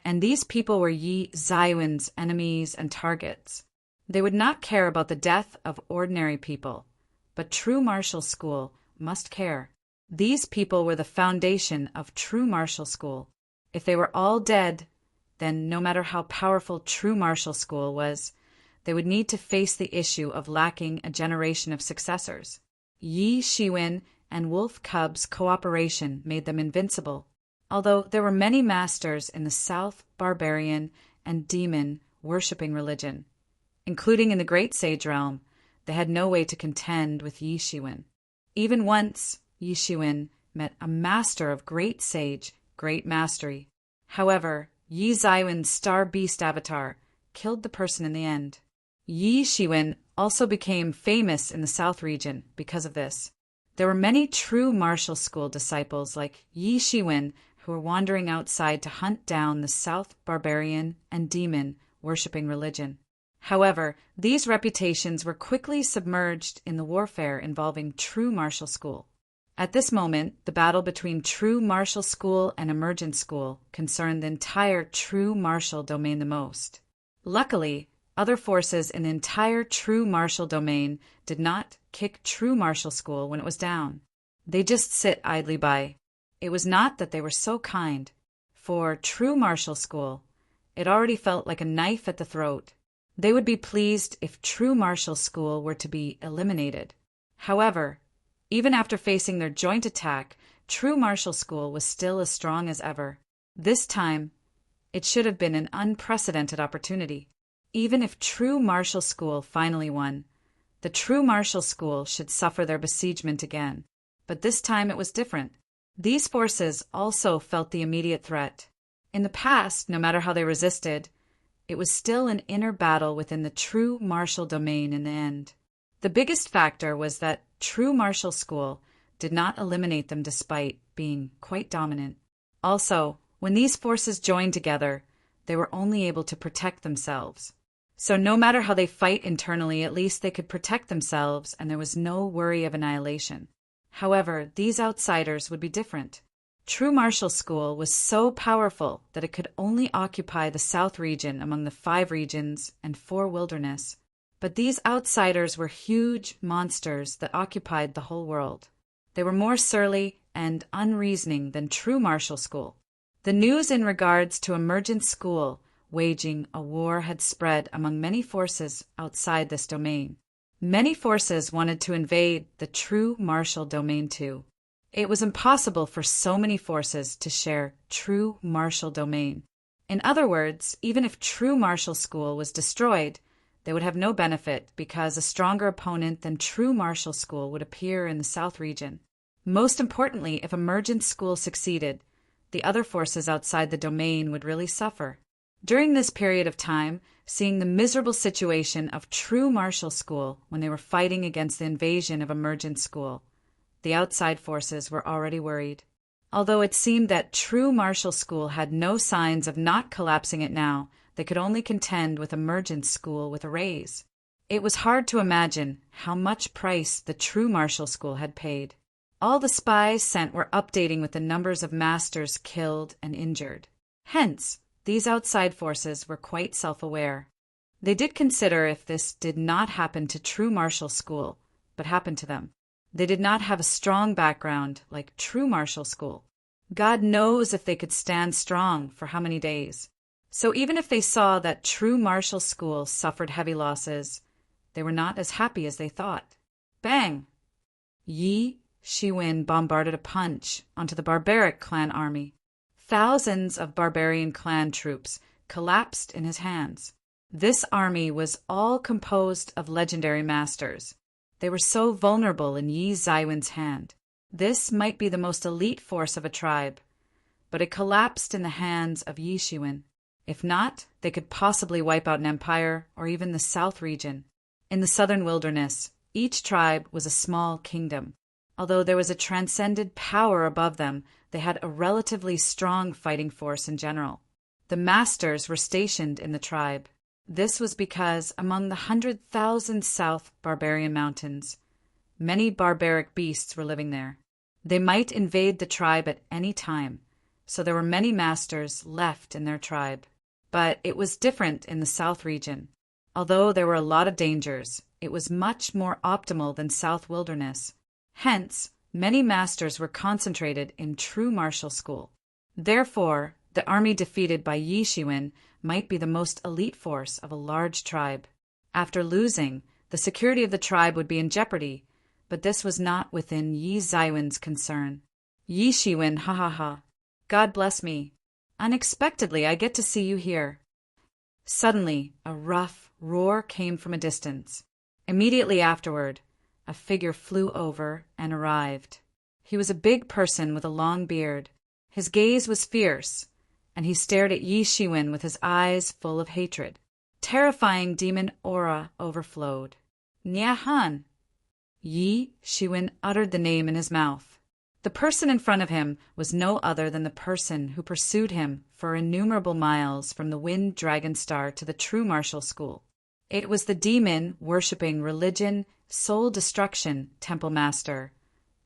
And these people were Yi Zaiwen's enemies and targets. They would not care about the death of ordinary people, but true martial school must care. These people were the foundation of true martial school. If they were all dead, then no matter how powerful true martial school was, they would need to face the issue of lacking a generation of successors. Yi Shiwen and Wolf Cub's cooperation made them invincible. Although there were many masters in the South barbarian and demon worshipping religion, including in the Great Sage realm, they had no way to contend with Yi Shiwen. Even once, Yi Shiwen met a master of Great Sage, Great Mastery. However, Yi Zaiwen's Star Beast avatar killed the person in the end. Yi Shiwen also became famous in the South region because of this. There were many true martial school disciples like Yi Shiwen who were wandering outside to hunt down the South barbarian and demon worshipping religion. However, these reputations were quickly submerged in the warfare involving true martial school. At this moment, the battle between true martial school and emergent school concerned the entire true martial domain the most. Luckily, other forces in the entire true martial domain did not kick true martial school when it was down. They just sit idly by. It was not that they were so kind. For true martial school, it already felt like a knife at the throat. They would be pleased if true martial school were to be eliminated. However, even after facing their joint attack, true martial school was still as strong as ever. This time, it should have been an unprecedented opportunity. Even if true martial school finally won, the true martial school should suffer their besiegement again. But this time it was different. These forces also felt the immediate threat. In the past, no matter how they resisted, it was still an inner battle within the true martial domain in the end. The biggest factor was that true martial school did not eliminate them despite being quite dominant. Also, when these forces joined together, they were only able to protect themselves. So no matter how they fight internally, at least they could protect themselves and there was no worry of annihilation. However, these outsiders would be different. True martial school was so powerful that it could only occupy the south region among the 5 regions and 4 wilderness. But these outsiders were huge monsters that occupied the whole world. They were more surly and unreasoning than true martial school. The news in regards to emergent school waging a war had spread among many forces outside this domain. Many forces wanted to invade the true martial domain too. It was impossible for so many forces to share true martial domain. In other words, even if true martial school was destroyed, they would have no benefit because a stronger opponent than true martial school would appear in the south region. Most importantly, if emergent school succeeded, the other forces outside the domain would really suffer. During this period of time, seeing the miserable situation of true martial school when they were fighting against the invasion of emergent school, the outside forces were already worried. Although it seemed that true martial school had no signs of not collapsing it now, they could only contend with emergent school with a raise. It was hard to imagine how much price the true martial school had paid. All the spies sent were updating with the numbers of masters killed and injured. Hence, these outside forces were quite self-aware. They did consider if this did not happen to true martial school, but happened to them. They did not have a strong background like true martial school. God knows if they could stand strong for how many days. So even if they saw that true martial school suffered heavy losses, they were not as happy as they thought. Bang! Yi Shiwen bombarded a punch onto the barbaric clan army. Thousands of barbarian clan troops collapsed in his hands. This army was all composed of legendary masters. They were so vulnerable in Yi Zaiwen's hand. This might be the most elite force of a tribe, but it collapsed in the hands of Yi Shiwen. If not, they could possibly wipe out an empire or even the south region. In the southern wilderness, each tribe was a small kingdom. Although there was a transcended power above them, they had a relatively strong fighting force in general. The masters were stationed in the tribe. This was because among the 100,000 South Barbarian Mountains, many barbaric beasts were living there. They might invade the tribe at any time, so there were many masters left in their tribe. But it was different in the South region. Although there were a lot of dangers, it was much more optimal than South Wilderness. Hence, many masters were concentrated in true martial school. Therefore, the army defeated by Yi Shiwen might be the most elite force of a large tribe. After losing, the security of the tribe would be in jeopardy, but this was not within Yi Zaiwen's concern. Yi Shiwen, ha ha ha. God bless me. Unexpectedly, I get to see you here. Suddenly, a rough roar came from a distance. Immediately afterward, a figure flew over and arrived. He was a big person with a long beard. His gaze was fierce, and he stared at Yi Shiwen with his eyes full of hatred. Terrifying demon aura overflowed. Niahan! Yi Shiwen uttered the name in his mouth. The person in front of him was no other than the person who pursued him for innumerable miles from the Wind Dragon Star to the true martial school. It was the demon worshipping religion, soul destruction temple master,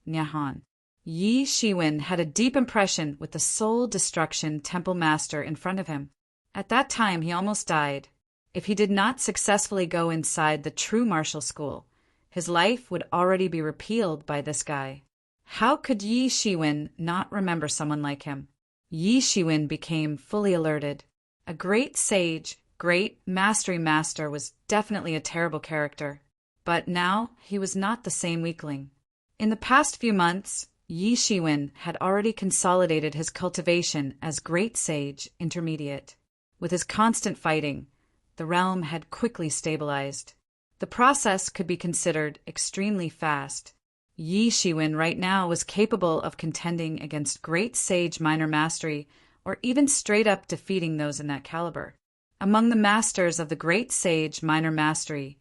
Niahan. Yi Shiwen had a deep impression with the soul destruction temple master in front of him. At that time, he almost died. If he did not successfully go inside the true martial school, his life would already be repealed by this guy. How could Yi Shiwen not remember someone like him? Yi Shiwen became fully alerted. A great sage, great mastery master was definitely a terrible character. But now he was not the same weakling. In the past few months, Yi Shiwen had already consolidated his cultivation as Great Sage Intermediate. With his constant fighting, the realm had quickly stabilized. The process could be considered extremely fast. Yi Shiwen right now was capable of contending against Great Sage Minor Mastery or even straight up defeating those in that caliber. Among the masters of the Great Sage Minor Mastery,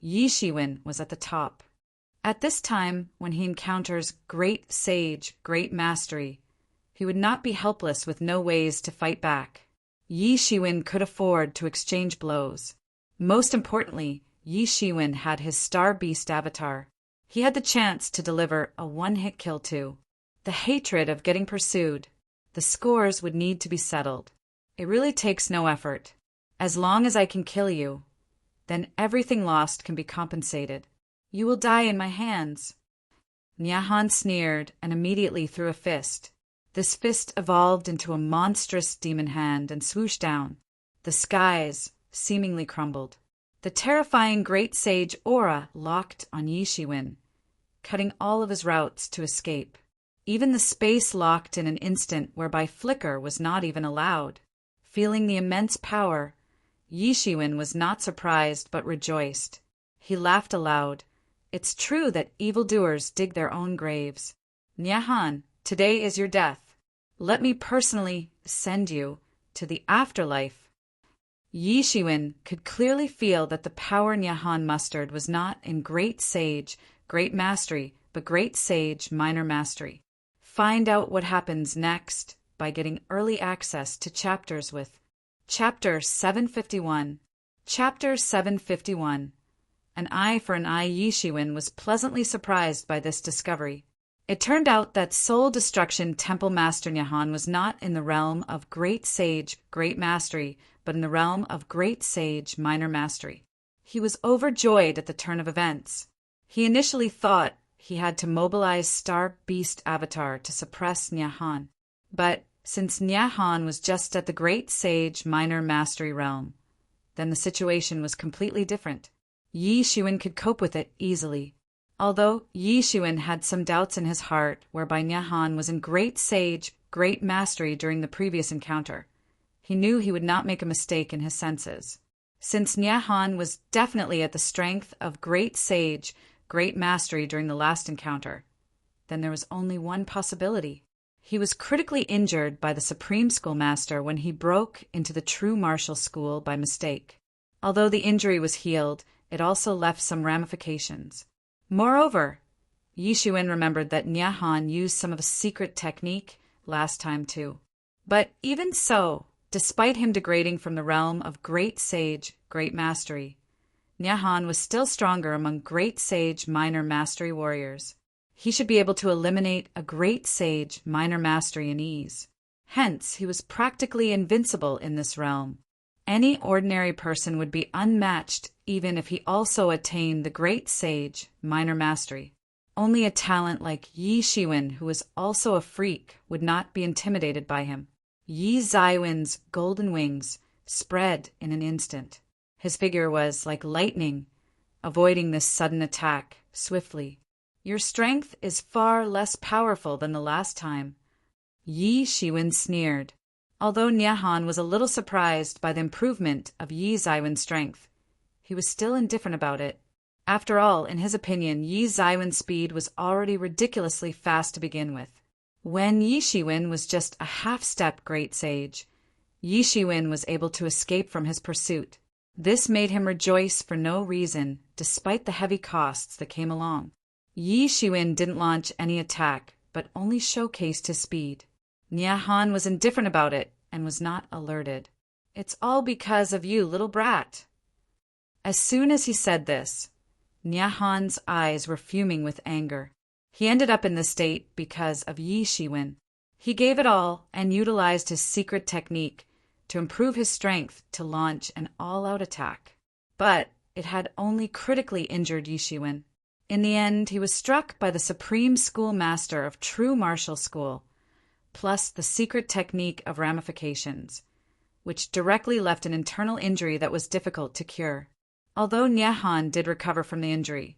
Yi Shiwen was at the top. At this time, when he encounters Great Sage, Great Mastery, he would not be helpless with no ways to fight back. Yi Shiwen could afford to exchange blows. Most importantly, Yi Shiwen had his Star Beast avatar. He had the chance to deliver a one-hit kill too. The hatred of getting pursued. The scores would need to be settled. It really takes no effort. As long as I can kill you, then everything lost can be compensated. You will die in my hands. Niahan sneered and immediately threw a fist. This fist evolved into a monstrous demon hand and swooshed down. The skies seemingly crumbled. The terrifying Great Sage aura locked on Yi Shiwen, cutting all of his routes to escape. Even the space locked in an instant whereby flicker was not even allowed. Feeling the immense power, Yi Shiwen was not surprised but rejoiced. He laughed aloud. It's true that evildoers dig their own graves. Niahan, today is your death. Let me personally send you to the afterlife. Yi Shiwen could clearly feel that the power Niahan mustered was not in Great Sage, Great Mastery, but Great Sage, Minor Mastery. Find out what happens next by getting early access to chapters with Chapter 751. Chapter 751. An eye for an eye. Yi Shiwen was pleasantly surprised by this discovery. It turned out that Soul Destruction Temple Master Nyahan was not in the realm of Great Sage, Great Mastery, but in the realm of Great Sage, Minor Mastery. He was overjoyed at the turn of events. He initially thought he had to mobilize Star Beast Avatar to suppress Nyahan. But since Nyahan was just at the Great Sage, Minor Mastery realm, then the situation was completely different. Yi Shiwen could cope with it easily. Although Yi Shiwen had some doubts in his heart whereby Nyahan was in Great Sage, Great Mastery during the previous encounter, he knew he would not make a mistake in his senses. Since Nyahan was definitely at the strength of Great Sage, Great Mastery during the last encounter, then there was only one possibility. He was critically injured by the Supreme Schoolmaster when he broke into the True Martial School by mistake. Although the injury was healed, it also left some ramifications. Moreover, Yi Shiwen remembered that Nyahan used some of a secret technique last time too. But even so, despite him degrading from the realm of Great Sage, Great Mastery, Nyahan was still stronger among Great Sage, Minor Mastery warriors. He should be able to eliminate a Great Sage, Minor Mastery in ease. Hence, he was practically invincible in this realm. Any ordinary person would be unmatched even if he also attained the Great Sage, Minor Mastery. Only a talent like Yi Shiwen, who was also a freak, would not be intimidated by him. Yi Zaiwen's golden wings spread in an instant. His figure was like lightning, avoiding this sudden attack swiftly. Your strength is far less powerful than the last time. Yi Shiwen sneered. Although Nyahan was a little surprised by the improvement of Yi Zaiwen's strength, he was still indifferent about it. After all, in his opinion, Yi Zaiwen's speed was already ridiculously fast to begin with. When Yi Shiwen was just a half-step Great Sage, Yi Shiwen was able to escape from his pursuit. This made him rejoice for no reason, despite the heavy costs that came along. Yi Shiwen didn't launch any attack, but only showcased his speed. Nyahan was indifferent about it and was not alerted. "It's all because of you, little brat." As soon as he said this, Nyahan's eyes were fuming with anger. He ended up in this state because of Yi Shiwen. He gave it all and utilized his secret technique to improve his strength to launch an all-out attack. But it had only critically injured Yi Shiwen. In the end, he was struck by the Supreme Schoolmaster of True Martial School, plus the secret technique of ramifications, which directly left an internal injury that was difficult to cure. Although Nyahan did recover from the injury,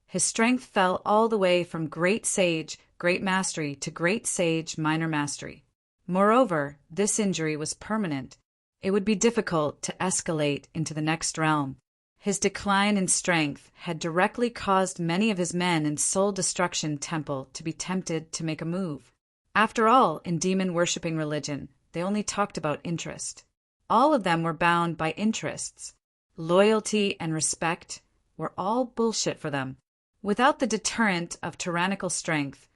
his strength fell all the way from Great Sage, Great Mastery to Great Sage, Minor Mastery. Moreover, this injury was permanent. It would be difficult to escalate into the next realm. His decline in strength had directly caused many of his men in Soul Destruction Temple to be tempted to make a move. After all, in demon-worshipping religion, they only talked about interest. All of them were bound by interests. Loyalty and respect were all bullshit for them. Without the deterrent of tyrannical strength,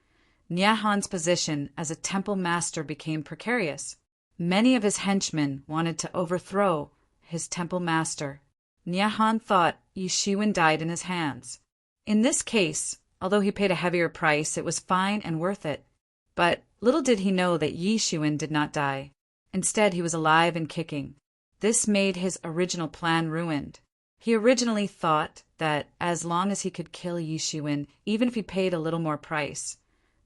Nyahan's position as a temple master became precarious. Many of his henchmen wanted to overthrow his temple master. Nyahan thought Yi Shiwen died in his hands. In this case, although he paid a heavier price, it was fine and worth it. But little did he know that Yi Shiwen did not die. Instead, he was alive and kicking. This made his original plan ruined. He originally thought that as long as he could kill Yi Shiwen, even if he paid a little more price,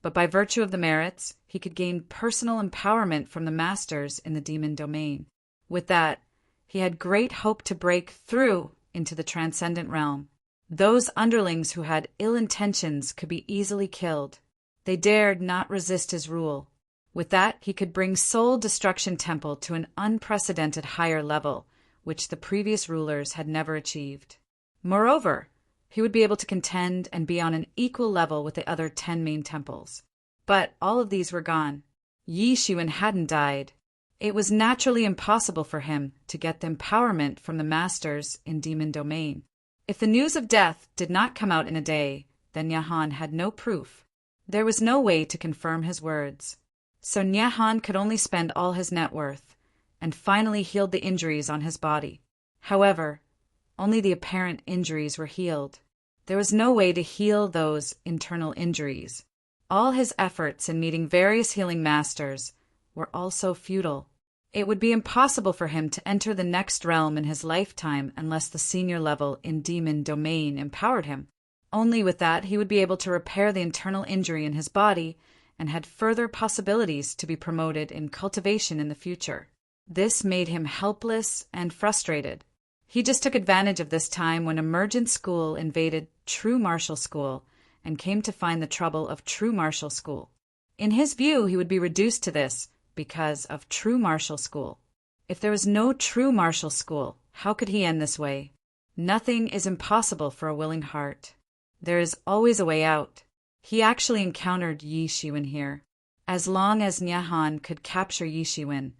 but by virtue of the merits, he could gain personal empowerment from the masters in the demon domain. With that, he had great hope to break through into the transcendent realm. Those underlings who had ill intentions could be easily killed. They dared not resist his rule. With that, he could bring Soul Destruction Temple to an unprecedented higher level, which the previous rulers had never achieved. Moreover, he would be able to contend and be on an equal level with the other 10 main temples. But all of these were gone. Yi Shiwen hadn't died. It was naturally impossible for him to get the empowerment from the masters in Demon Domain. If the news of death did not come out in a day, then Nyahan had no proof. There was no way to confirm his words. So Nyahan could only spend all his net worth, and finally healed the injuries on his body. However, only the apparent injuries were healed. There was no way to heal those internal injuries. All his efforts in meeting various healing masters were also futile. It would be impossible for him to enter the next realm in his lifetime unless the senior level in demon domain empowered him. Only with that he would be able to repair the internal injury in his body and had further possibilities to be promoted in cultivation in the future. This made him helpless and frustrated. He just took advantage of this time when emergent school invaded true martial school and came to find the trouble of true martial school. In his view, he would be reduced to this because of true martial school. If there was no true martial school, how could he end this way? Nothing is impossible for a willing heart. There is always a way out. He actually encountered Yi Shiwen here. As long as Nyahan could capture Yi Shiwen,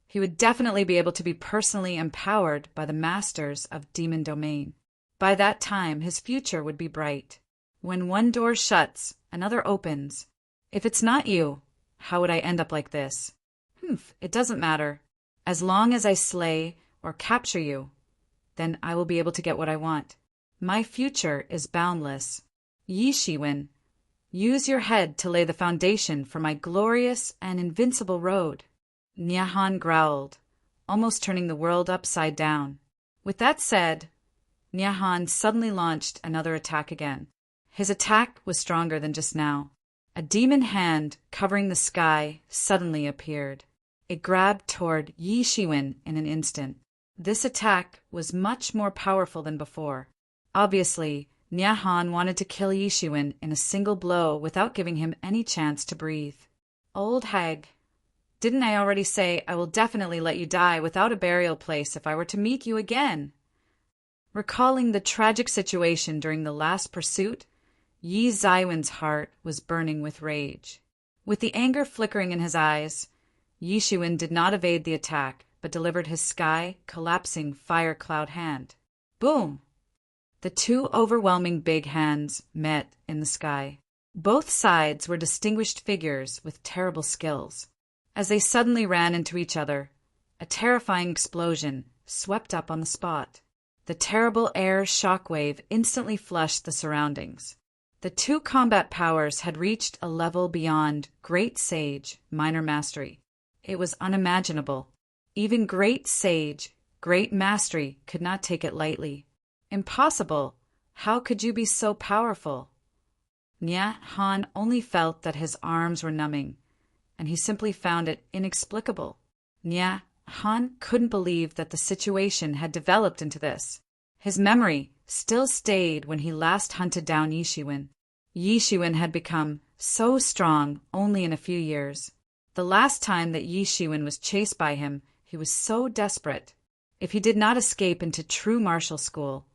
he would definitely be able to be personally empowered by the masters of demon domain. By that time, his future would be bright. When one door shuts, another opens. If it's not you, how would I end up like this? It doesn't matter. As long as I slay or capture you, then I will be able to get what I want. My future is boundless. Yi Shiwen, use your head to lay the foundation for my glorious and invincible road. Nyahan growled, almost turning the world upside down. With that said, Nyahan suddenly launched another attack again. His attack was stronger than just now. A demon hand covering the sky suddenly appeared. It grabbed toward Yi Shiwen in an instant. This attack was much more powerful than before. Obviously, Nyahan wanted to kill Yi Shiwen in a single blow without giving him any chance to breathe. Old hag, didn't I already say I will definitely let you die without a burial place if I were to meet you again? Recalling the tragic situation during the last pursuit, Yi Zaiwen's heart was burning with rage. With the anger flickering in his eyes, Yi Shiwen did not evade the attack, but delivered his sky-collapsing fire cloud hand. Boom! The two overwhelming big hands met in the sky. Both sides were distinguished figures with terrible skills. As they suddenly ran into each other, a terrifying explosion swept up on the spot. The terrible air shockwave instantly flushed the surroundings. The two combat powers had reached a level beyond Great Sage minor mastery. It was unimaginable. Even Great Sage, Great Mastery could not take it lightly. Impossible! How could you be so powerful? Nyahan only felt that his arms were numbing, and he simply found it inexplicable. Nyahan couldn't believe that the situation had developed into this. His memory still stayed when he last hunted down Yi Shiwen. Yi Shiwen had become so strong only in a few years. The last time that Yi Shiwen was chased by him, he was so desperate. If he did not escape into true martial school,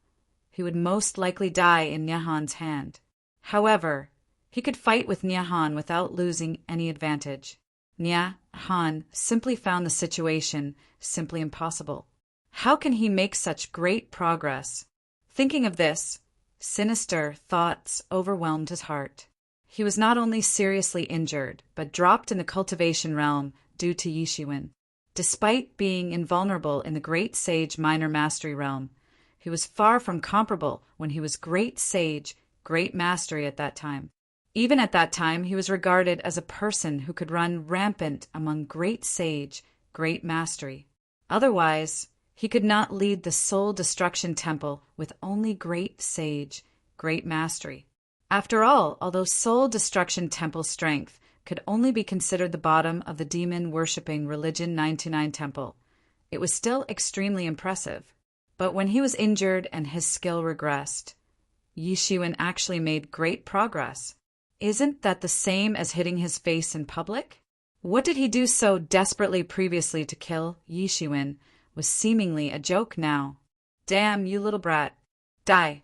he would most likely die in Nyahan's hand. However, he could fight with Nyahan without losing any advantage. Nyahan simply found the situation simply impossible. How can he make such great progress? Thinking of this, sinister thoughts overwhelmed his heart. He was not only seriously injured, but dropped in the cultivation realm due to Yi Shiwen. Despite being invulnerable in the Great Sage minor mastery realm, he was far from comparable when he was Great Sage, Great Mastery at that time. Even at that time, he was regarded as a person who could run rampant among Great Sage, Great Mastery. Otherwise, he could not lead the Soul Destruction Temple with only Great Sage, Great Mastery. After all, although Soul Destruction Temple strength could only be considered the bottom of the demon-worshipping Religion 99 Temple, it was still extremely impressive. But when he was injured and his skill regressed, Yi Shiwen actually made great progress. Isn't that the same as hitting his face in public? What did he do so desperately previously to kill Yi Shiwen was seemingly a joke now. Damn, you little brat. Die!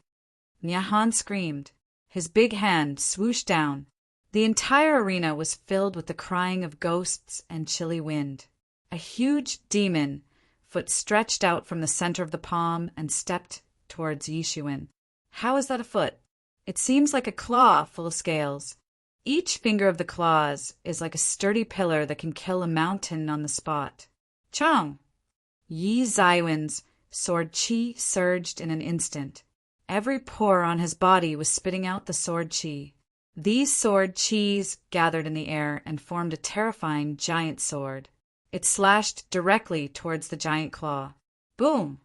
Nyahan screamed. His big hand swooshed down. The entire arena was filled with the crying of ghosts and chilly wind. A huge demon foot stretched out from the center of the palm and stepped towards Yi Shiwen. How is that a foot? It seems like a claw full of scales. Each finger of the claws is like a sturdy pillar that can kill a mountain on the spot. Chong! Yi Zaiwen's sword chi surged in an instant. Every pore on his body was spitting out the sword chi. These sword chis gathered in the air and formed a terrifying giant sword. It slashed directly towards the giant claw. Boom!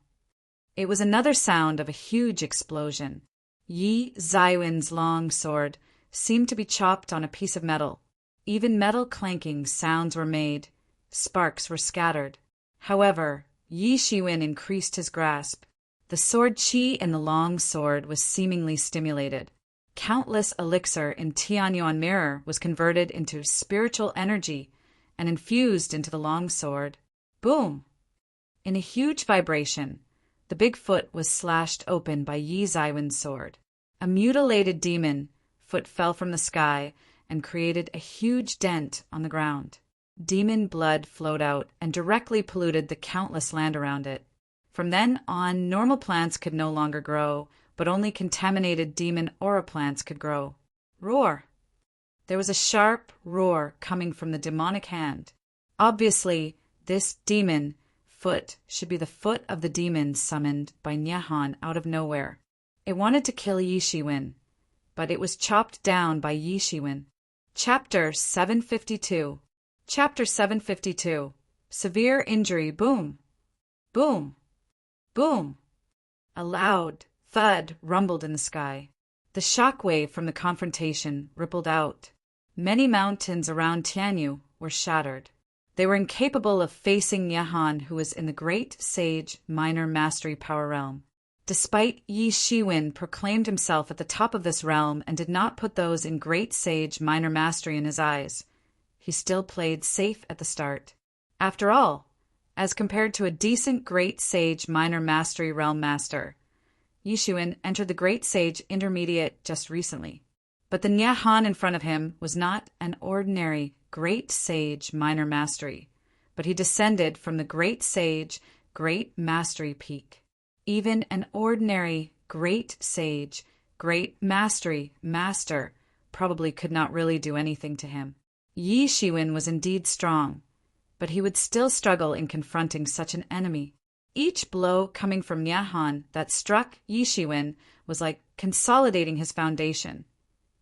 It was another sound of a huge explosion. Yi Zaiwen's long sword seemed to be chopped on a piece of metal. Even metal clanking sounds were made. Sparks were scattered. However, Yi Shiwen increased his grasp. The sword chi in the long sword was seemingly stimulated. Countless elixir in Tianyuan mirror was converted into spiritual energy and infused into the long sword. Boom! In a huge vibration, the big foot was slashed open by Yi Zaiwen's sword. A mutilated demon foot fell from the sky and created a huge dent on the ground. Demon blood flowed out and directly polluted the countless land around it. From then on, normal plants could no longer grow, but only contaminated demon aura plants could grow. Roar! There was a sharp roar coming from the demonic hand. Obviously, this demon foot should be the foot of the demon summoned by Nyahan out of nowhere. It wanted to kill Yi Shiwen, but it was chopped down by Yi Shiwen. Chapter 752. Chapter 752. Severe injury. Boom! Boom! Boom! A loud thud rumbled in the sky. The shock wave from the confrontation rippled out. Many mountains around Tianyu were shattered. They were incapable of facing Nyahan, who was in the Great Sage Minor Mastery Power Realm. Despite Yi Shiwen proclaimed himself at the top of this realm and did not put those in Great Sage Minor Mastery in his eyes, he still played safe at the start. After all, as compared to a decent Great Sage Minor Mastery Realm Master, Yi Shiwen entered the Great Sage Intermediate just recently. But the Nyahan in front of him was not an ordinary Great Sage Minor Mastery, but he descended from the Great Sage Great Mastery peak. Even an ordinary Great Sage Great Mastery Master probably could not really do anything to him. Yi Shiwen was indeed strong, but he would still struggle in confronting such an enemy. Each blow coming from Nyahan that struck Yi Shiwen was like consolidating his foundation,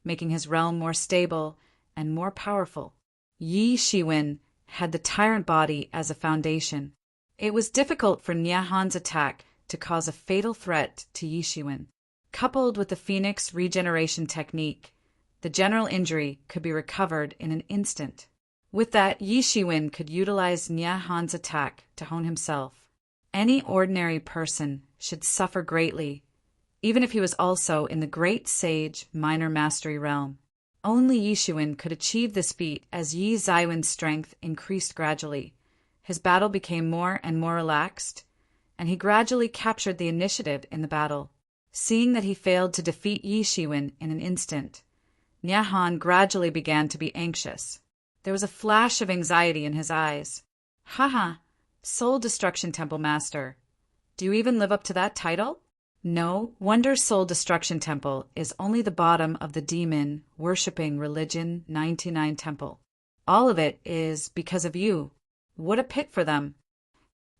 making his realm more stable and more powerful. Yi Shiwen had the tyrant body as a foundation. It was difficult for Nyahan's attack to cause a fatal threat to Yi Shiwen. Coupled with the Phoenix regeneration technique, the general injury could be recovered in an instant. With that, Yi Shiwen could utilize Nyahan's attack to hone himself. Any ordinary person should suffer greatly, even if he was also in the Great Sage Minor Mastery realm. Only Yi Shiwen could achieve this feat as Yi Zaiwen's strength increased gradually. His battle became more and more relaxed, and he gradually captured the initiative in the battle. Seeing that he failed to defeat Yi Shiwen in an instant, Nyahan gradually began to be anxious. There was a flash of anxiety in his eyes. Haha, Soul Destruction Temple Master. Do you even live up to that title? No, Wonder Soul Destruction Temple is only the bottom of the demon worshipping religion 99 temple. All of it is because of you. What a pit for them.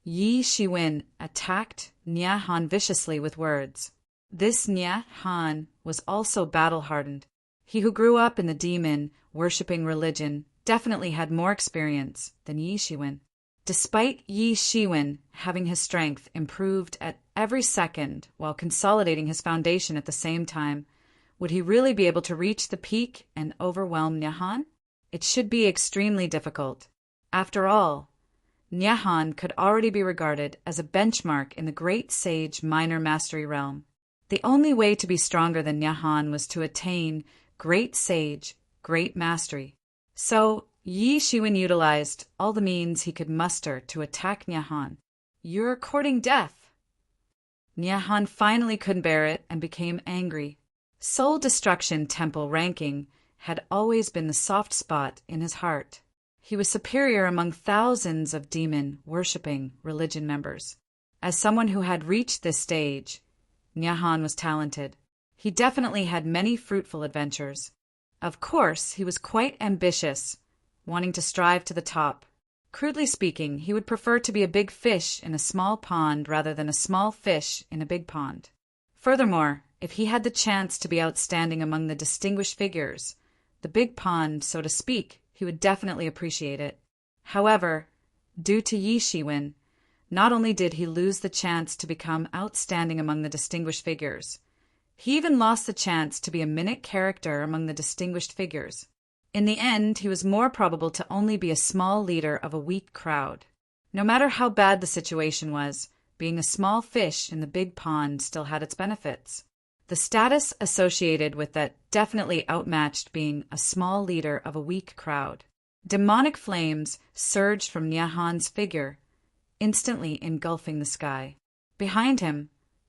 Yi Shiwen attacked Nyahan viciously with words. This Nyahan was also battle-hardened. He who grew up in the demon worshipping religion definitely had more experience than Yi Shiwen. Despite Yi Shiwen having his strength improved at every second while consolidating his foundation at the same time, would he really be able to reach the peak and overwhelm Nyahan? It should be extremely difficult. After all, Nyahan could already be regarded as a benchmark in the Great Sage Minor Mastery realm. The only way to be stronger than Nyahan was to attain Great Sage, Great Mastery. So, Yi Shiwen utilized all the means he could muster to attack Nyahan. You're courting death. Nyahan finally couldn't bear it and became angry. Soul Destruction Temple ranking had always been the soft spot in his heart. He was superior among thousands of demon-worshipping religion members. As someone who had reached this stage, Nyahan was talented. He definitely had many fruitful adventures. Of course, he was quite ambitious, wanting to strive to the top. Crudely speaking, he would prefer to be a big fish in a small pond rather than a small fish in a big pond. Furthermore, if he had the chance to be outstanding among the distinguished figures, the big pond, so to speak, he would definitely appreciate it. However, due to Yi Shiwen, not only did he lose the chance to become outstanding among the distinguished figures, he even lost the chance to be a minute character among the distinguished figures. In the end, he was more probable to only be a small leader of a weak crowd. No matter how bad the situation was, being a small fish in the big pond still had its benefits. The status associated with that definitely outmatched being a small leader of a weak crowd. Demonic flames surged from Nyahan's figure, instantly engulfing the sky. Behind him,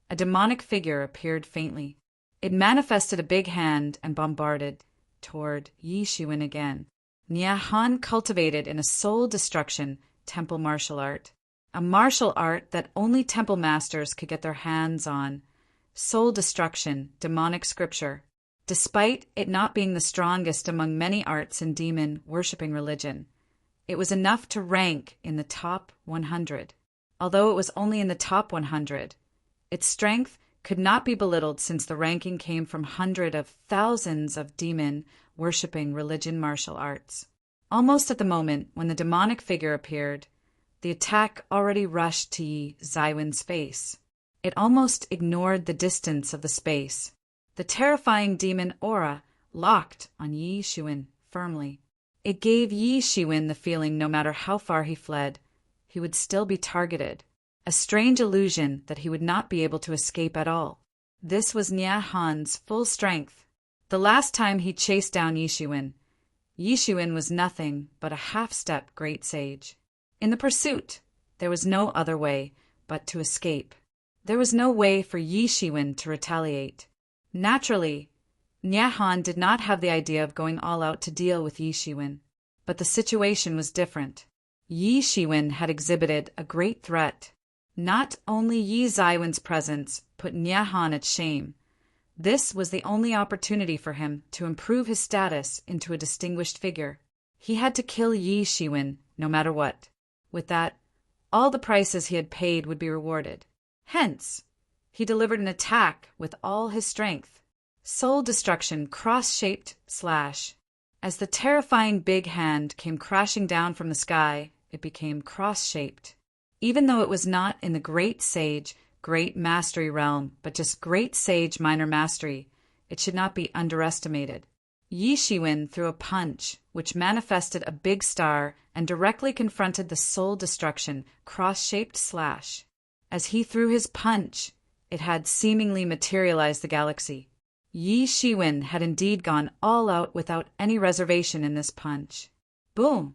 a demonic figure appeared faintly. It manifested a big hand and bombarded toward Yi Shiwen again. Nyahan cultivated in a soul-destruction temple martial art, a martial art that only temple masters could get their hands on. Soul-destruction, demonic scripture. Despite it not being the strongest among many arts in demon-worshipping religion, it was enough to rank in the top 100. Although it was only in the top 100, its strength could not be belittled since the ranking came from hundreds of thousands of demon-worshipping religion martial arts. Almost at the moment when the demonic figure appeared, the attack already rushed to Yi Shiwen's face. It almost ignored the distance of the space. The terrifying demon aura locked on Yi Shiwen firmly. It gave Yi Shiwen the feeling no matter how far he fled, he would still be targeted. A strange illusion that he would not be able to escape at all. This was Nyahan's full strength. The last time he chased down Yi Shiwen was nothing but a half-step great sage. In the pursuit, there was no other way but to escape. There was no way for Yi Shiwen to retaliate. Naturally, Nyahan did not have the idea of going all out to deal with Yi Shiwen, but the situation was different. Yi Shiwen had exhibited a great threat. Not only Yi Shiwen's presence put Nyahan at shame, this was the only opportunity for him to improve his status into a distinguished figure. He had to kill Yi Shiwen no matter what. With that, all the prices he had paid would be rewarded. Hence, he delivered an attack with all his strength. Soul destruction cross-shaped slash. As the terrifying big hand came crashing down from the sky, it became cross-shaped. Even though it was not in the great sage, great mastery realm, but just great sage minor mastery, it should not be underestimated. Yi Shiwen threw a punch, which manifested a big star and directly confronted the soul destruction cross-shaped slash. As he threw his punch, it had seemingly materialized the galaxy. Yi Shiwen had indeed gone all out without any reservation in this punch. Boom!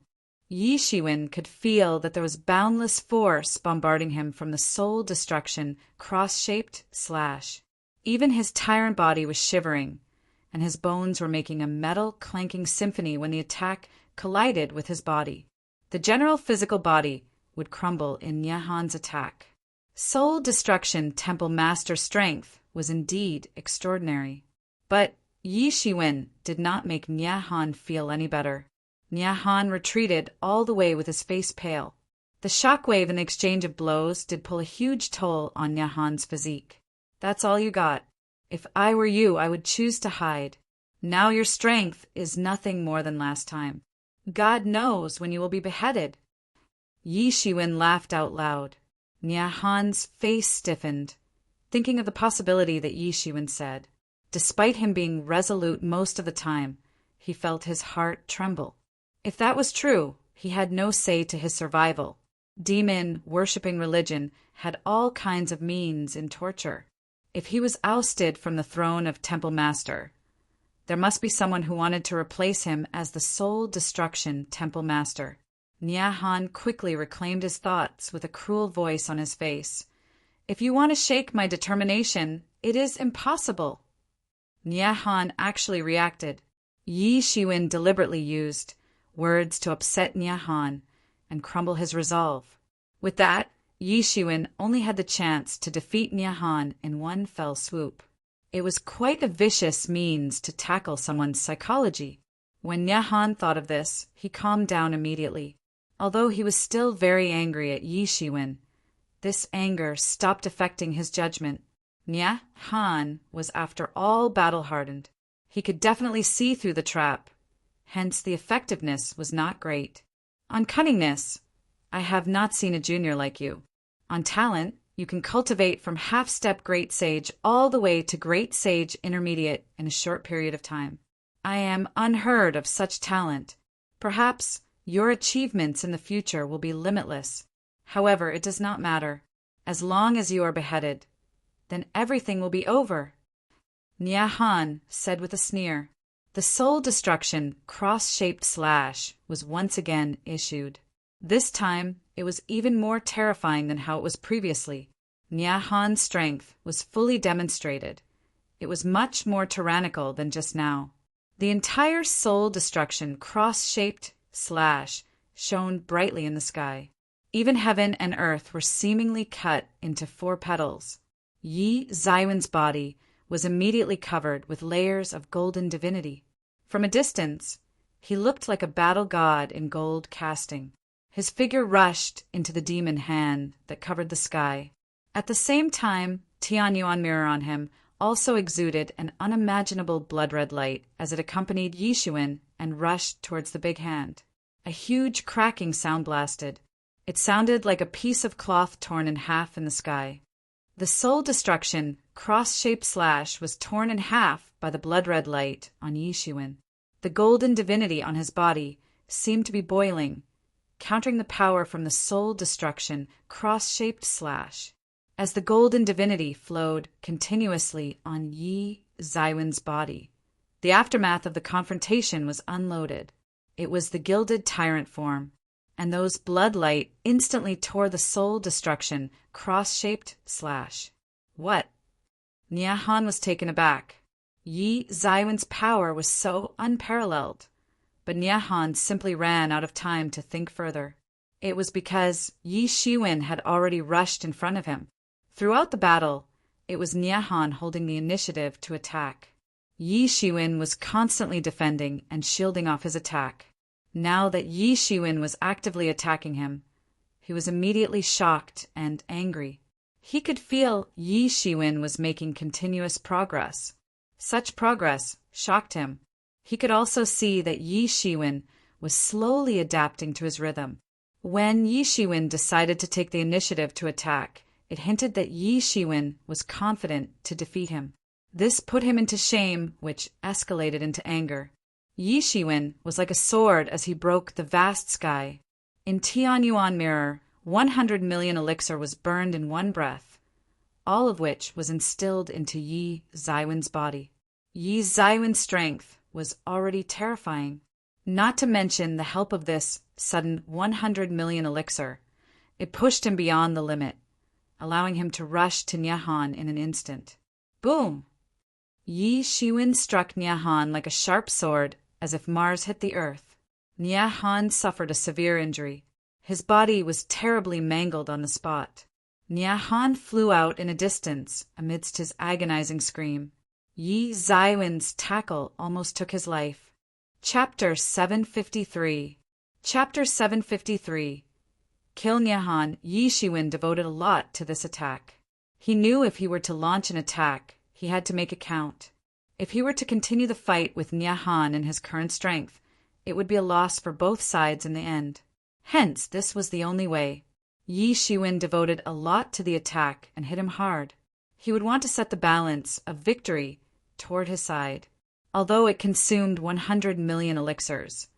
Yi Shiwen could feel that there was boundless force bombarding him from the soul destruction cross-shaped slash. Even his tyrant body was shivering, and his bones were making a metal clanking symphony when the attack collided with his body. The general physical body would crumble in Nyahan's attack. Soul destruction temple master strength was indeed extraordinary. But Yi Shiwen did not make Nyahan feel any better. Nyahan retreated all the way with his face pale. The shockwave and the exchange of blows did pull a huge toll on Nyahan's physique. That's all you got. If I were you, I would choose to hide. Now your strength is nothing more than last time. God knows when you will be beheaded. Yi Shiwen laughed out loud. Nyahan's face stiffened, thinking of the possibility that Yi Shiwen said. Despite him being resolute most of the time, he felt his heart tremble. If that was true, he had no say to his survival. Demon-worshipping religion had all kinds of means in torture. If he was ousted from the throne of Temple Master, there must be someone who wanted to replace him as the soul destruction Temple Master. Nyahan quickly reclaimed his thoughts with a cruel voice on his face. If you want to shake my determination, it is impossible. Nyahan actually reacted. Yi Shiwen deliberately used words to upset Nyahan and crumble his resolve. With that, Yi Shiwen only had the chance to defeat Nyahan in one fell swoop. It was quite a vicious means to tackle someone's psychology. When Nyahan thought of this, he calmed down immediately. Although he was still very angry at Yi Shiwen, this anger stopped affecting his judgment. Nyahan was after all battle-hardened. He could definitely see through the trap. Hence the effectiveness was not great. On cunningness, I have not seen a junior like you. On talent, you can cultivate from half-step Great Sage all the way to Great Sage Intermediate in a short period of time. I am unheard of such talent. Perhaps your achievements in the future will be limitless. However, it does not matter. As long as you are beheaded, then everything will be over. Nyahan said with a sneer. The soul destruction cross-shaped slash was once again issued. This time, it was even more terrifying than how it was previously. Nyahan's strength was fully demonstrated. It was much more tyrannical than just now. The entire soul destruction cross-shaped slash shone brightly in the sky. Even heaven and earth were seemingly cut into 4 petals. Yi Zaiwen's body was immediately covered with layers of golden divinity. From a distance, he looked like a battle god in gold casting. His figure rushed into the demon hand that covered the sky. At the same time, Tianyuan mirror on him also exuded an unimaginable blood-red light as it accompanied Yi Shiwen and rushed towards the big hand. A huge cracking sound blasted. It sounded like a piece of cloth torn in half in the sky. The soul destruction cross-shaped slash was torn in half by the blood-red light on Yi Shiwen. The golden divinity on his body seemed to be boiling, countering the power from the soul destruction cross-shaped slash. As the golden divinity flowed continuously on Yi Zaiwen's body, the aftermath of the confrontation was unloaded. It was the gilded tyrant form, and those blood light instantly tore the soul destruction cross-shaped slash. What? Nyahan was taken aback. Yi Zaiwen's power was so unparalleled, but Nyahan simply ran out of time to think further. It was because Yi Shiwen had already rushed in front of him. Throughout the battle, it was Nyahan holding the initiative to attack. Yi Shiwen was constantly defending and shielding off his attack. Now that Yi Shiwen was actively attacking him, he was immediately shocked and angry. He could feel Yi Shiwen was making continuous progress. Such progress shocked him. He could also see that Yi Shiwen was slowly adapting to his rhythm. When Yi Shiwen decided to take the initiative to attack, it hinted that Yi Shiwen was confident to defeat him. This put him into shame, which escalated into anger. Yi Shiwen was like a sword as he broke the vast sky. In Tianyuan mirror, 100 million elixir was burned in one breath, all of which was instilled into Yi Zaiwen's body. Yi Zaiwen's strength was already terrifying. Not to mention the help of this sudden 100 million elixir. It pushed him beyond the limit, allowing him to rush to Nyahan in an instant. Boom! Yi Shiwen struck Nyahan like a sharp sword, as if Mars hit the earth. Nyahan suffered a severe injury. His body was terribly mangled on the spot. Nyahan flew out in a distance amidst his agonizing scream. Yi Zaiwen's tackle almost took his life. Chapter 753. Chapter 753. Kill Nyahan. Yi Shiwen devoted a lot to this attack. He knew if he were to launch an attack, he had to make it count. If he were to continue the fight with Nyahan in his current strength, it would be a loss for both sides in the end. Hence, this was the only way. Yi Shiwen devoted a lot to the attack and hit him hard. He would want to set the balance of victory toward his side. Although it consumed 100 million elixirs,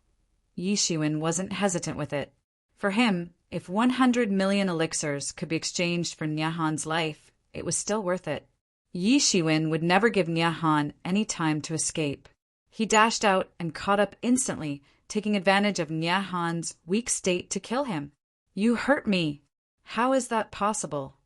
Yi Shiwen wasn't hesitant with it. For him, if 100 million elixirs could be exchanged for Nyahan's life, it was still worth it. Yi Shiwen would never give Nyahan any time to escape. He dashed out and caught up instantly, taking advantage of Nyahan's weak state to kill him. You hurt me. How is that possible?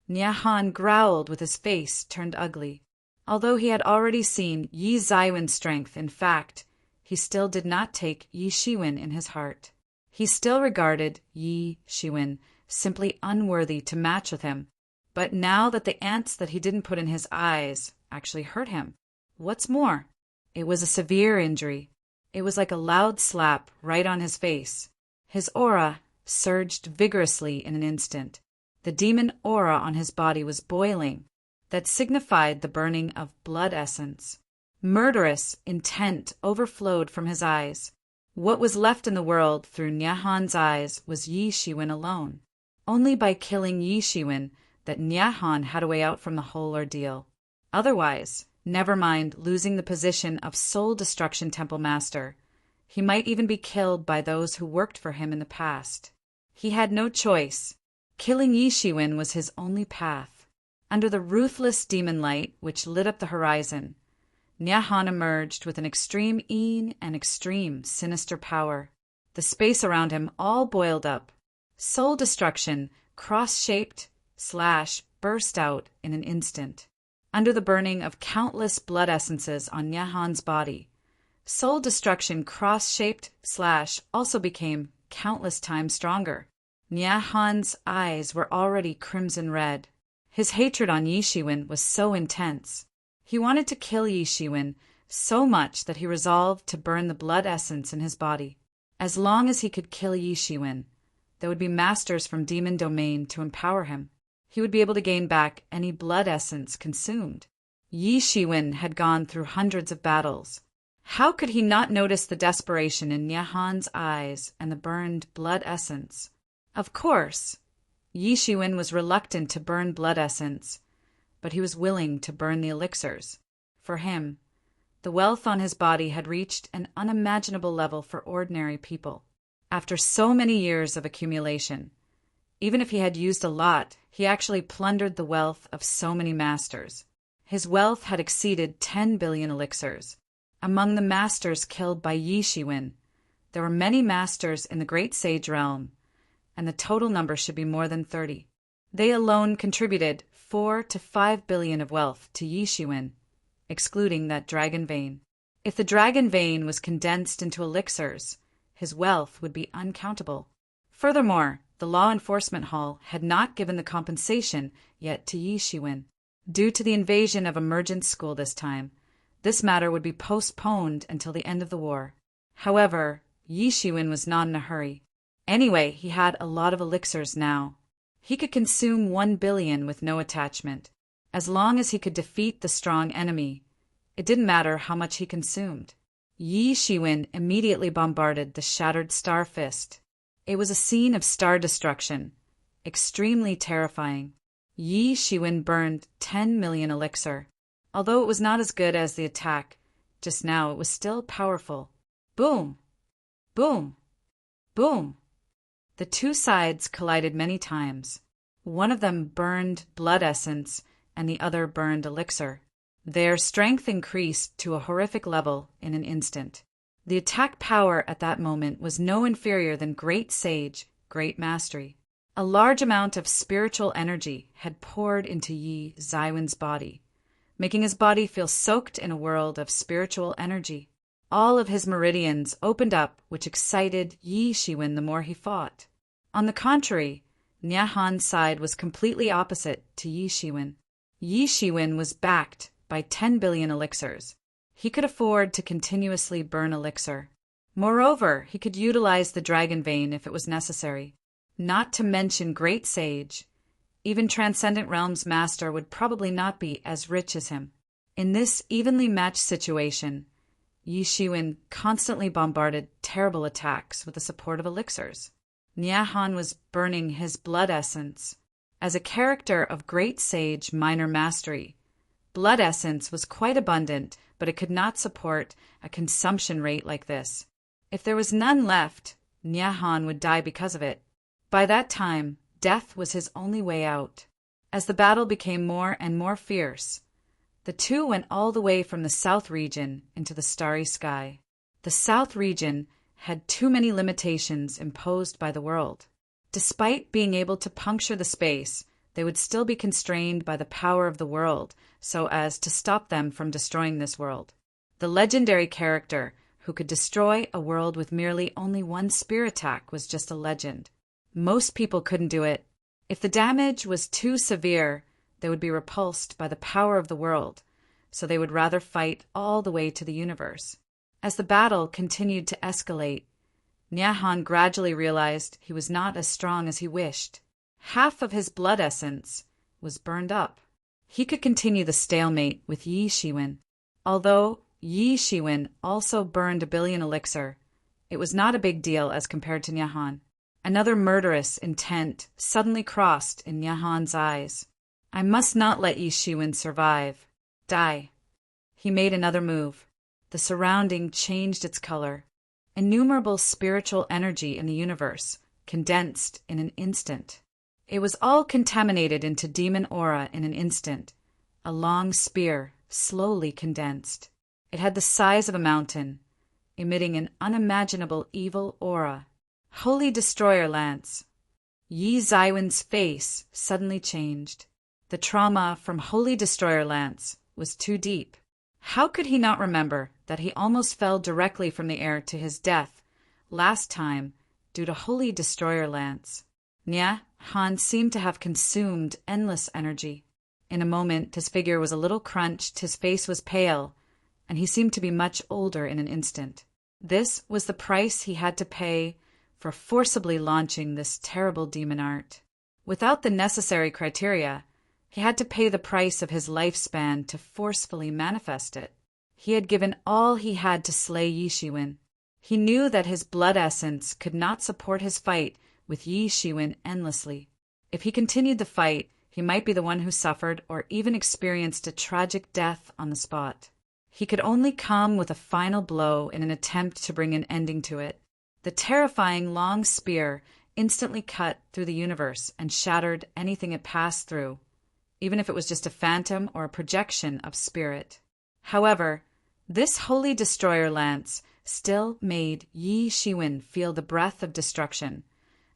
Nyahan growled with his face turned ugly. Although he had already seen Yi Zaiwen's strength, in fact, he still did not take Yi Shiwen in his heart. He still regarded Yi Shiwen simply unworthy to match with him. But now that the ants that he didn't put in his eyes actually hurt him. What's more, it was a severe injury. It was like a loud slap right on his face. His aura surged vigorously in an instant. The demon aura on his body was boiling. That signified the burning of blood essence. Murderous intent overflowed from his eyes. What was left in the world through Nyahan's eyes was Yi Shiwen alone. Only by killing Yi Shiwen that Nyahan had a way out from the whole ordeal. Otherwise, never mind losing the position of Soul Destruction Temple Master. He might even be killed by those who worked for him in the past. He had no choice. Killing Yi Shiwen was his only path. Under the ruthless demon light which lit up the horizon, Nyahan emerged with an extreme een and extreme sinister power. The space around him all boiled up. Soul destruction, cross-shaped, burst out in an instant. Under the burning of countless blood essences on Nyahan's body, soul destruction cross-shaped / also became countless times stronger. Nyahan's eyes were already crimson red. His hatred on Yi Shiwen was so intense. He wanted to kill Yi Shiwen so much that he resolved to burn the blood essence in his body. As long as he could kill Yi Shiwen, there would be masters from Demon Domain to empower him. He would be able to gain back any blood essence consumed. Yi Shiwen had gone through hundreds of battles. How could he not notice the desperation in Nyahan's eyes and the burned blood essence? Of course, Yi Shiwen was reluctant to burn blood essence, but he was willing to burn the elixirs. For him, the wealth on his body had reached an unimaginable level for ordinary people. After so many years of accumulation, even if he had used a lot, he actually plundered the wealth of so many masters. His wealth had exceeded 10 billion elixirs. Among the masters killed by Yi Shiwen, there were many masters in the Great Sage Realm, and the total number should be more than 30. They alone contributed 4 to 5 billion of wealth to Yi Shiwen, excluding that dragon vein. If the dragon vein was condensed into elixirs, his wealth would be uncountable. Furthermore, the Law Enforcement Hall had not given the compensation yet to Yi Shiwen. Due to the invasion of Emergence School this time, this matter would be postponed until the end of the war. However, Yi Shiwen was not in a hurry. Anyway, he had a lot of elixirs now. He could consume 1 billion with no attachment. As long as he could defeat the strong enemy, it didn't matter how much he consumed. Yi Shiwen immediately bombarded the shattered star fist. It was a scene of star destruction, extremely terrifying. Yi Shiwen burned 10 million elixir. Although it was not as good as the attack, just now it was still powerful. Boom! Boom! Boom! The two sides collided many times. One of them burned blood essence, and the other burned elixir. Their strength increased to a horrific level in an instant. The attack power at that moment was no inferior than Great Sage, Great Mastery. A large amount of spiritual energy had poured into Yi Zaiwen's body, making his body feel soaked in a world of spiritual energy. All of his meridians opened up, which excited Yi Shiwen the more he fought. On the contrary, Nyahan's side was completely opposite to Yi Shiwen. Yi Shiwen was backed by 10 billion elixirs. He could afford to continuously burn elixir. Moreover, he could utilize the dragon vein if it was necessary. Not to mention Great Sage. Even Transcendent Realms Master would probably not be as rich as him. In this evenly matched situation, Yi Shiwen constantly bombarded terrible attacks with the support of elixirs. Nyahan was burning his blood essence. As a character of Great Sage Minor Mastery, blood essence was quite abundant, but it could not support a consumption rate like this. If there was none left, Nyahan would die because of it. By that time, death was his only way out. As the battle became more and more fierce, the two went all the way from the south region into the starry sky. The south region had too many limitations imposed by the world. Despite being able to puncture the space, they would still be constrained by the power of the world so as to stop them from destroying this world. The legendary character who could destroy a world with merely only one spear attack was just a legend. Most people couldn't do it. If the damage was too severe, they would be repulsed by the power of the world, so they would rather fight all the way to the universe. As the battle continued to escalate, Nyahan gradually realized he was not as strong as he wished. Half of his blood essence was burned up. He could continue the stalemate with Yi Shiwen. Although Yi Shiwen also burned 1 billion elixir, it was not a big deal as compared to Nyahan. Another murderous intent suddenly crossed in Nyahan's eyes. I must not let Yi Shiwen survive. Die. He made another move. The surrounding changed its color. Innumerable spiritual energy in the universe condensed in an instant. It was all contaminated into demon aura in an instant. A long spear slowly condensed. It had the size of a mountain, emitting an unimaginable evil aura. Holy Destroyer Lance. Yi Zaiwen's face suddenly changed. The trauma from Holy Destroyer Lance was too deep. How could he not remember that he almost fell directly from the air to his death last time due to Holy Destroyer Lance? Han seemed to have consumed endless energy. In a moment, his figure was a little crunched, his face was pale, and he seemed to be much older in an instant. This was the price he had to pay for forcibly launching this terrible demon art. Without the necessary criteria, he had to pay the price of his lifespan to forcefully manifest it. He had given all he had to slay Yi Shiwen. He knew that his blood essence could not support his fight with Yi Shiwen endlessly. If he continued the fight, he might be the one who suffered or even experienced a tragic death on the spot. He could only come with a final blow in an attempt to bring an ending to it. The terrifying long spear instantly cut through the universe and shattered anything it passed through, even if it was just a phantom or a projection of spirit. However, this Holy Destroyer Lance still made Yi Shiwen feel the breath of destruction,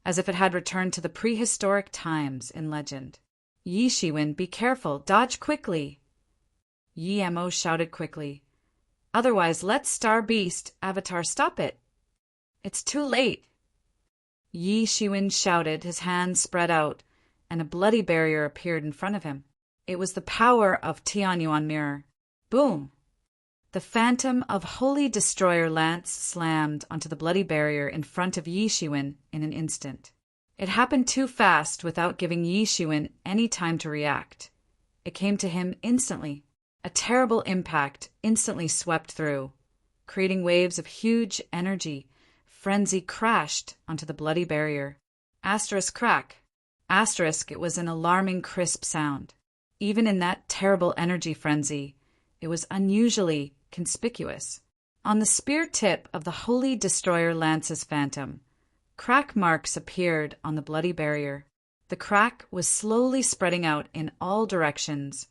as if it had returned to the prehistoric times in legend. Yi Shiwen, be careful, dodge quickly! Yi Mo shouted quickly. Otherwise, let Star Beast, Avatar, stop it. It's too late. Yi Shiwen shouted, his hands spread out, and a bloody barrier appeared in front of him. It was the power of Tianyuan Mirror. Boom! The phantom of Holy Destroyer Lance slammed onto the bloody barrier in front of Yi Shiwen in an instant. It happened too fast without giving Yi Shiwen any time to react. It came to him instantly. A terrible impact instantly swept through, creating waves of huge energy. Frenzy crashed onto the bloody barrier. Asterisk crack. Asterisk, it was an alarming crisp sound. Even in that terrible energy frenzy, it was unusually conspicuous. On the spear tip of the Holy Destroyer Lance's phantom, crack marks appeared on the bloody barrier. The crack was slowly spreading out in all directions,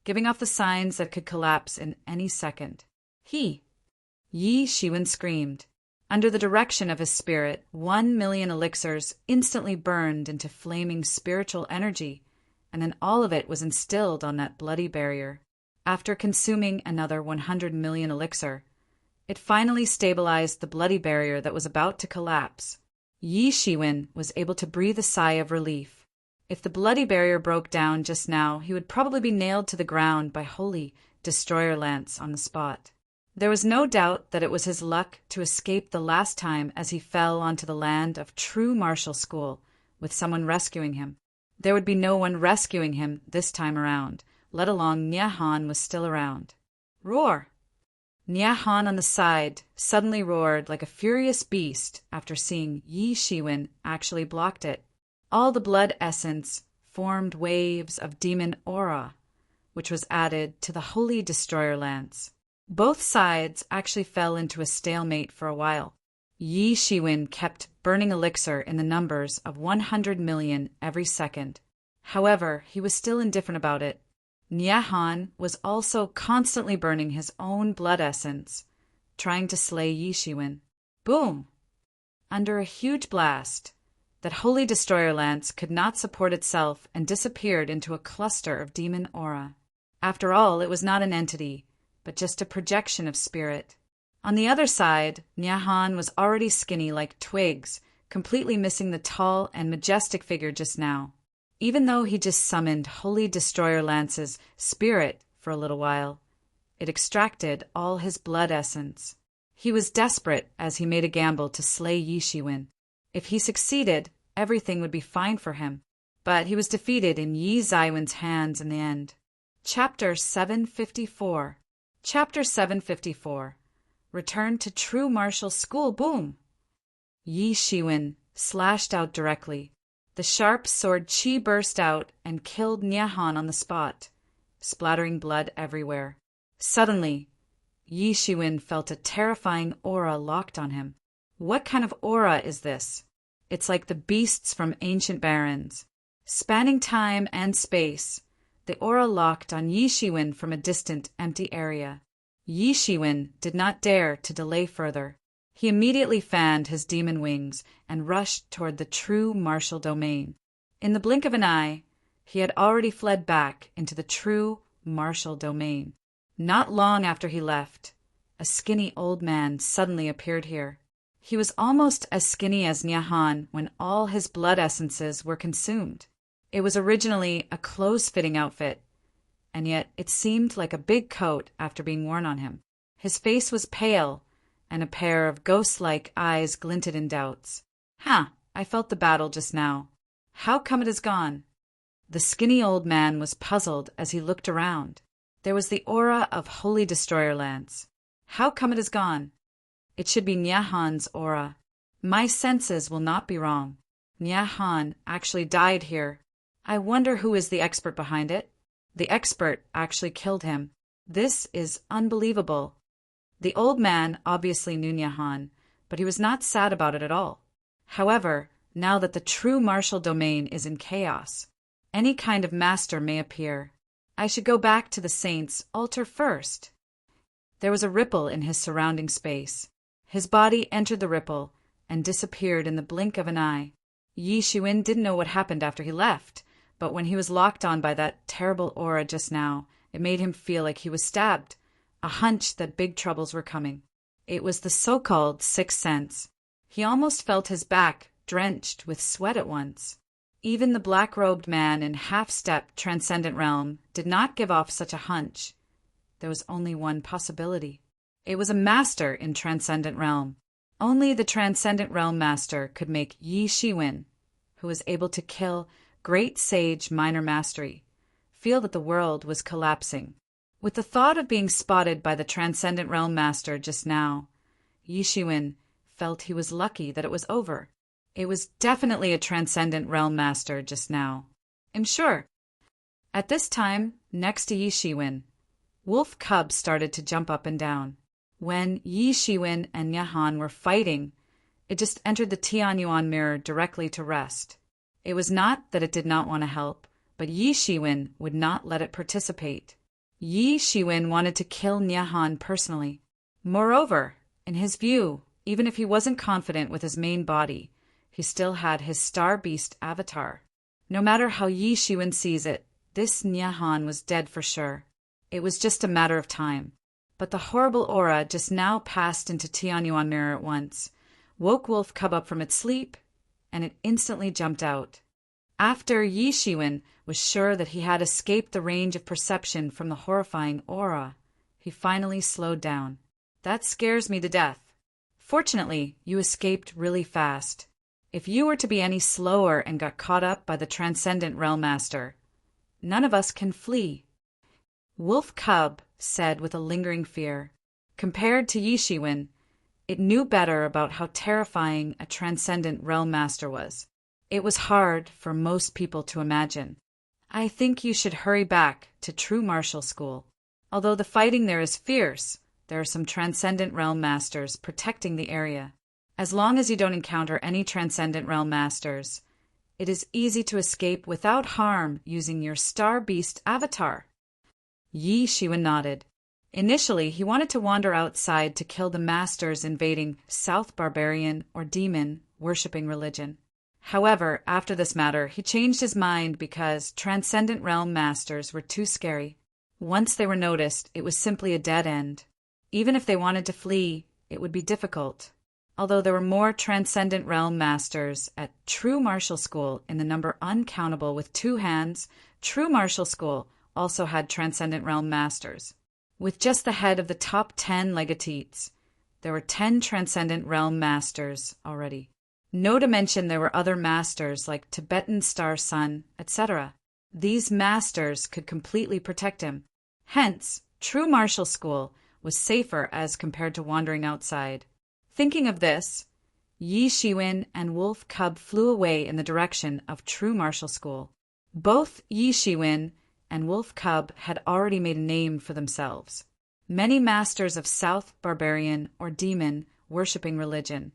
giving off the signs that could collapse in any second. Yi Shiwen screamed. Under the direction of his spirit, 1 million elixirs instantly burned into flaming spiritual energy, and then all of it was instilled on that bloody barrier. After consuming another 100 million elixir, it finally stabilized the bloody barrier that was about to collapse. Yi Shiwen was able to breathe a sigh of relief. If the bloody barrier broke down just now, he would probably be nailed to the ground by Holy Destroyer Lance on the spot. There was no doubt that it was his luck to escape the last time as he fell onto the land of true martial school with someone rescuing him. There would be no one rescuing him this time around, let alone Nyahan was still around. Roar! Nyahan on the side suddenly roared like a furious beast after seeing Yi Shiwen actually blocked it. All the blood essence formed waves of demon aura, which was added to the Holy Destroyer Lance. Both sides actually fell into a stalemate for a while. Yi Shiwen kept burning elixir in the numbers of 100 million every second. However, he was still indifferent about it. Nyahan was also constantly burning his own blood essence, trying to slay Yi Shiwen. Boom! Under a huge blast, that Holy Destroyer Lance could not support itself and disappeared into a cluster of demon aura. After all, it was not an entity, but just a projection of spirit. On the other side, Nyahan was already skinny like twigs, completely missing the tall and majestic figure just now. Even though he just summoned Holy Destroyer Lance's spirit for a little while, it extracted all his blood essence. He was desperate as he made a gamble to slay Yi Shiwen. If he succeeded, everything would be fine for him. But he was defeated in Yi Zaiwen's hands in the end. Chapter 754. Chapter 754. Return to true martial school. Boom! Yi Shiwen slashed out directly. The sharp sword chi burst out and killed Nyahan on the spot, splattering blood everywhere. Suddenly, Yi Shiwen felt a terrifying aura locked on him. What kind of aura is this? It's like the beasts from ancient barons. Spanning time and space, the aura locked on Yi Shiwen from a distant, empty area. Yi Shiwen did not dare to delay further. He immediately fanned his demon wings and rushed toward the true martial domain. In the blink of an eye, he had already fled back into the true martial domain. Not long after he left, a skinny old man suddenly appeared here. He was almost as skinny as Nyahan when all his blood essences were consumed. It was originally a close-fitting outfit, and yet it seemed like a big coat after being worn on him. His face was pale, and a pair of ghost-like eyes glinted in doubts. I felt the battle just now. How come it is gone? The skinny old man was puzzled as he looked around. There was the aura of Holy Destroyer Lance. How come it is gone? It should be Nyahan's aura. My senses will not be wrong. Nyahan actually died here. I wonder who is the expert behind it. The expert actually killed him. This is unbelievable. The old man obviously knew Nyahan, but he was not sad about it at all. However, now that the true martial domain is in chaos, any kind of master may appear. I should go back to the saint's altar first. There was a ripple in his surrounding space. His body entered the ripple and disappeared in the blink of an eye. Yi Shiwen didn't know what happened after he left, but when he was locked on by that terrible aura just now, it made him feel like he was stabbed. A hunch that big troubles were coming. It was the so-called sixth sense. He almost felt his back drenched with sweat at once. Even the black-robed man in half-step transcendent realm did not give off such a hunch. There was only one possibility. It was a master in transcendent realm. Only the transcendent realm master could make Yi Shiwen, who was able to kill great sage minor mastery, feel that the world was collapsing. With the thought of being spotted by the Transcendent Realm Master just now, Yi Shiwen felt he was lucky that it was over. It was definitely a Transcendent Realm Master just now. I'm sure. At this time, next to Yi Shiwen, wolf cubs started to jump up and down. When Yi Shiwen and Nyahan were fighting, it just entered the Tianyuan mirror directly to rest. It was not that it did not want to help, but Yi Shiwen would not let it participate. Yi Shiwen wanted to kill Nyahan personally. Moreover, in his view, even if he wasn't confident with his main body, he still had his Star Beast avatar. No matter how Yi Shiwen sees it, this Nyahan was dead for sure. It was just a matter of time. But the horrible aura just now passed into Tianyuan mirror at once, woke Wolf Cub up from its sleep, and it instantly jumped out. After Yi Shiwen was sure that he had escaped the range of perception from the horrifying aura, he finally slowed down. That scares me to death. Fortunately, you escaped really fast. If you were to be any slower and got caught up by the Transcendent Realm Master, none of us can flee. Wolf Cub said with a lingering fear. Compared to Yi Shiwen, it knew better about how terrifying a Transcendent Realm Master was. It was hard for most people to imagine. I think you should hurry back to true martial school. Although the fighting there is fierce, there are some Transcendent Realm Masters protecting the area. As long as you don't encounter any Transcendent Realm Masters, it is easy to escape without harm using your Star Beast avatar. Yi Shiwen nodded. Initially, he wanted to wander outside to kill the masters invading South Barbarian or Demon worshipping religion. However, after this matter, he changed his mind because Transcendent Realm Masters were too scary. Once they were noticed, it was simply a dead end. Even if they wanted to flee, it would be difficult. Although there were more Transcendent Realm Masters at True Martial School in the number uncountable with 2 hands, True Martial School also had Transcendent Realm Masters. With just the head of the top 10 legatees, there were 10 Transcendent Realm Masters already. No to mention there were other masters like Tibetan Star Sun, etc. These masters could completely protect him. Hence, True Martial School was safer as compared to wandering outside. Thinking of this, Yi Shiwen and Wolf Cub flew away in the direction of True Martial School. Both Yi Shiwen and Wolf Cub had already made a name for themselves. Many masters of South Barbarian or Demon worshipping religion,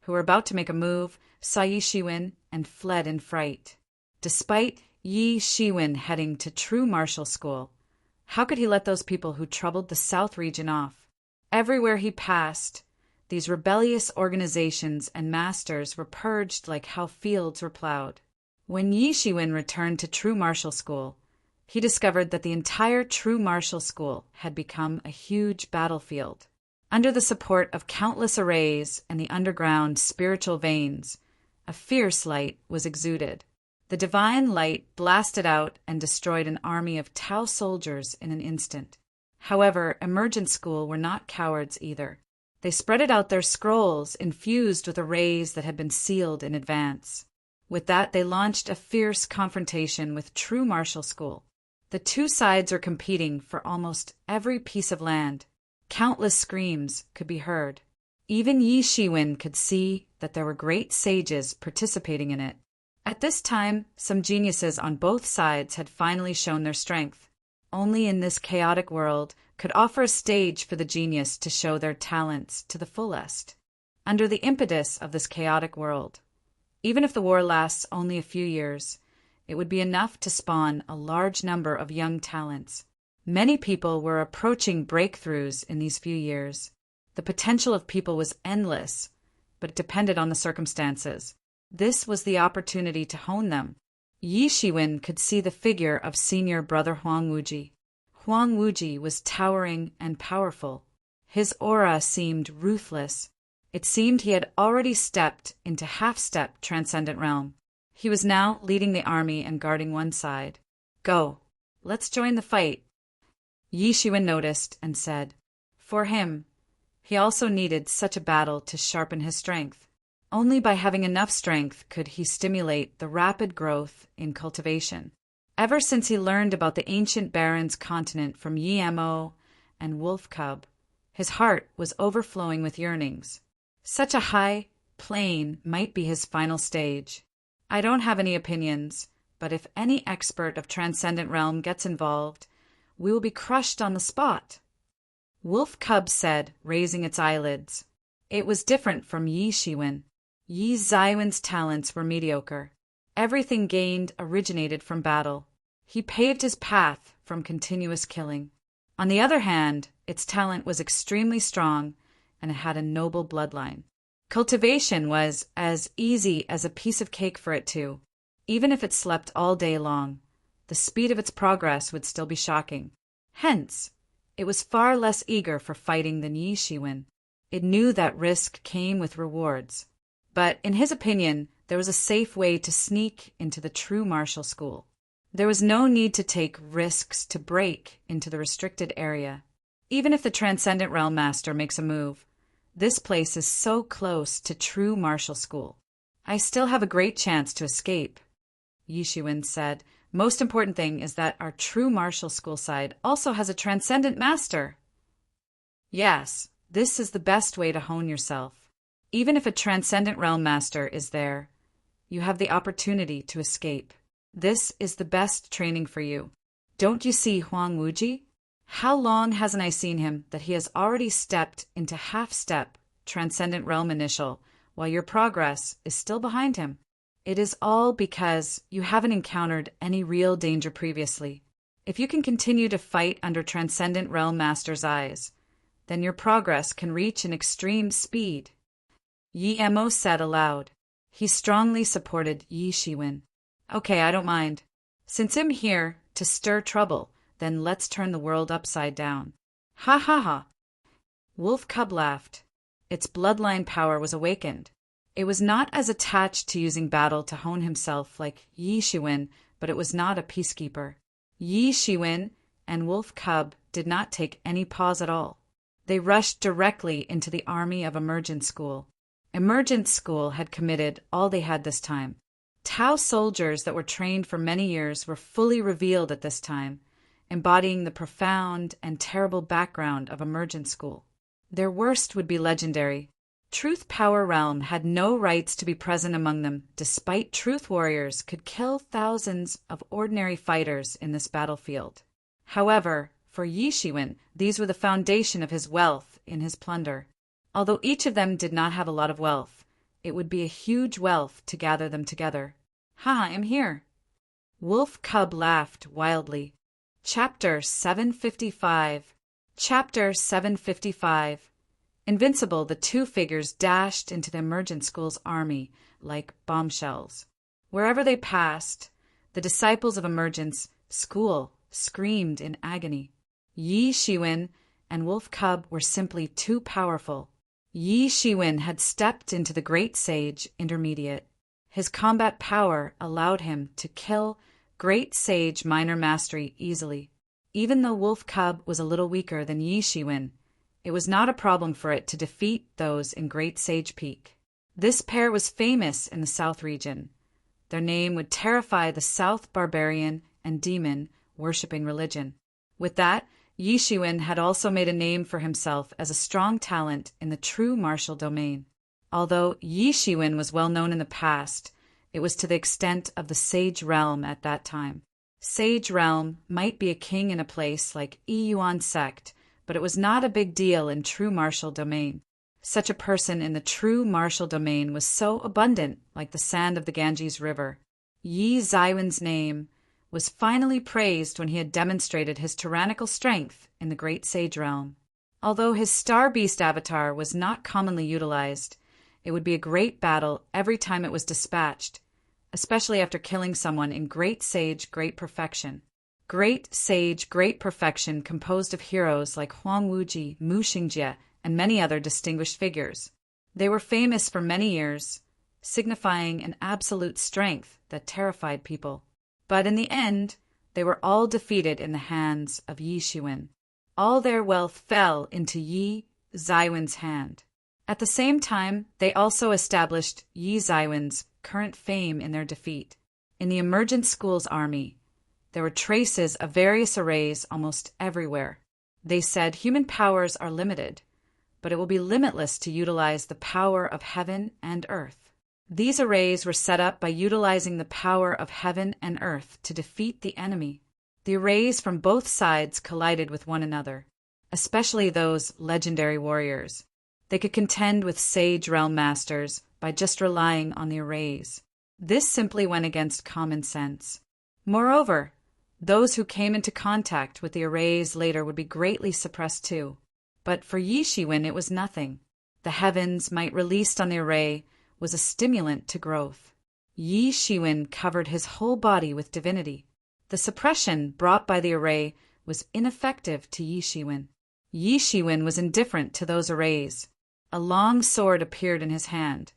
who were about to make a move, saw Yi Shiwen and fled in fright. Despite Yi Shiwen heading to True Martial School, how could he let those people who troubled the South region off? Everywhere he passed, these rebellious organizations and masters were purged like how fields were plowed. When Yi Shiwen returned to True Martial School, he discovered that the entire True Martial School had become a huge battlefield. Under the support of countless arrays and the underground spiritual veins, a fierce light was exuded. The divine light blasted out and destroyed an army of Tau soldiers in an instant. However, Emergent School were not cowards either. They spreaded out their scrolls infused with arrays that had been sealed in advance. With that, they launched a fierce confrontation with True Martial School. The two sides are competing for almost every piece of land. Countless screams could be heard. Even Yi Shiwen could see that there were great sages participating in it. At this time, some geniuses on both sides had finally shown their strength. Only in this chaotic world could offer a stage for the genius to show their talents to the fullest. Under the impetus of this chaotic world, even if the war lasts only a few years, it would be enough to spawn a large number of young talents. Many people were approaching breakthroughs in these few years. The potential of people was endless, but it depended on the circumstances. This was the opportunity to hone them. Yi Shiwen could see the figure of senior brother Huang Wuji. Huang Wuji was towering and powerful. His aura seemed ruthless. It seemed he had already stepped into half-step Transcendent Realm. He was now leading the army and guarding one side. Go, let's join the fight. Yi Shiwen noticed and said, for him, he also needed such a battle to sharpen his strength. Only by having enough strength could he stimulate the rapid growth in cultivation. Ever since he learned about the ancient Baron's continent from Yi Mo and Wolf Cub, his heart was overflowing with yearnings. Such a high plane might be his final stage. I don't have any opinions, but if any expert of Transcendent Realm gets involved, we will be crushed on the spot. Wolf Cub said, raising its eyelids. It was different from Yi Shiwen. Yi Xiwen's talents were mediocre. Everything gained originated from battle. He paved his path from continuous killing. On the other hand, its talent was extremely strong, and it had a noble bloodline. Cultivation was as easy as a piece of cake for it too. Even if it slept all day long, the speed of its progress would still be shocking. Hence, it was far less eager for fighting than Yi Shiwen. It knew that risk came with rewards. But, in his opinion, there was a safe way to sneak into the True Martial School. There was no need to take risks to break into the restricted area. Even if the Transcendent Realm Master makes a move, this place is so close to True Martial School. I still have a great chance to escape, Yi Shiwen said. Most important thing is that our True Martial School side also has a Transcendent Master. Yes, this is the best way to hone yourself. Even if a Transcendent Realm Master is there, you have the opportunity to escape. This is the best training for you. Don't you see Huang Wuji? How long hasn't I seen him that he has already stepped into half-step Transcendent Realm Initial, while your progress is still behind him? It is all because you haven't encountered any real danger previously. If you can continue to fight under Transcendent Realm Master's eyes, then your progress can reach an extreme speed. Yi Mo said aloud. He strongly supported Yi Shiwen. Okay, I don't mind. Since I'm here to stir trouble, then let's turn the world upside down. Ha ha ha. Wolf Cub laughed. its bloodline power was awakened. It was not as attached to using battle to hone himself like Yi Shiwen, but it was not a peacekeeper. Yi Shiwen and Wolf Cub did not take any pause at all. They rushed directly into the army of Emergent School. Emergent School had committed all they had this time. Tao soldiers that were trained for many years were fully revealed at this time, embodying the profound and terrible background of Emergent School. Their worst would be legendary. Truth Power Realm had no rights to be present among them, despite Truth Warriors could kill thousands of ordinary fighters in this battlefield. However, for Yi Shiwen, these were the foundation of his wealth in his plunder. Although each of them did not have a lot of wealth, it would be a huge wealth to gather them together. Ha, I'm here. Wolf Cub laughed wildly. Chapter 755. Chapter 755. Invincible, the two figures dashed into the Emergent School's army like bombshells. Wherever they passed, the disciples of Emergence School screamed in agony. Yi Shiwen and Wolf Cub were simply too powerful. Yi Shiwen had stepped into the Great Sage Intermediate. His combat power allowed him to kill Great Sage Minor Mastery easily. Even though Wolf Cub was a little weaker than Yi Shiwen, it was not a problem for it to defeat those in Great Sage Peak. This pair was famous in the South region. Their name would terrify the South barbarian and demon worshipping religion. With that, Yi Shiwen had also made a name for himself as a strong talent in the true martial domain. Although Yi Shiwen was well known in the past, it was to the extent of the Sage Realm at that time. Sage Realm might be a king in a place like Yuan Sect, but it was not a big deal in true martial domain. Such a person in the true martial domain was so abundant like the sand of the Ganges River. Yi Zaiwen's name was finally praised when he had demonstrated his tyrannical strength in the Great Sage Realm. Although his Star Beast avatar was not commonly utilized, it would be a great battle every time it was dispatched, especially after killing someone in Great Sage Great Perfection. Great Sage Great Perfection composed of heroes like Huang Wuji, Mu Xingjie, and many other distinguished figures. They were famous for many years, signifying an absolute strength that terrified people. But in the end, they were all defeated in the hands of Yi Shiwen. All their wealth fell into Yi Zaiwen's hand. At the same time, they also established Yi Zaiwen's current fame in their defeat. In the Emergent School's army, there were traces of various arrays almost everywhere. They said human powers are limited, but it will be limitless to utilize the power of heaven and earth. These arrays were set up by utilizing the power of heaven and earth to defeat the enemy. The arrays from both sides collided with one another, especially those legendary warriors. They could contend with Sage Realm Masters by just relying on the arrays. This simply went against common sense. Moreover, those who came into contact with the arrays later would be greatly suppressed too. But for Yi Shiwen it was nothing. The heavens might released on the array was a stimulant to growth. Yi Shiwen covered his whole body with divinity. The suppression brought by the array was ineffective to Yi Shiwen. Yi Shiwen was indifferent to those arrays. A long sword appeared in his hand.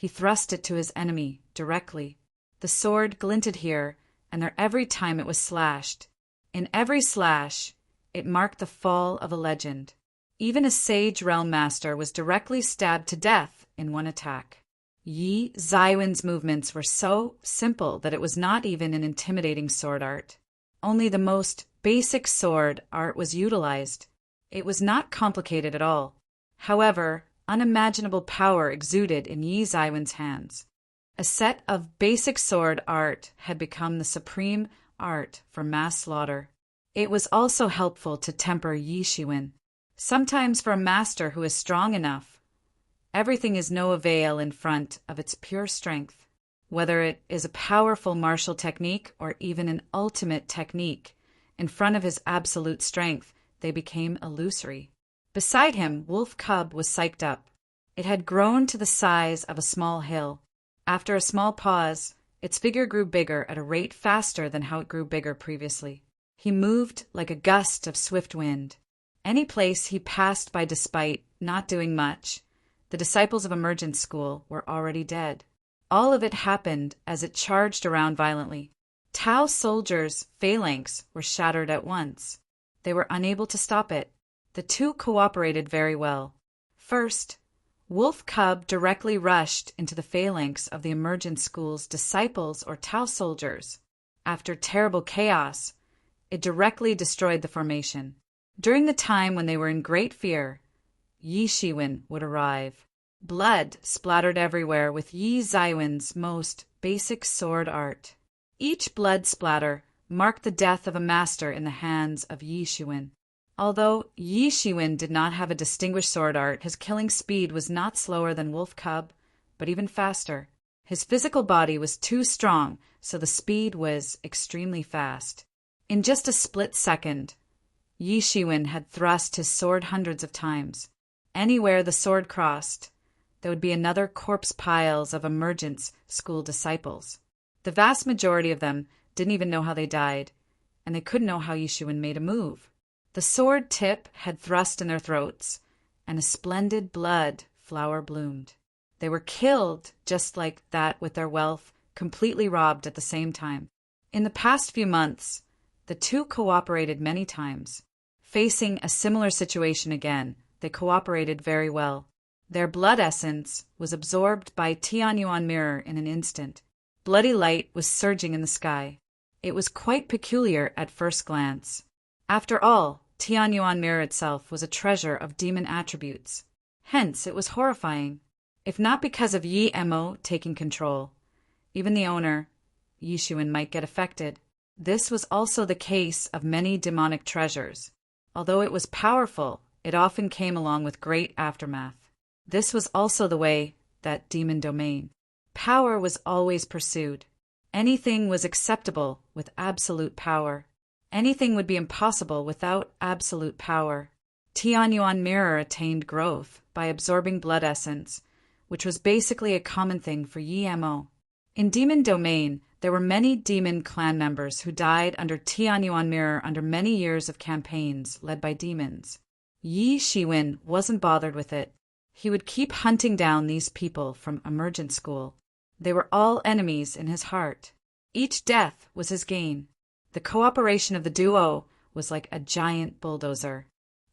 He thrust it to his enemy directly. The sword glinted here, and there every time it was slashed. In every slash, it marked the fall of a legend. Even a Sage Realm Master was directly stabbed to death in one attack. Yi Zaiwen's movements were so simple that it was not even an intimidating sword art. Only the most basic sword art was utilized. It was not complicated at all. However, unimaginable power exuded in Yi Zaiwen's hands. A set of basic sword art had become the supreme art for mass slaughter. It was also helpful to temper Yi Shiwen. Sometimes for a master who is strong enough, everything is no avail in front of its pure strength. Whether it is a powerful martial technique or even an ultimate technique, in front of his absolute strength, they became illusory. Beside him, Wolf Cub was psyched up. It had grown to the size of a small hill. After a small pause, its figure grew bigger at a rate faster than how it grew bigger previously. He moved like a gust of swift wind. Any place he passed by despite not doing much, The disciples of Emergence School were already dead. All of it happened as it charged around violently. Tau soldiers' phalanx were shattered at once. They were unable to stop it. The two cooperated very well. First, Wolf Cub directly rushed into the phalanx of the Emergence School's disciples or Tau soldiers. After terrible chaos, it directly destroyed the formation. During the time when they were in great fear, Yi Shiwen would arrive. Blood splattered everywhere with Yi Zaiwen's most basic sword art. Each blood splatter marked the death of a master in the hands of Yi Shiwen. Although Yi Shiwen did not have a distinguished sword art, his killing speed was not slower than Wolf Cub, but even faster. His physical body was too strong, so the speed was extremely fast. In just a split second, Yi Shiwen had thrust his sword hundreds of times. Anywhere the sword crossed, there would be another corpse piles of Emergence School disciples. The vast majority of them didn't even know how they died, and they couldn't know how Yi Shiwen made a move. The sword tip had thrust in their throats, and a splendid blood flower bloomed. They were killed just like that, with their wealth completely robbed at the same time. In the past few months, the two cooperated many times. Facing a similar situation again, they cooperated very well. Their blood essence was absorbed by Tianyuan Mirror in an instant. Bloody light was surging in the sky. It was quite peculiar at first glance. After all, Tianyuan Mirror itself was a treasure of demon attributes. Hence, it was horrifying. If not because of Yi Mo taking control, even the owner, Yi Shiwen, might get affected. This was also the case of many demonic treasures. Although it was powerful, it often came along with great aftermath. This was also the way that demon domain. Power was always pursued. Anything was acceptable with absolute power. Anything would be impossible without absolute power. Tianyuan Mirror attained growth by absorbing blood essence, which was basically a common thing for Yi Mo. In Demon Domain, there were many demon clan members who died under Tianyuan Mirror under many years of campaigns led by demons. Yi Shiwen wasn't bothered with it. He would keep hunting down these people from Emergence School. They were all enemies in his heart. Each death was his gain. The cooperation of the duo was like a giant bulldozer.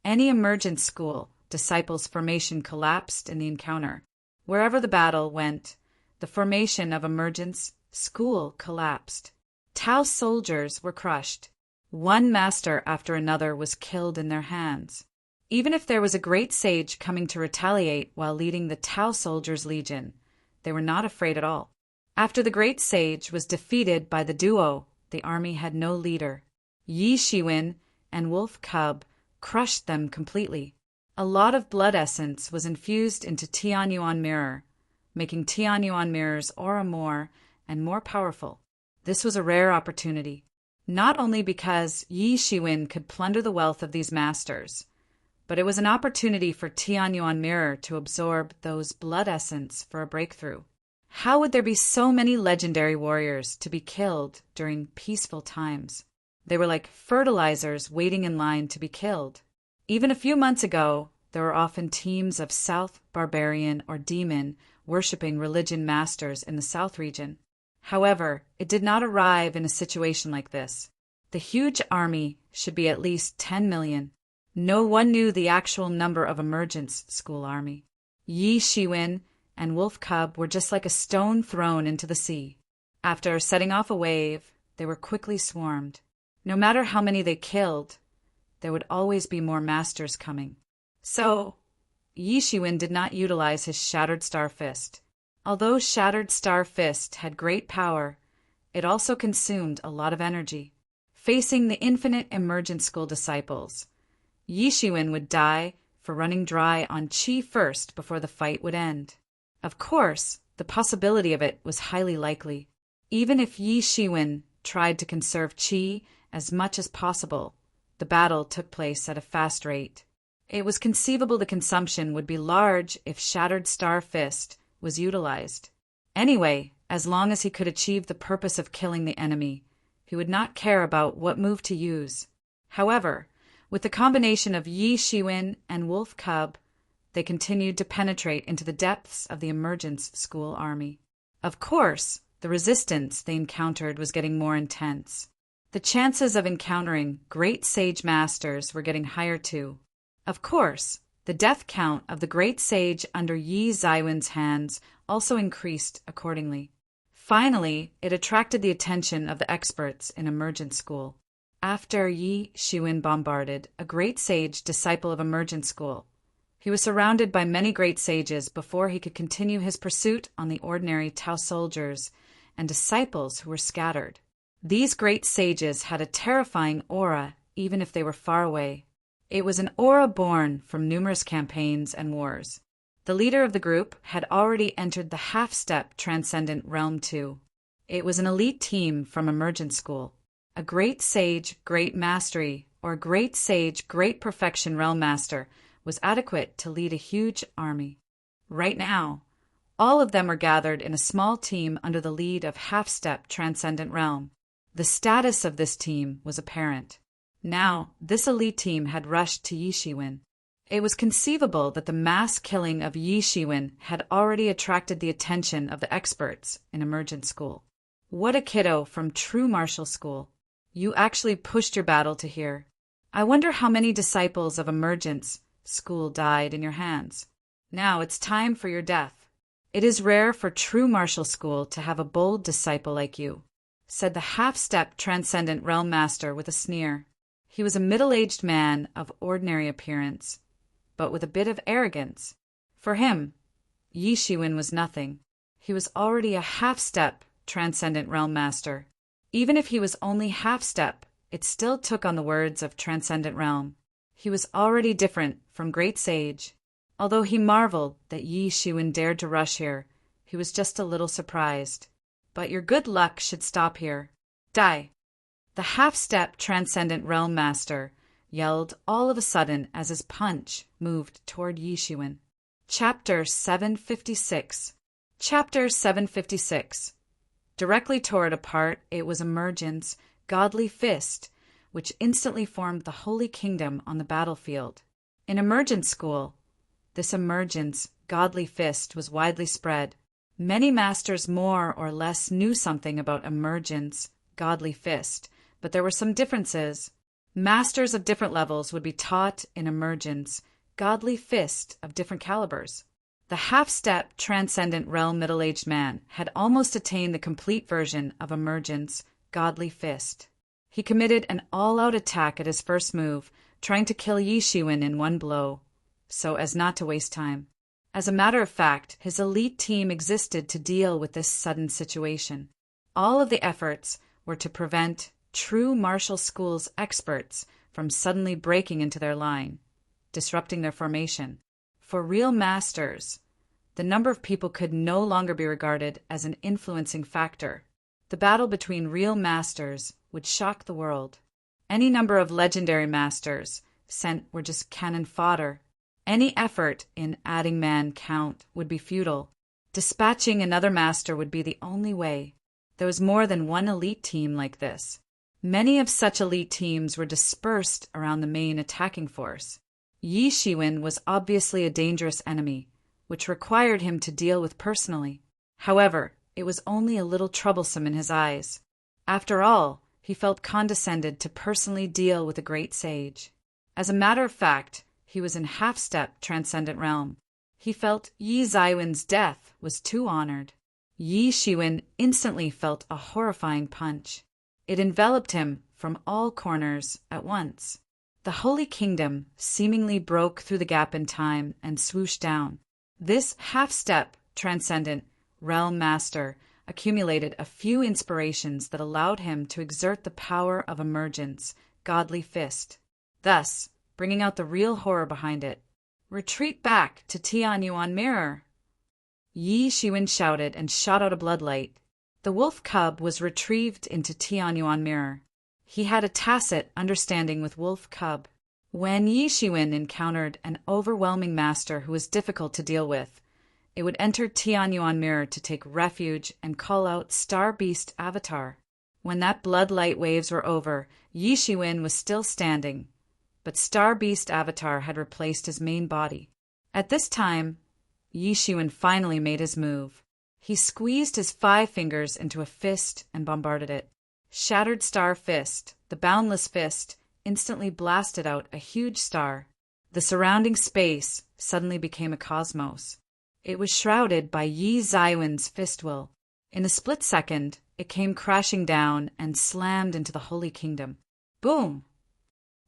Any Emergence School disciples' formation collapsed in the encounter. Wherever the battle went, the formation of Emergence School collapsed. Tau soldiers were crushed. One master after another was killed in their hands. Even if there was a great sage coming to retaliate while leading the Tau soldiers' legion, they were not afraid at all. After the great sage was defeated by the duo, the army had no leader. Yi Shiwen and Wolf Cub crushed them completely. A lot of blood essence was infused into Tianyuan Mirror, making Tianyuan Mirror's aura more and more powerful. This was a rare opportunity, not only because Yi Shiwen could plunder the wealth of these masters, but it was an opportunity for Tianyuan Mirror to absorb those blood essence for a breakthrough. How would there be so many legendary warriors to be killed during peaceful times? They were like fertilizers waiting in line to be killed. Even a few months ago, there were often teams of South barbarian or demon worshipping religion masters in the South region. However, it did not arrive in a situation like this. The huge army should be at least 10 million. No one knew the actual number of Emergence School army. Yi Shiwen and Wolf Cub were just like a stone thrown into the sea. After setting off a wave, they were quickly swarmed. No matter how many they killed, there would always be more masters coming. So, Yi Shiwen did not utilize his Shattered Star Fist. Although Shattered Star Fist had great power, it also consumed a lot of energy. Facing the infinite Emergence School disciples, Yi Shiwen would die for running dry on Qi first before the fight would end. Of course, the possibility of it was highly likely. Even if Yi Shiwen tried to conserve Qi as much as possible, the battle took place at a fast rate. It was conceivable the consumption would be large if Shattered Star Fist was utilized. Anyway, as long as he could achieve the purpose of killing the enemy, he would not care about what move to use. However, with the combination of Yi Shiwen and Wolf Cub, they continued to penetrate into the depths of the Emergence School army. Of course, the resistance they encountered was getting more intense. The chances of encountering great sage masters were getting higher too. Of course, the death count of the great sage under Yi Zaiwen's hands also increased accordingly. Finally, it attracted the attention of the experts in Emergence School. After Yi Shiwen bombarded a great sage disciple of Emergence School, he was surrounded by many great sages before he could continue his pursuit on the ordinary Tao soldiers and disciples who were scattered. These great sages had a terrifying aura even if they were far away. It was an aura born from numerous campaigns and wars. The leader of the group had already entered the half-step transcendent realm too. It was an elite team from Emergence School. A great sage, great mastery, or great sage, great perfection realm master was adequate to lead a huge army. Right now, all of them were gathered in a small team under the lead of half-step transcendent realm. The status of this team was apparent. Now, this elite team had rushed to Yi Shiwen. It was conceivable that the mass killing of Yi Shiwen had already attracted the attention of the experts in Emergence School. What a kiddo from true martial school. You actually pushed your battle to here. I wonder how many disciples of Emergence School died in your hands. Now it's time for your death. It is rare for true martial school to have a bold disciple like you, said the half-step transcendent realm master with a sneer. He was a middle-aged man of ordinary appearance, but with a bit of arrogance. For him, Yi Shiwen was nothing. He was already a half-step transcendent realm master. Even if he was only half-step, it still took on the words of transcendent realm. He was already different from great sage. Although he marveled that Yi Shiwen dared to rush here, he was just a little surprised. But your good luck should stop here. Die! The half-step transcendent realm master yelled all of a sudden as his punch moved toward Yi Shiwen. Chapter 756. Chapter 756. Directly toward a part, it was Emergence, godly fist, which instantly formed the Holy Kingdom on the battlefield. In Emergence School, this Emergence, godly fist was widely spread. Many masters more or less knew something about Emergence, godly fist, but there were some differences. Masters of different levels would be taught in Emergence, godly fist of different calibers. The half-step transcendent realm middle-aged man had almost attained the complete version of Emergence, godly fist. He committed an all-out attack at his first move, trying to kill Yi Shiwen in one blow, so as not to waste time. As a matter of fact, his elite team existed to deal with this sudden situation. All of the efforts were to prevent true martial school's experts from suddenly breaking into their line, disrupting their formation. For real masters, the number of people could no longer be regarded as an influencing factor. The battle between real masters would shock the world. Any number of legendary masters sent were just cannon fodder. Any effort in adding man count would be futile. Dispatching another master would be the only way. There was more than one elite team like this. Many of such elite teams were dispersed around the main attacking force. Yi Shiwen was obviously a dangerous enemy, which required him to deal with personally. However, it was only a little troublesome in his eyes. After all, he felt condescended to personally deal with a great sage. As a matter of fact, he was in half-step transcendent realm. He felt Yi Zaiwen's death was too honored. Yi Shiwen instantly felt a horrifying punch. It enveloped him from all corners at once. The Holy Kingdom seemingly broke through the gap in time and swooshed down. This half-step transcendent realm master accumulated a few inspirations that allowed him to exert the power of Emergence, godly fist, thus bringing out the real horror behind it. Retreat back to Tianyuan Mirror! Yi Shiwen shouted and shot out a bloodlight. The wolf cub was retrieved into Tianyuan Mirror. He had a tacit understanding with Wolf Cub. When Yi Shiwen encountered an overwhelming master who was difficult to deal with, it would enter Tianyuan Mirror to take refuge and call out Star Beast Avatar. When that bloodlight waves were over, Yi Shiwen was still standing, but Star Beast Avatar had replaced his main body. At this time, Yi Shiwen finally made his move. He squeezed his 5 fingers into a fist and bombarded it. Shattered Star Fist, the boundless fist, instantly blasted out a huge star. The surrounding space suddenly became a cosmos. It was shrouded by Yi Zaiwen's fist will. In a split second, it came crashing down and slammed into the Holy Kingdom. Boom!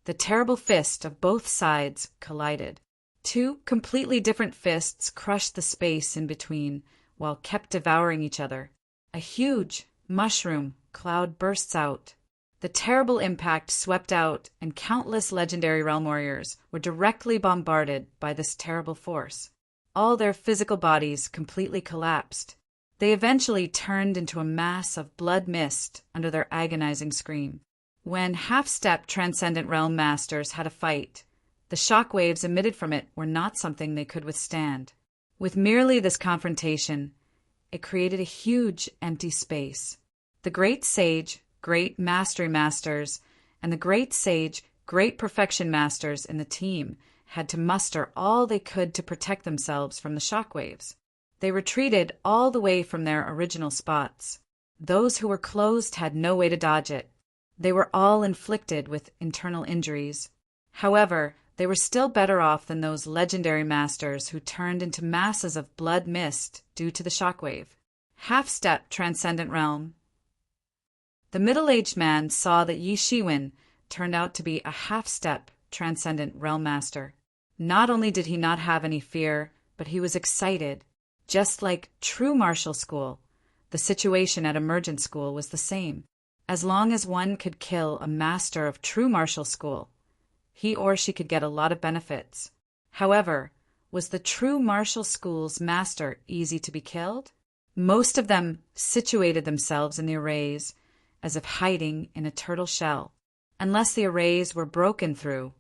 The terrible fist of both sides collided. 2 completely different fists crushed the space in between while kept devouring each other. A huge mushroom cloud bursts out. The terrible impact swept out, and countless legendary realm warriors were directly bombarded by this terrible force. All their physical bodies completely collapsed. They eventually turned into a mass of blood mist under their agonizing scream. When half-step Transcendent Realm Masters had a fight, the shock waves emitted from it were not something they could withstand. With merely this confrontation, it created a huge empty space. The Great Sage, Great Mastery Masters, and the Great Sage, Great Perfection Masters in the team had to muster all they could to protect themselves from the shock waves. They retreated all the way from their original spots. Those who were closed had no way to dodge it. They were all inflicted with internal injuries. However, they were still better off than those legendary masters who turned into masses of blood mist due to the shockwave. Half-step Transcendent Realm. The middle-aged man saw that Yi Shiwen turned out to be a half-step Transcendent Realm Master. Not only did he not have any fear, but he was excited. Just like true martial school, the situation at emergent school was the same. As long as one could kill a master of true martial school, he or she could get a lot of benefits. However, was the true martial school's master easy to be killed? Most of them situated themselves in the arrays as if hiding in a turtle shell. Unless the arrays were broken through,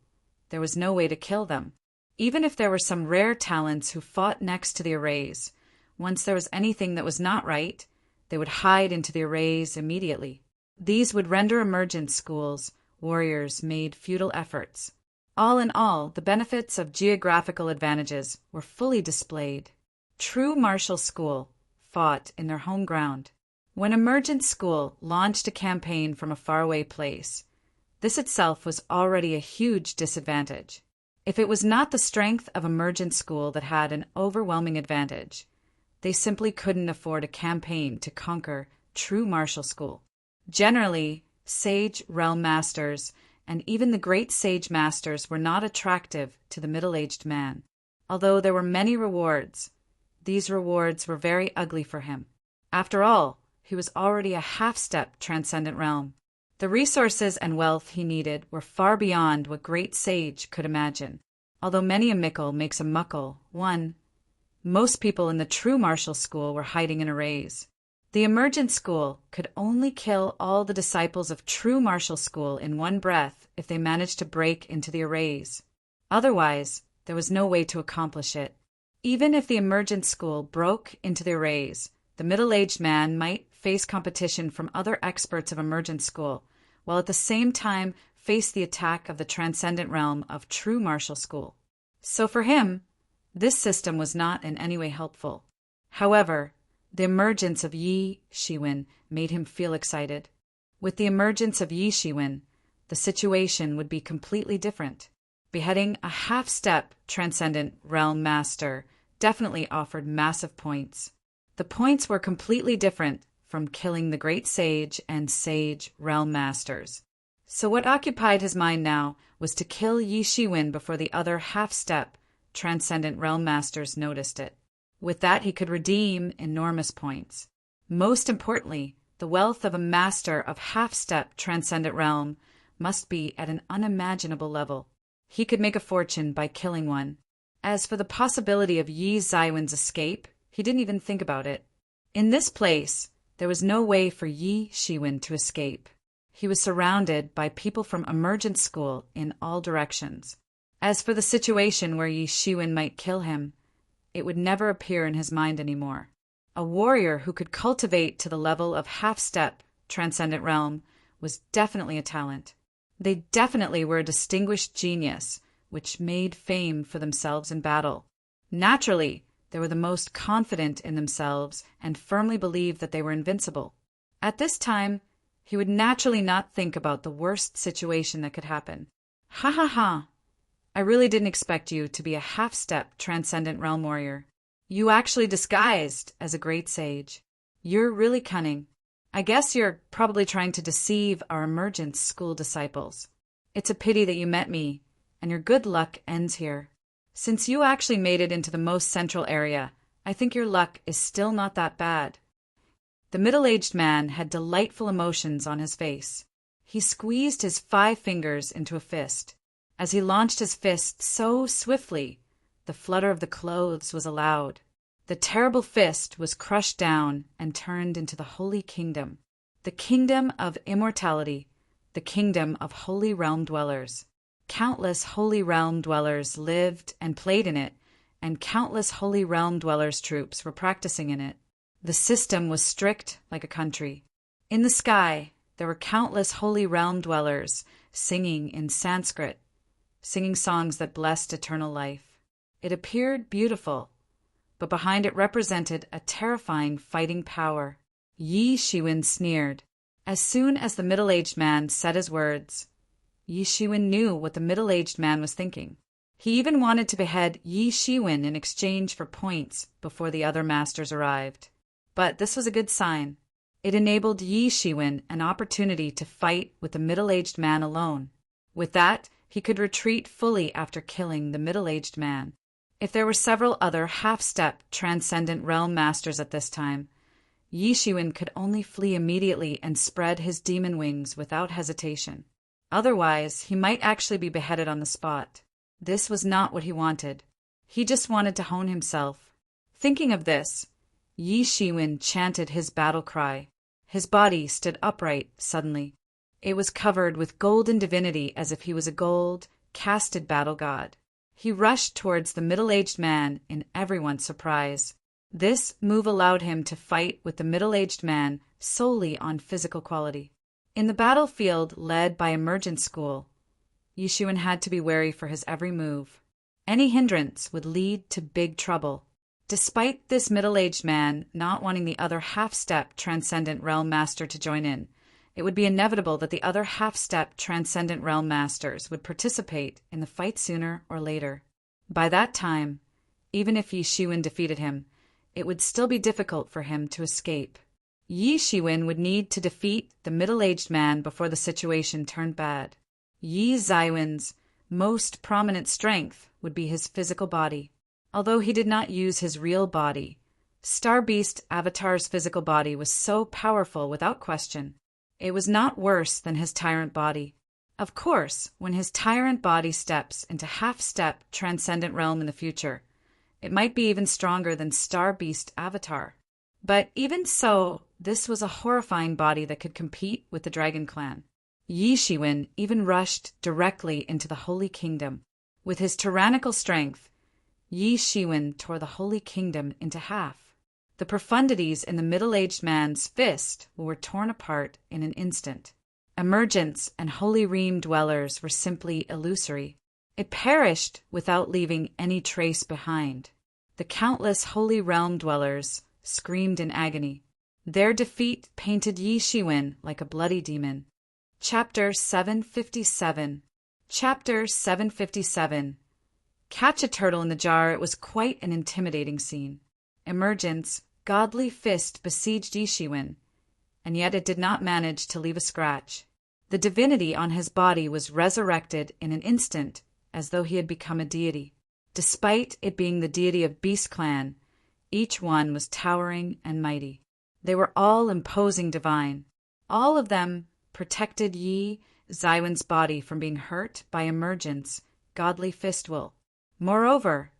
there was no way to kill them. Even if there were some rare talents who fought next to the arrays, once there was anything that was not right, they would hide into the arrays immediately. These would render emergent schools warriors made futile efforts. All in all, the benefits of geographical advantages were fully displayed. True martial school fought in their home ground. When emergent school launched a campaign from a faraway place, this itself was already a huge disadvantage. If it was not the strength of emergent school that had an overwhelming advantage, they simply couldn't afford a campaign to conquer true martial school. Generally, Sage Realm Masters and even the Great Sage Masters were not attractive to the middle-aged man. Although there were many rewards, these rewards were very ugly for him. After all, he was already a half-step Transcendent Realm. The resources and wealth he needed were far beyond what Great Sage could imagine. Although many a mickle makes a muckle, most people in the true martial school were hiding in arrays. The emergent school could only kill all the disciples of true martial school in one breath if they managed to break into the arrays. Otherwise, there was no way to accomplish it. Even if the emergent school broke into the arrays, the middle-aged man might face competition from other experts of emergent school, while at the same time face the attack of the transcendent realm of true martial school. So for him, this system was not in any way helpful. However, the emergence of Yi Shiwen made him feel excited. With the emergence of Yi Shiwen, the situation would be completely different. Beheading a half-step Transcendent Realm Master definitely offered massive points. The points were completely different from killing the Great Sage and Sage Realm Masters. So what occupied his mind now was to kill Yi Shiwen before the other half-step Transcendent Realm Masters noticed it. With that, he could redeem enormous points. Most importantly, the wealth of a master of half-step Transcendent Realm must be at an unimaginable level. He could make a fortune by killing one. As for the possibility of Yi Zaiwen's escape, he didn't even think about it. In this place, there was no way for Yi Shiwen to escape. He was surrounded by people from emergent school in all directions. As for the situation where Yi Shiwen might kill him, it would never appear in his mind anymore. A warrior who could cultivate to the level of half-step Transcendent Realm was definitely a talent. They definitely were a distinguished genius, which made fame for themselves in battle. Naturally, they were the most confident in themselves and firmly believed that they were invincible. At this time, he would naturally not think about the worst situation that could happen. Ha ha ha! I really didn't expect you to be a half-step transcendent realm warrior. You actually disguised as a great sage. You're really cunning. I guess you're probably trying to deceive our emergence school disciples. It's a pity that you met me, and your good luck ends here. Since you actually made it into the most central area, I think your luck is still not that bad. The middle-aged man had delightful emotions on his face. He squeezed his 5 fingers into a fist. As he launched his fist so swiftly, the flutter of the clothes was allowed. The terrible fist was crushed down and turned into the Holy Kingdom, the kingdom of immortality, the kingdom of holy realm dwellers. Countless holy realm dwellers lived and played in it, and countless holy realm dwellers' troops were practicing in it. The system was strict like a country. In the sky, there were countless holy realm dwellers singing in Sanskrit, singing songs that blessed eternal life. It appeared beautiful, but behind it represented a terrifying fighting power. Yi Shiwen sneered. As soon as the middle-aged man said his words, Yi Shiwen knew what the middle-aged man was thinking. He even wanted to behead Yi Shiwen in exchange for points before the other masters arrived. But this was a good sign. It enabled Yi Shiwen an opportunity to fight with the middle-aged man alone. With that, he could retreat fully after killing the middle-aged man. If there were several other half-step transcendent realm masters at this time, Yi Shiwen could only flee immediately and spread his demon wings without hesitation. Otherwise, he might actually be beheaded on the spot. This was not what he wanted. He just wanted to hone himself. Thinking of this, Yi Shiwen chanted his battle cry. His body stood upright suddenly. It was covered with golden divinity as if he was a gold, casted battle god. He rushed towards the middle-aged man in everyone's surprise. This move allowed him to fight with the middle-aged man solely on physical quality. In the battlefield led by Emergence School, Yi Shiwen had to be wary for his every move. Any hindrance would lead to big trouble. Despite this middle-aged man not wanting the other half-step transcendent realm master to join in, it would be inevitable that the other half-step transcendent realm masters would participate in the fight sooner or later. By that time, even if Yi Shiwen defeated him, it would still be difficult for him to escape. Yi Shiwen would need to defeat the middle-aged man before the situation turned bad. Yi Zaiwen's most prominent strength would be his physical body. Although he did not use his real body, Star Beast Avatar's physical body was so powerful without question. It was not worse than his tyrant body. Of course, when his tyrant body steps into half-step transcendent realm in the future, it might be even stronger than Star Beast Avatar. But even so, this was a horrifying body that could compete with the Dragon Clan. Yi Shiwen even rushed directly into the Holy Kingdom. With his tyrannical strength, Yi Shiwen tore the Holy Kingdom into half. The profundities in the middle-aged man's fist were torn apart in an instant. Emergence and Holy Realm dwellers were simply illusory. It perished without leaving any trace behind. The countless Holy Realm dwellers screamed in agony. Their defeat painted Yi Shiwen like a bloody demon. Chapter 757. Chapter 757. Catch a turtle in the jar. It was quite an intimidating scene. Emergence, godly fist besieged Yi Shiwen, and yet it did not manage to leave a scratch. The divinity on his body was resurrected in an instant, as though he had become a deity. Despite it being the deity of Beast Clan, each one was towering and mighty. They were all imposing divine. All of them protected Yi Zaiwen's body from being hurt by Emergence, godly fist will. Moreover,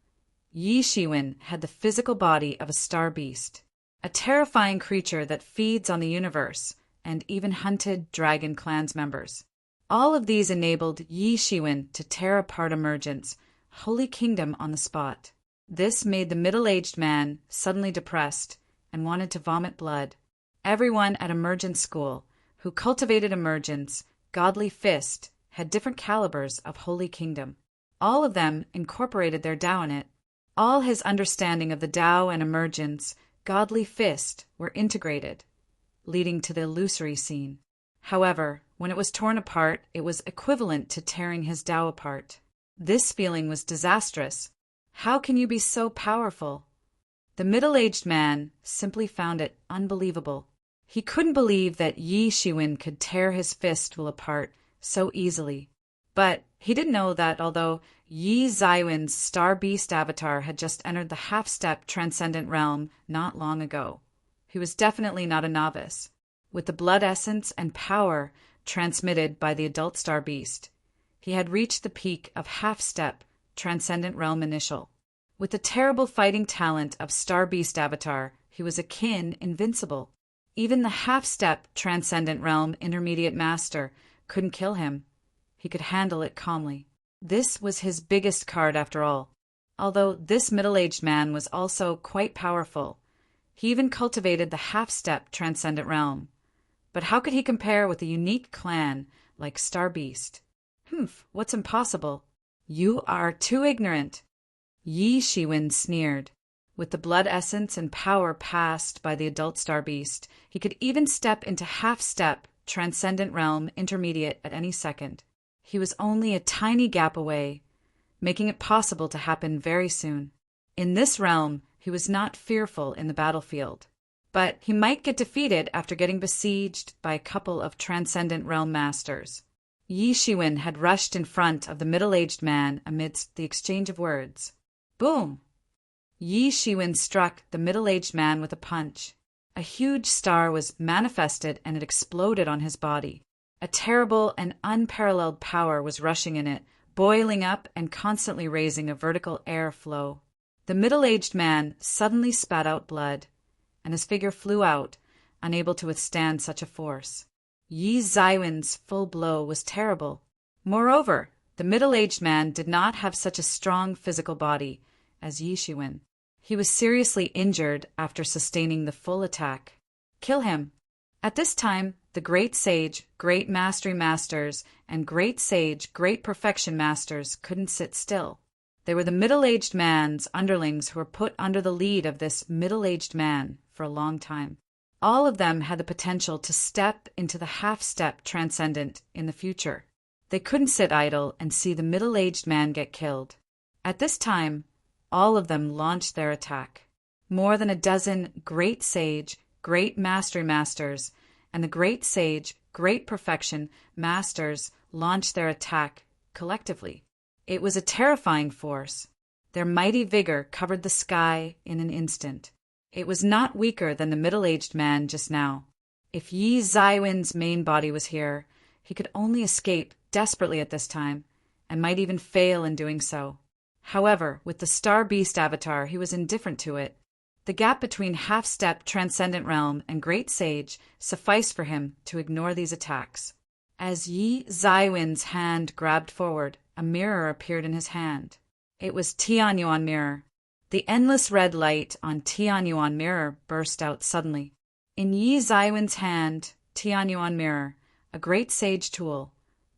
Yi Shiwen had the physical body of a star beast, a terrifying creature that feeds on the universe and even hunted Dragon Clan's members. All of these enabled Yi Shiwen to tear apart Emergence, Holy Kingdom on the spot. This made the middle-aged man suddenly depressed and wanted to vomit blood. Everyone at Emergence School who cultivated Emergence, godly fist, had different calibers of Holy Kingdom. All of them incorporated their Tao in it. All his understanding of the Tao and emergence, godly fist, were integrated, leading to the illusory scene. However, when it was torn apart, it was equivalent to tearing his Tao apart. This feeling was disastrous. How can you be so powerful? The middle-aged man simply found it unbelievable. He couldn't believe that Yi Shiwen could tear his fistful apart so easily. But he didn't know that although Yi Zaiwen's Star Beast avatar had just entered the half-step transcendent realm not long ago, he was definitely not a novice. With the blood essence and power transmitted by the adult Star Beast, he had reached the peak of half-step transcendent realm initial. With the terrible fighting talent of Star Beast avatar, he was akin invincible. Even the half-step transcendent realm intermediate master couldn't kill him. He could handle it calmly. This was his biggest card after all. Although this middle-aged man was also quite powerful, he even cultivated the half-step transcendent realm. But how could he compare with a unique clan like Star Beast? What's impossible? You are too ignorant. Yi Shiwen sneered. With the blood essence and power passed by the adult Star Beast, he could even step into half-step transcendent realm intermediate at any second. He was only a tiny gap away, making it possible to happen very soon. In this realm, he was not fearful in the battlefield, but he might get defeated after getting besieged by a couple of transcendent realm masters. Yi Shiwen had rushed in front of the middle-aged man amidst the exchange of words. Boom! Yi Shiwen struck the middle-aged man with a punch. A huge star was manifested and it exploded on his body. A terrible and unparalleled power was rushing in it, boiling up and constantly raising a vertical air flow. The middle-aged man suddenly spat out blood, and his figure flew out, unable to withstand such a force. Yi Zaiwen's full blow was terrible. Moreover, the middle-aged man did not have such a strong physical body as Yi Shiwen. He was seriously injured after sustaining the full attack. Kill him. At this time, the Great Sage, Great Mastery Masters, and Great Sage, Great Perfection Masters couldn't sit still. They were the middle-aged man's underlings who were put under the lead of this middle-aged man for a long time. All of them had the potential to step into the half-step transcendent in the future. They couldn't sit idle and see the middle-aged man get killed. At this time, all of them launched their attack. More than a dozen Great Sage, Great Mastery Masters, and the Great Sage, Great Perfection Masters launched their attack collectively. It was a terrifying force. Their mighty vigor covered the sky in an instant. It was not weaker than the middle-aged man just now. If Yi Zaiwen's main body was here, he could only escape desperately at this time, and might even fail in doing so. However, with the Star Beast avatar, he was indifferent to it. The gap between half-step transcendent realm and Great Sage sufficed for him to ignore these attacks. As Yi Zaiwen's hand grabbed forward, a mirror appeared in his hand. It was Tianyuan mirror. The endless red light on Tianyuan mirror burst out suddenly. In Yi Zaiwen's hand, Tianyuan mirror, a Great Sage tool,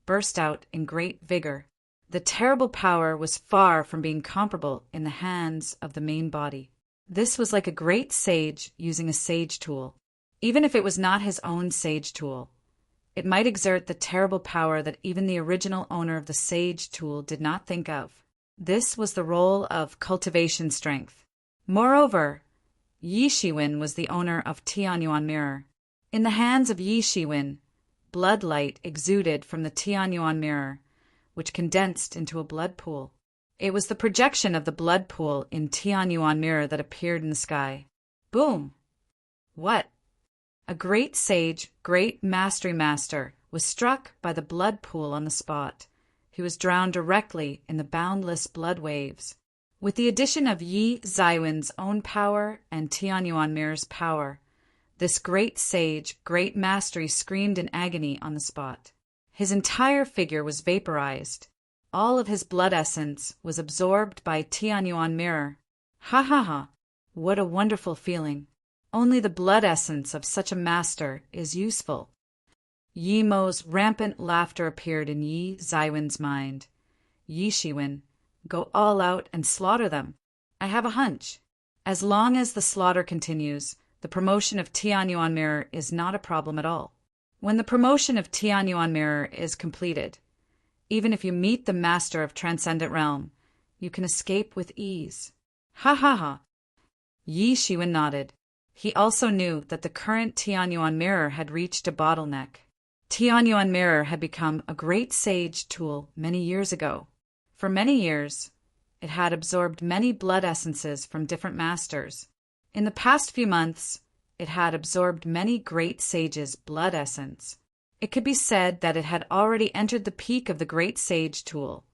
burst out in great vigor. The terrible power was far from being comparable in the hands of the main body. This was like a Great Sage using a sage tool. Even if it was not his own sage tool, it might exert the terrible power that even the original owner of the sage tool did not think of. This was the role of cultivation strength. Moreover, Yi Shiwen was the owner of Tianyuan mirror. In the hands of Yi Shiwen, blood light exuded from the Tianyuan mirror, which condensed into a blood pool. It was the projection of the blood pool in Tianyuan mirror that appeared in the sky. Boom! What? A Great Sage, Great Mastery Master was struck by the blood pool on the spot. He was drowned directly in the boundless blood waves. With the addition of Yi Zaiwen's own power and Tianyuan mirror's power, this Great Sage, Great Mastery screamed in agony on the spot. His entire figure was vaporized. All of his blood essence was absorbed by Tianyuan mirror. Ha ha ha! What a wonderful feeling. Only the blood essence of such a master is useful. Yi Mo's rampant laughter appeared in Yi Zaiwen's mind. Yi Shiwen, go all out and slaughter them. I have a hunch. As long as the slaughter continues, the promotion of Tianyuan Mirror is not a problem at all. When the promotion of Tianyuan Mirror is completed, even if you meet the master of Transcendent Realm, you can escape with ease. Ha ha ha. Yi Shiwen nodded. He also knew that the current Tianyuan Mirror had reached a bottleneck. Tianyuan Mirror had become a great sage tool many years ago. For many years, it had absorbed many blood essences from different masters. In the past few months, it had absorbed many great sages' blood essence. It could be said that it had already entered the peak of the great sage tool,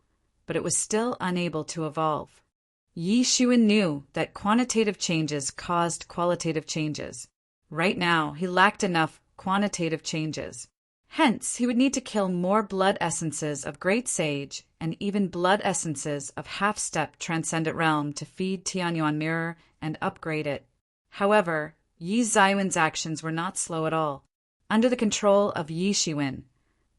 but it was still unable to evolve. Yi Shiwen knew that quantitative changes caused qualitative changes. Right now, he lacked enough quantitative changes. Hence, he would need to kill more blood essences of Great Sage and even blood essences of half-step Transcendent Realm to feed Tianyuan Mirror and upgrade it. However, Yi Zaiwen's actions were not slow at all. Under the control of Yi Shiwen,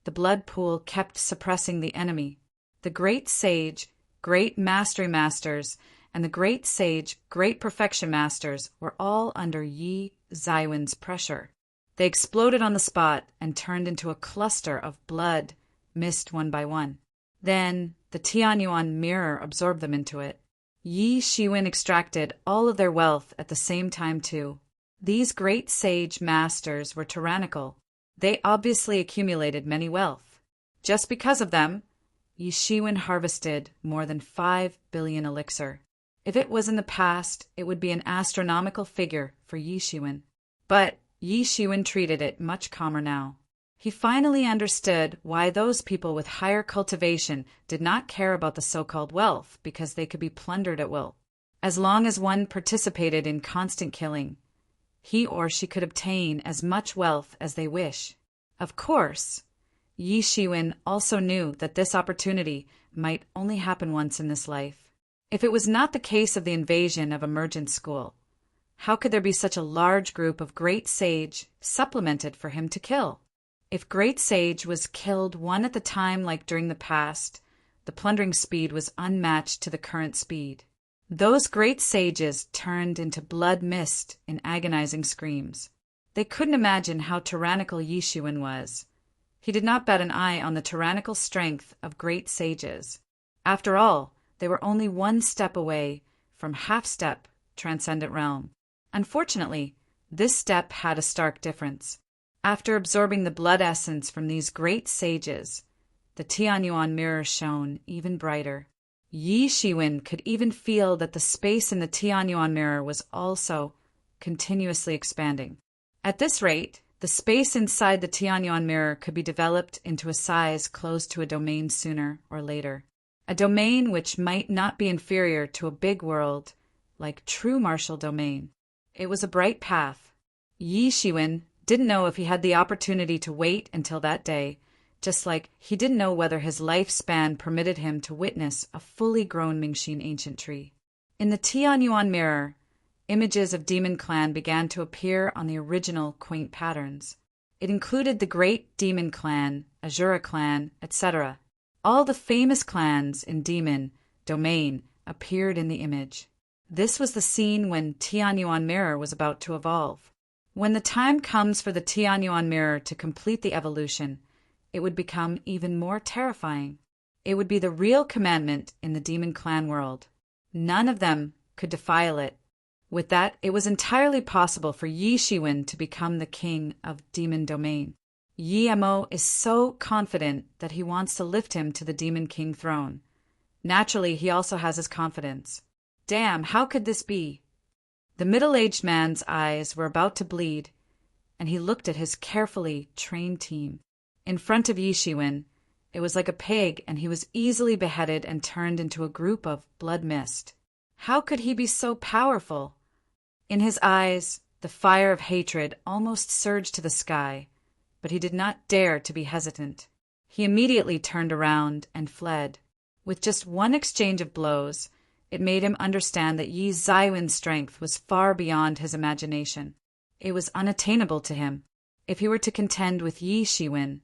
the blood pool kept suppressing the enemy. The Great Sage, Great Mastery Masters, and the Great Sage, Great Perfection Masters were all under Yi Zaiwen's pressure. They exploded on the spot and turned into a cluster of blood, mist one by one. Then the Tianyuan Mirror absorbed them into it. Yi Shiwen extracted all of their wealth at the same time too. These great sage masters were tyrannical. They obviously accumulated many wealth. Just because of them, Yi Shiwen harvested more than 5 billion elixir. If it was in the past, it would be an astronomical figure for Yi Shiwen. But Yi Shiwen treated it much calmer now. He finally understood why those people with higher cultivation did not care about the so-called wealth because they could be plundered at will. As long as one participated in constant killing, he or she could obtain as much wealth as they wish. Of course, Yi Shiwen also knew that this opportunity might only happen once in this life. If it was not the case of the invasion of Emergent School, how could there be such a large group of Great Sage supplemented for him to kill? If Great Sage was killed one at a time like during the past, the plundering speed was unmatched to the current speed. Those Great Sages turned into blood mist in agonizing screams. They couldn't imagine how tyrannical Yi Shiwen was. He did not bat an eye on the tyrannical strength of Great Sages. After all, they were only one step away from half-step Transcendent Realm. Unfortunately, this step had a stark difference. After absorbing the blood essence from these great sages, the Tianyuan Mirror shone even brighter. Yi Shiwen could even feel that the space in the Tianyuan Mirror was also continuously expanding. At this rate, the space inside the Tianyuan Mirror could be developed into a size close to a domain sooner or later. A domain which might not be inferior to a big world like true martial domain. It was a bright path. Yi Shiwen didn't know if he had the opportunity to wait until that day, just like he didn't know whether his lifespan permitted him to witness a fully grown Mingxin ancient tree. In the Tianyuan Mirror, images of Demon Clan began to appear on the original quaint patterns. It included the Great Demon Clan, Azura Clan, etc. All the famous clans in Demon Domain appeared in the image. This was the scene when Tianyuan Mirror was about to evolve. When the time comes for the Tianyuan Mirror to complete the evolution, it would become even more terrifying. It would be the real commandment in the Demon Clan world. None of them could defile it. With that, it was entirely possible for Yi Shiwen to become the king of Demon Domain. Yi Mo is so confident that he wants to lift him to the Demon King throne. Naturally, he also has his confidence. Damn, how could this be? The middle-aged man's eyes were about to bleed, and he looked at his carefully trained team. In front of Yi Shiwen, it was like a pig, and he was easily beheaded and turned into a group of blood mist. How could he be so powerful? In his eyes, the fire of hatred almost surged to the sky, but he did not dare to be hesitant. He immediately turned around and fled. With just one exchange of blows, it made him understand that Yi Zaiwen's strength was far beyond his imagination. It was unattainable to him. If he were to contend with Yi Shiwen,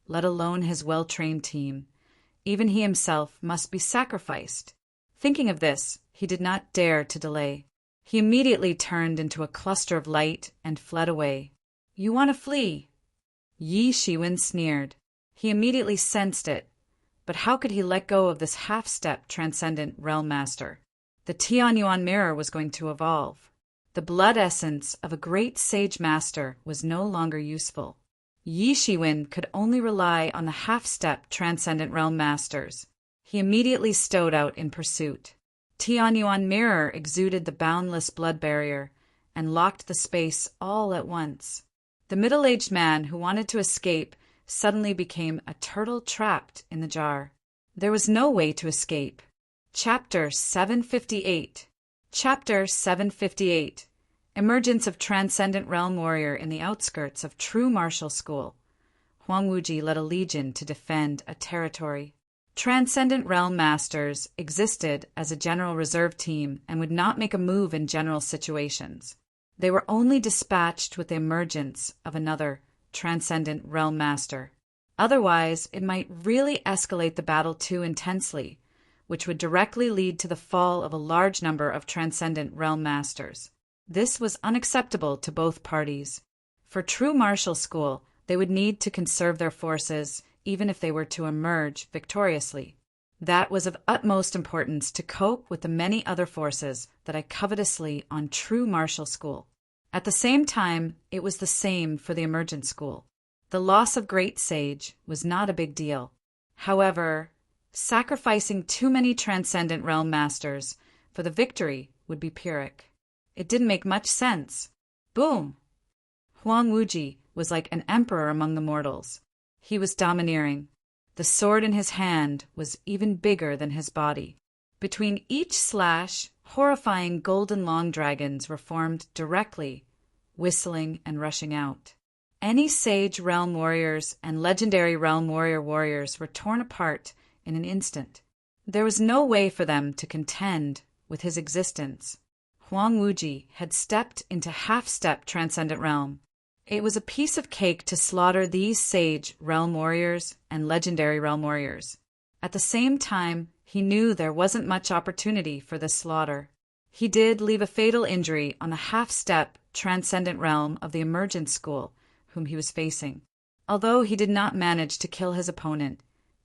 let alone his well-trained team, even he himself must be sacrificed. Thinking of this, He did not dare to delay. He immediately turned into a cluster of light and fled away. "You want to flee?" Yi Shiwen sneered. He immediately sensed it. But how could he let go of this half-step transcendent realm master? The Tianyuan mirror was going to evolve. The blood essence of a great sage master was no longer useful. Yi Shiwen could only rely on the half-step transcendent realm masters. He immediately stowed out in pursuit. Tianyuan mirror exuded the boundless blood barrier and locked the space all at once. The middle-aged man who wanted to escape suddenly became a turtle trapped in the jar. There was no way to escape. Chapter 758. Chapter 758. Emergence of Transcendent Realm Warrior in the outskirts of true martial school. Huang Wuji led a legion to defend a territory. Transcendent Realm Masters existed as a general reserve team and would not make a move in general situations. They were only dispatched with the emergence of another Transcendent Realm Master. Otherwise, it might really escalate the battle too intensely, which would directly lead to the fall of a large number of Transcendent Realm Masters. This was unacceptable to both parties. For true martial school, they would need to conserve their forces, even if they were to emerge victoriously. That was of utmost importance to cope with the many other forces that I covetously on true martial school. At the same time, it was the same for the emergent school. The loss of Great Sage was not a big deal. However, sacrificing too many Transcendent Realm Masters for the victory would be Pyrrhic. It didn't make much sense. Boom! Huang Wuji was like an emperor among the mortals. He was domineering. The sword in his hand was even bigger than his body. Between each slash, horrifying golden long dragons were formed directly, whistling and rushing out. Any sage realm warriors and legendary realm warriors were torn apart in an instant. There was no way for them to contend with his existence. Huang Wuji had stepped into half-step transcendent realm. It was a piece of cake to slaughter these sage realm warriors and legendary realm warriors. At the same time, he knew there wasn't much opportunity for this slaughter. He did leave a fatal injury on the half-step transcendent realm of the emergent school whom he was facing. Although he did not manage to kill his opponent,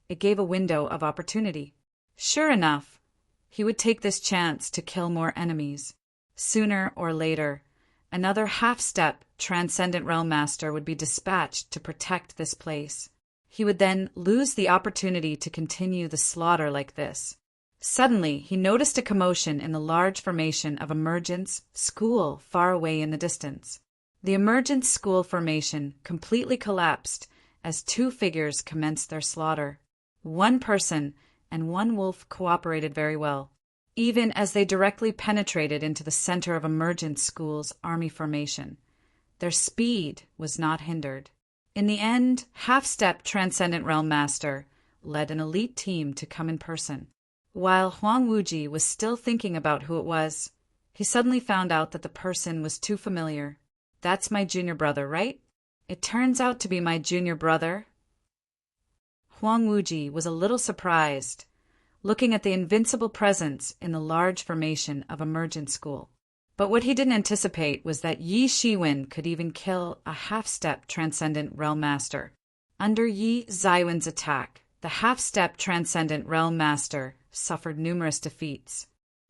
it gave a window of opportunity. Sure enough, he would take this chance to kill more enemies. Sooner or later, another half-step Transcendent Realm Master would be dispatched to protect this place. He would then lose the opportunity to continue the slaughter like this. Suddenly, he noticed a commotion in the large formation of Emergence School far away in the distance. The Emergence School formation completely collapsed as two figures commenced their slaughter. One person and one wolf cooperated very well, even as they directly penetrated into the center of Emergence School's army formation. Their speed was not hindered. In the end, half-step Transcendent Realm Master led an elite team to come in person. While Huang Wuji was still thinking about who it was, he suddenly found out that the person was too familiar. "That's my junior brother, right?" "It turns out to be my junior brother." Huang Wuji was a little surprised, looking at the invincible presence in the large formation of Emergent School. But what he didn't anticipate was that Yi Shiwen could even kill a half-step Transcendent Realm Master. Under Yi Zaiwen's attack, the half-step Transcendent Realm Master suffered numerous defeats.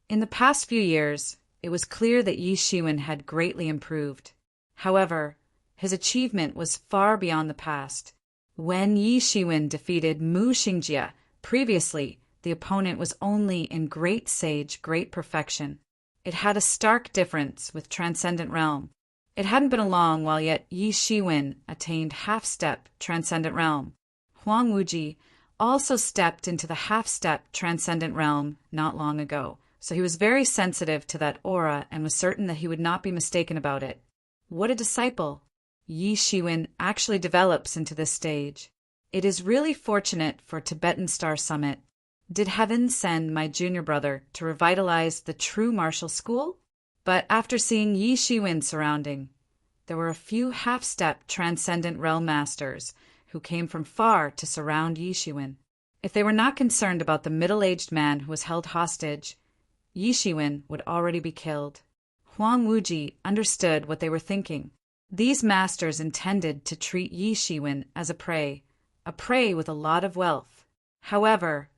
In the past few years, it was clear that Yi Shiwen had greatly improved. However, his achievement was far beyond the past. When Yi Shiwen defeated Mu Xingjie previously, the opponent was only in Great Sage Great Perfection. It had a stark difference with Transcendent Realm. It hadn't been long while yet Yi Shiwen attained half-step Transcendent Realm. Huang Wuji also stepped into the half-step Transcendent Realm not long ago, so he was very sensitive to that aura and was certain that he would not be mistaken about it. What a disciple! Yi Shiwen actually develops into this stage. It is really fortunate for Tibetan Star Summit. Did heaven send my junior brother to revitalize the true martial school? But after seeing Yi Shiwen surrounding, there were a few half-step Transcendent Realm Masters who came from far to surround Yi Shiwen. If they were not concerned about the middle-aged man who was held hostage, Yi Shiwen would already be killed. Huang Wuji understood what they were thinking. These masters intended to treat Yi Shiwen as a prey with a lot of wealth. However,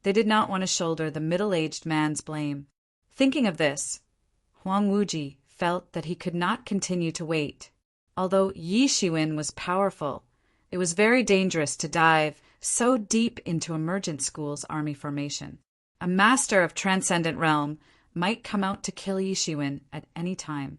they did not want to shoulder the middle-aged man's blame. Thinking of this, Huang Wuji felt that he could not continue to wait. Although Yi Shiwen was powerful, it was very dangerous to dive so deep into Emergent School's army formation. A master of Transcendent Realm might come out to kill Yi Shiwen at any time.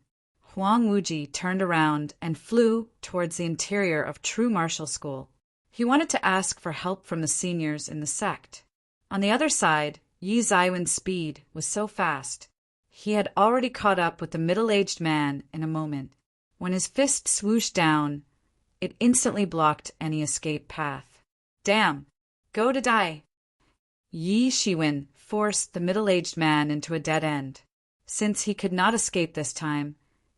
Huang Wuji turned around and flew towards the interior of True Martial School. He wanted to ask for help from the seniors in the sect. On the other side, Yi Zaiwen's speed was so fast. He had already caught up with the middle-aged man in a moment. When his fist swooshed down, it instantly blocked any escape path. Damn! Go to die! Yi Shiwen forced the middle-aged man into a dead end. Since he could not escape this time,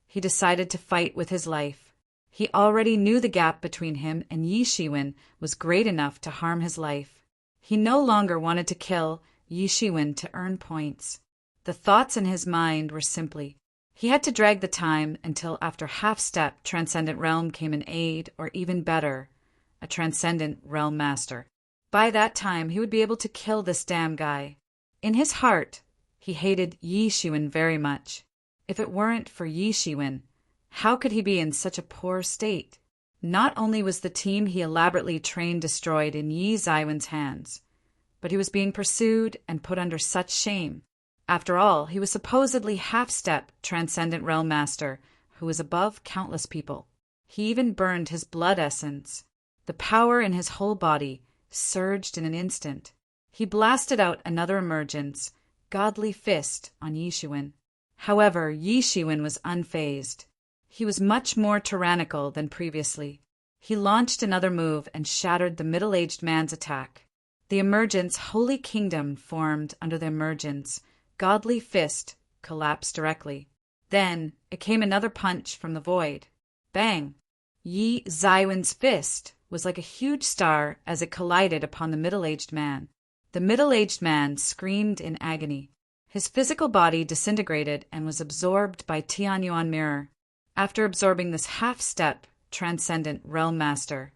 he decided to fight with his life. He already knew the gap between him and Yi Shiwen was great enough to harm his life. He no longer wanted to kill Yi Shiwen to earn points. The thoughts in his mind were simply, he had to drag the time until after half-step Transcendent Realm came in aid, or even better, a Transcendent Realm Master. By that time, he would be able to kill this damn guy. In his heart, he hated Yi Shiwen very much. If it weren't for Yi Shiwen, how could he be in such a poor state? Not only was the team he elaborately trained destroyed in Yi Zaiwen's hands, but he was being pursued and put under such shame. After all, he was supposedly half-step Transcendent Realm Master who was above countless people. He even burned his blood essence. The power in his whole body surged in an instant. He blasted out another emergence, Godly Fist, on Yi Shiwen. However, Yi Shiwen was unfazed. He was much more tyrannical than previously. He launched another move and shattered the middle-aged man's attack. The emergence Holy Kingdom formed under the emergence Godly Fist collapsed directly. Then it came another punch from the void. Bang! Yi Zaiwen's fist was like a huge star as it collided upon the middle-aged man. The middle-aged man screamed in agony. His physical body disintegrated and was absorbed by Tianyuan Mirror. After absorbing this half-step Transcendent Realm Master,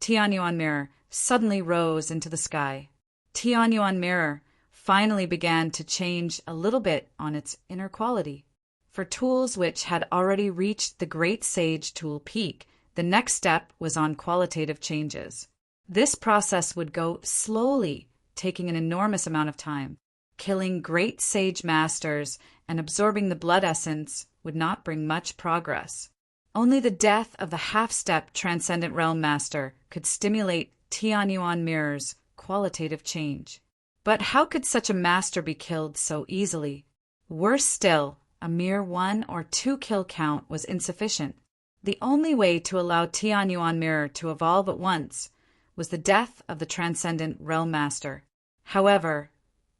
Tianyuan Mirror suddenly rose into the sky. Tianyuan Mirror finally began to change a little bit on its inner quality. For tools which had already reached the Great Sage Tool peak, the next step was on qualitative changes. This process would go slowly, taking an enormous amount of time. Killing Great Sage Masters and absorbing the blood essence would not bring much progress. Only the death of the half-step Transcendent Realm Master could stimulate Tianyuan Mirror's qualitative change. But how could such a master be killed so easily? Worse still, a mere 1 or 2 kill count was insufficient. The only way to allow Tianyuan Mirror to evolve at once was the death of the Transcendent Realm Master. However,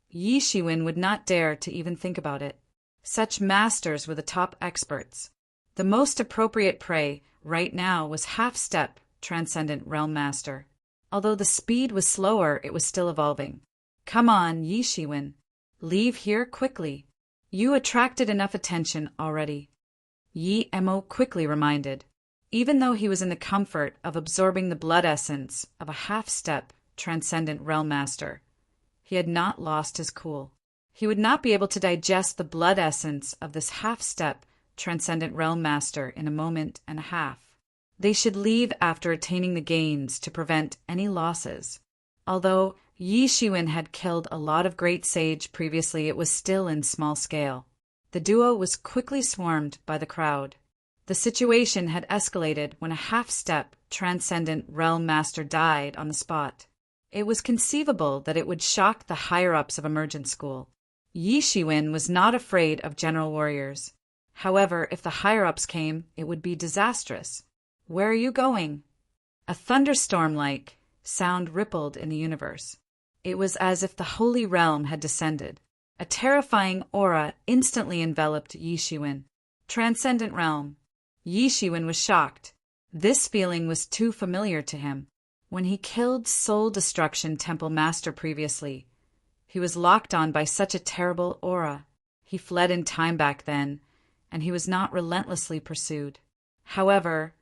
Yi Shiwen would not dare to even think about it. Such masters were the top experts. The most appropriate prey right now was half-step Transcendent Realm Master. Although the speed was slower, it was still evolving. Come on, Yi Shiwen. Leave here quickly. You attracted enough attention already. Yi Mo quickly reminded. Even though he was in the comfort of absorbing the blood essence of a half-step Transcendent Realm Master, he had not lost his cool. He would not be able to digest the blood essence of this half-step Transcendent Realm Master in a moment and a half. They should leave after attaining the gains to prevent any losses. Although Yi Shiwen had killed a lot of Great Sage previously, it was still in small scale. The duo was quickly swarmed by the crowd. The situation had escalated when a half-step Transcendent Realm Master died on the spot. It was conceivable that it would shock the higher-ups of Emergent School. Yi Shiwen was not afraid of general warriors. However, if the higher-ups came, it would be disastrous. Where are you going? A thunderstorm-like sound rippled in the universe. It was as if the Holy Realm had descended. A terrifying aura instantly enveloped Yi Shiwen. Transcendent Realm. Yi Shiwen was shocked. This feeling was too familiar to him. When he killed Soul Destruction Temple Master previously, He was locked on by such a terrible aura. He fled in time back then, and he was not relentlessly pursued. However,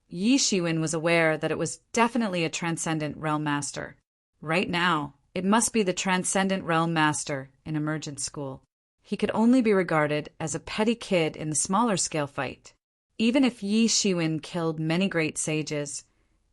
Yi Shiwen was aware that it was definitely a Transcendent Realm Master. Right now, it must be the Transcendent Realm Master in Emergent School. He could only be regarded as a petty kid in the smaller scale fight. Even if Yi Shiwen killed many great sages,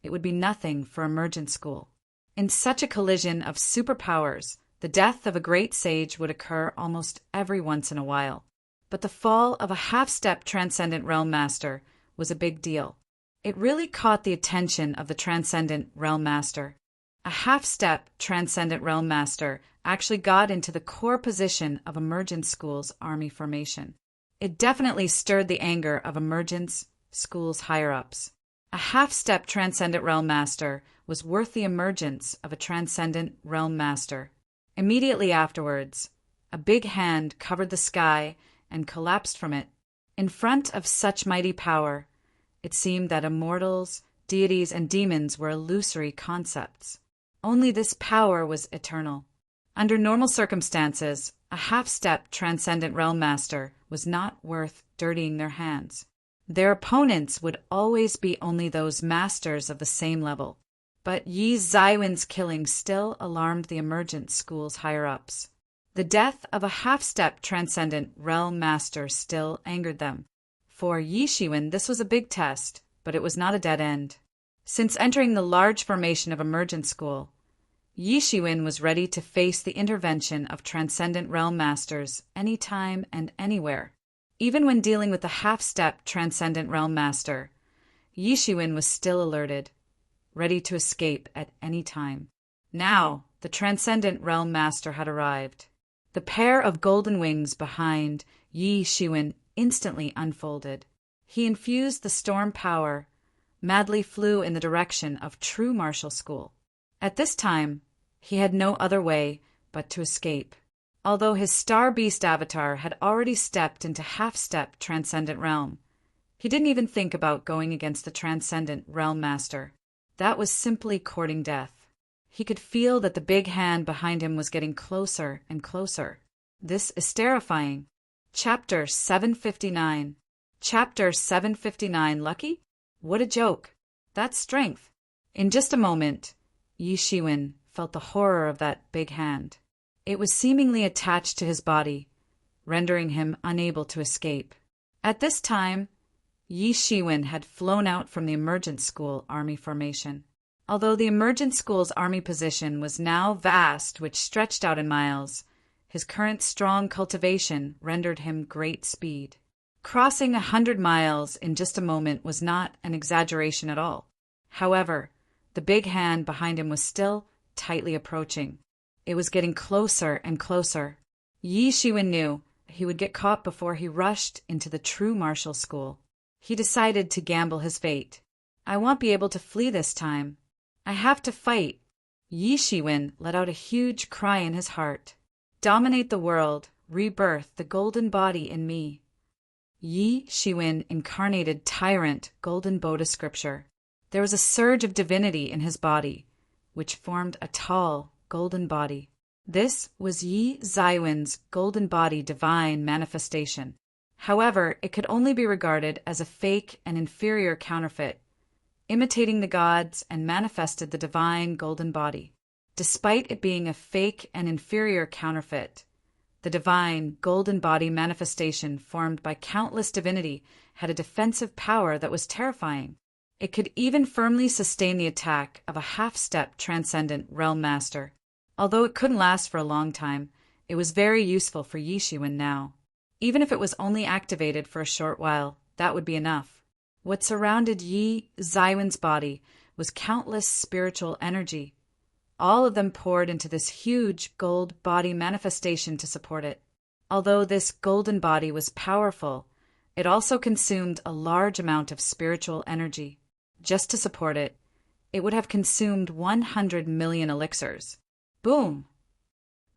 it would be nothing for Emergent School. In such a collision of superpowers, the death of a great sage would occur almost every once in a while. But the fall of a half-step Transcendent Realm Master was a big deal. It really caught the attention of the Transcendent Realm Master. A half-step Transcendent Realm Master actually got into the core position of Emergent School's army formation. It definitely stirred the anger of Emergent School's higher-ups. A half-step Transcendent Realm Master was worth the emergence of a Transcendent Realm Master. Immediately afterwards, a big hand covered the sky and collapsed from it. In front of such mighty power, it seemed that immortals, deities, and demons were illusory concepts. Only this power was eternal. Under normal circumstances, a half-step Transcendent Realm Master was not worth dirtying their hands. Their opponents would always be only those masters of the same level. But Yi Zaiwen's killing still alarmed the Emergent School's higher-ups. The death of a half-step Transcendent Realm Master still angered them. For Yi Shiwen, this was a big test, but it was not a dead end. Since entering the large formation of Emergent School, Yi Shiwen was ready to face the intervention of Transcendent Realm Masters anytime and anywhere. Even when dealing with the half-step Transcendent Realm Master, Yi Shiwen was still alerted, ready to escape at any time. Now, the Transcendent Realm Master had arrived. The pair of golden wings behind Yi Shiwen instantly unfolded. He infused the storm power, madly flew in the direction of true martial school. At this time, he had no other way but to escape. Although his Star Beast avatar had already stepped into half-step Transcendent Realm, he didn't even think about going against the Transcendent Realm Master. That was simply courting death. He could feel that the big hand behind him was getting closer and closer. This is terrifying. Chapter 759. Chapter 759. Lucky? What a joke. That's strength. In just a moment, Yi Shiwen felt the horror of that big hand. It was seemingly attached to his body, rendering him unable to escape. At this time, Yi Shiwen had flown out from the Emergent School army formation. Although the Emergent School's army position was now vast, which stretched out in miles, his current strong cultivation rendered him great speed. Crossing 100 miles in just a moment was not an exaggeration at all. However, the big hand behind him was still tightly approaching. It was getting closer and closer. Yi Shiwen knew he would get caught before he rushed into the true martial school. He decided to gamble his fate. I won't be able to flee this time. I have to fight. Yi Shiwen let out a huge cry in his heart. Dominate the world, rebirth the golden body in me. Yi Shiwen incarnated Tyrant Golden Buddha scripture. There was a surge of divinity in his body, which formed a tall, golden body. This was Yi Zaiwen's golden body divine manifestation. However, it could only be regarded as a fake and inferior counterfeit, imitating the gods and manifested the divine golden body. Despite it being a fake and inferior counterfeit, the divine golden body manifestation formed by countless divinity had a defensive power that was terrifying. It could even firmly sustain the attack of a half-step Transcendent Realm Master. Although it couldn't last for a long time, it was very useful for Yi Shiwen now. Even if it was only activated for a short while, that would be enough. What surrounded Yi Zaiwen's body was countless spiritual energy. All of them poured into this huge gold body manifestation to support it. Although this golden body was powerful, it also consumed a large amount of spiritual energy. Just to support it, it would have consumed 100 million elixirs. Boom!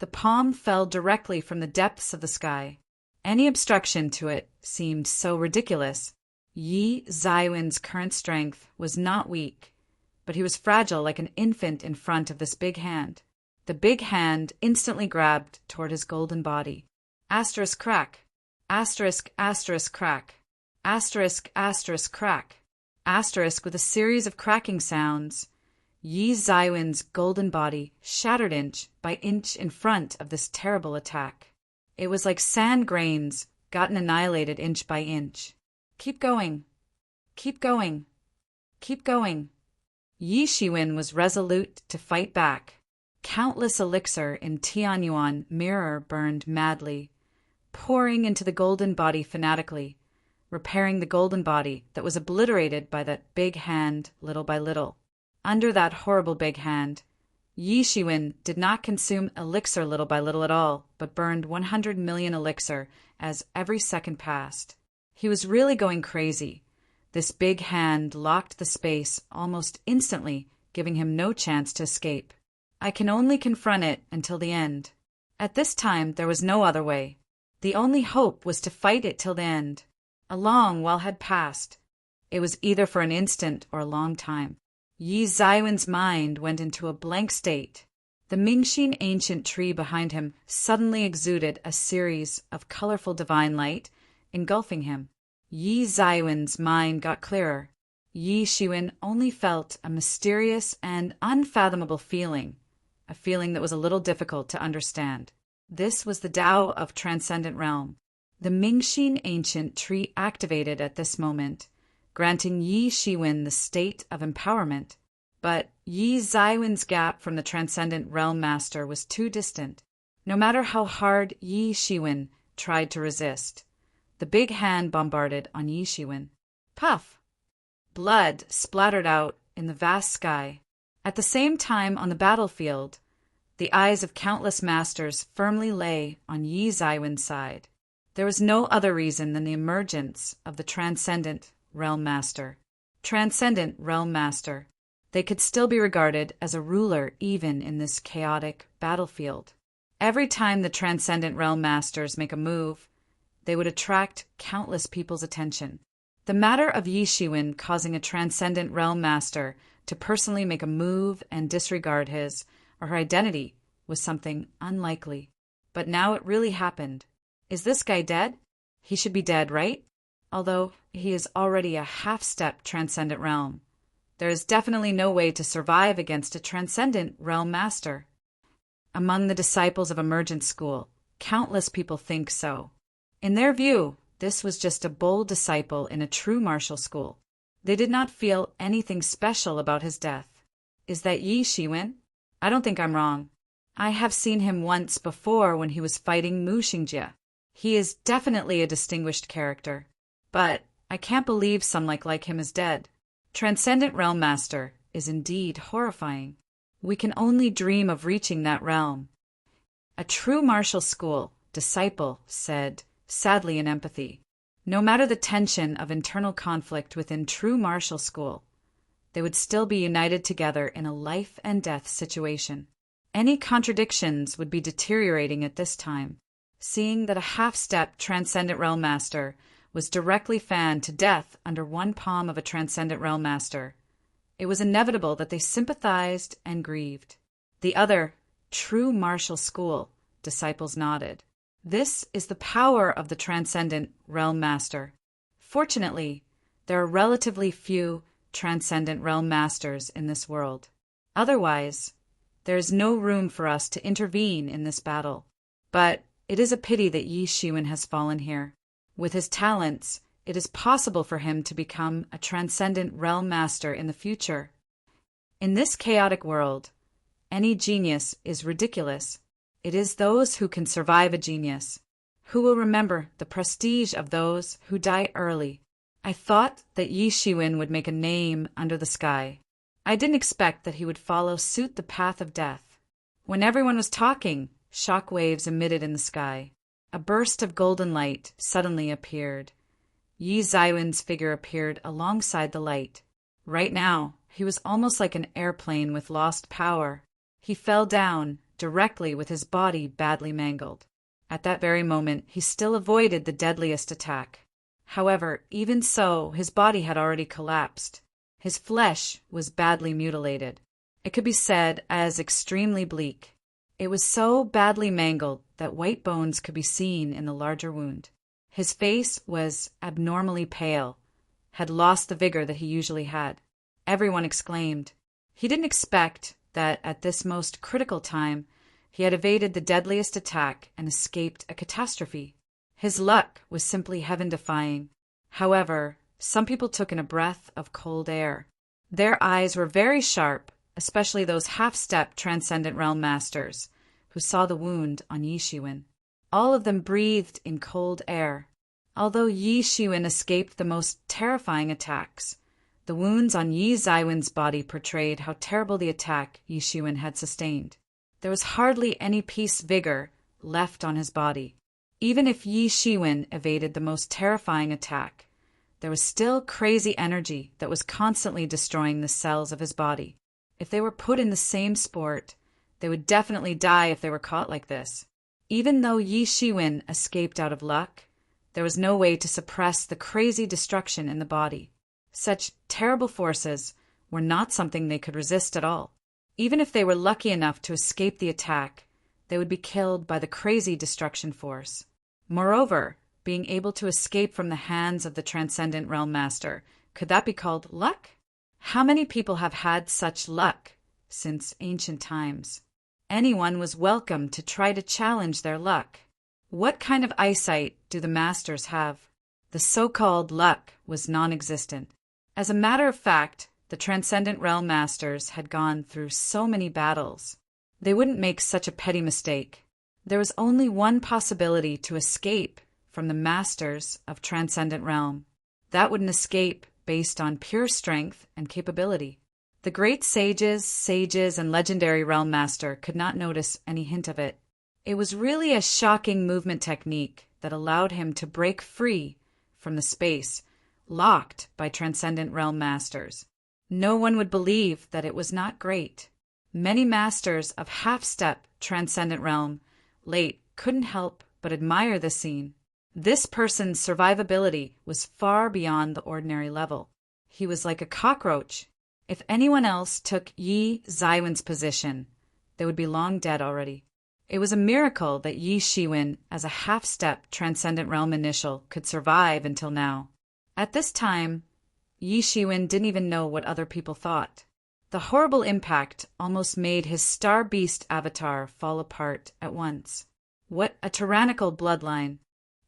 The palm fell directly from the depths of the sky. Any obstruction to it seemed so ridiculous. Yi Zaiwen's current strength was not weak, but he was fragile like an infant in front of this big hand. The big hand instantly grabbed toward his golden body. Asterisk crack. Asterisk asterisk crack. Asterisk asterisk crack. Asterisk with a series of cracking sounds. Yi Zaiwen's golden body shattered inch by inch in front of this terrible attack. It was like sand grains gotten annihilated inch by inch. Keep going. Keep going. Keep going. Yi Shiwen was resolute to fight back. Countless elixir in Tianyuan mirror burned madly, pouring into the golden body fanatically, repairing the golden body that was obliterated by that big hand little by little. Under that horrible big hand, Yi Shiwen did not consume elixir little by little at all, but burned 100 million elixir as every second passed. He was really going crazy. This big hand locked the space almost instantly, giving him no chance to escape. I can only confront it until the end. At this time, there was no other way. The only hope was to fight it till the end. A long while had passed. It was either for an instant or a long time. Yi Zaiwen's mind went into a blank state. The Mingxin ancient tree behind him suddenly exuded a series of colorful divine light, engulfing him. Yi Zaiwen's mind got clearer. Yi Shiwen only felt a mysterious and unfathomable feeling, a feeling that was a little difficult to understand. This was the Tao of Transcendent Realm. The Mingxin ancient tree activated at this moment, granting Yi Shiwen the state of empowerment. But Yi Zaiwen's gap from the Transcendent Realm Master was too distant. No matter how hard Yi Shiwen tried to resist, the big hand bombarded on Yi Shiwen. Puff! Blood splattered out in the vast sky. At the same time on the battlefield, the eyes of countless masters firmly lay on Yi Zaiwen's side. There was no other reason than the emergence of the Transcendent Realm Master. Transcendent Realm Master. They could still be regarded as a ruler even in this chaotic battlefield. Every time the Transcendent Realm Masters make a move, they would attract countless people's attention. The matter of Yi Shiwen causing a Transcendent Realm Master to personally make a move and disregard his or her identity was something unlikely. But now it really happened. Is this guy dead? He should be dead, right? Although he is already a half-step Transcendent Realm. There is definitely no way to survive against a Transcendent Realm Master. Among the disciples of Emergent School, countless people think so. In their view, this was just a bold disciple in a true martial school. They did not feel anything special about his death. Is that Yi Shiwen? I don't think I'm wrong. I have seen him once before when he was fighting Mu Xingjie. He is definitely a distinguished character. But I can't believe someone like him is dead. Transcendent Realm Master is indeed horrifying. We can only dream of reaching that realm. A true martial school disciple said, sadly in empathy, no matter the tension of internal conflict within true martial school, they would still be united together in a life and death situation. Any contradictions would be deteriorating at this time, seeing that a half-step Transcendent Realm Master was directly fanned to death under one palm of a Transcendent Realm Master. It was inevitable that they sympathized and grieved. The other, true martial school, disciples nodded. This is the power of the Transcendent Realm Master. Fortunately, there are relatively few Transcendent Realm Masters in this world. Otherwise, there is no room for us to intervene in this battle. But it is a pity that Yi Shiwen has fallen here. With his talents, it is possible for him to become a Transcendent Realm Master in the future. In this chaotic world, any genius is ridiculous. It is those who can survive a genius, who will remember the prestige of those who die early. I thought that Yi Shiwen would make a name under the sky. I didn't expect that he would follow suit the path of death. When everyone was talking, shock waves emitted in the sky. A burst of golden light suddenly appeared. Yi Zaiwen's figure appeared alongside the light. Right now, he was almost like an airplane with lost power. He fell down directly with his body badly mangled. At that very moment, he still avoided the deadliest attack. However, even so, his body had already collapsed. His flesh was badly mutilated. It could be said as extremely bleak. It was so badly mangled that white bones could be seen in the larger wound. His face was abnormally pale, had lost the vigor that he usually had. Everyone exclaimed. He didn't expect that at this most critical time he had evaded the deadliest attack and escaped a catastrophe. His luck was simply heaven-defying. However, some people took in a breath of cold air. Their eyes were very sharp, especially those half-step Transcendent Realm Masters who saw the wound on Yi Shiwen. All of them breathed in cold air. Although Yi Shiwen escaped the most terrifying attacks, the wounds on Yi Zaiwen's body portrayed how terrible the attack Yi Shiwen had sustained. There was hardly any peace vigor left on his body. Even if Yi Shiwen evaded the most terrifying attack, there was still crazy energy that was constantly destroying the cells of his body. If they were put in the same sport, they would definitely die if they were caught like this. Even though Yi Shiwen escaped out of luck, there was no way to suppress the crazy destruction in the body. Such terrible forces were not something they could resist at all. Even if they were lucky enough to escape the attack, they would be killed by the crazy destruction force. Moreover, being able to escape from the hands of the Transcendent Realm Master, could that be called luck? How many people have had such luck since ancient times? Anyone was welcome to try to challenge their luck. What kind of eyesight do the masters have? The so-called luck was non-existent. As a matter of fact, the Transcendent Realm Masters had gone through so many battles. They wouldn't make such a petty mistake. There was only one possibility to escape from the Masters of Transcendent Realm. That would an escape based on pure strength and capability. The great sages, and legendary Realm Master could not notice any hint of it. It was really a shocking movement technique that allowed him to break free from the space locked by Transcendent Realm Masters. No one would believe that it was not great. Many masters of half-step Transcendent Realm late couldn't help but admire the scene. This person's survivability was far beyond the ordinary level. He was like a cockroach. If anyone else took Yi Zaiwen's position, they would be long dead already. It was a miracle that Yi Shiwen, as a half-step Transcendent Realm initial, could survive until now. At this time, Yi Shiwen didn't even know what other people thought. The horrible impact almost made his Star Beast avatar fall apart at once. What a tyrannical bloodline!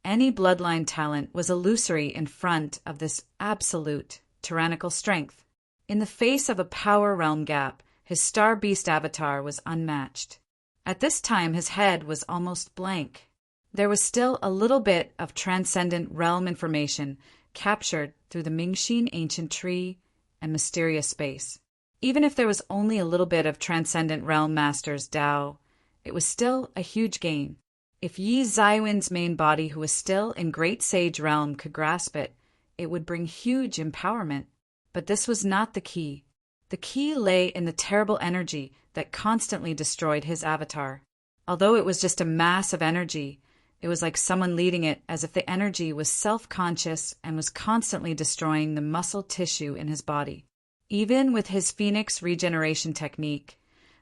Any bloodline talent was illusory in front of this absolute tyrannical strength. In the face of a power realm gap, his Star Beast avatar was unmatched. At this time, his head was almost blank. There was still a little bit of transcendent realm information captured through the Mingxin ancient tree and mysterious space. Even if there was only a little bit of Transcendent Realm Master's Tao, it was still a huge gain. If Yi Zaiwen's main body, who was still in Great Sage Realm, could grasp it, it would bring huge empowerment. But this was not the key. The key lay in the terrible energy that constantly destroyed his avatar. Although it was just a mass of energy, it was like someone leading it as if the energy was self-conscious and was constantly destroying the muscle tissue in his body. Even with his Phoenix regeneration technique,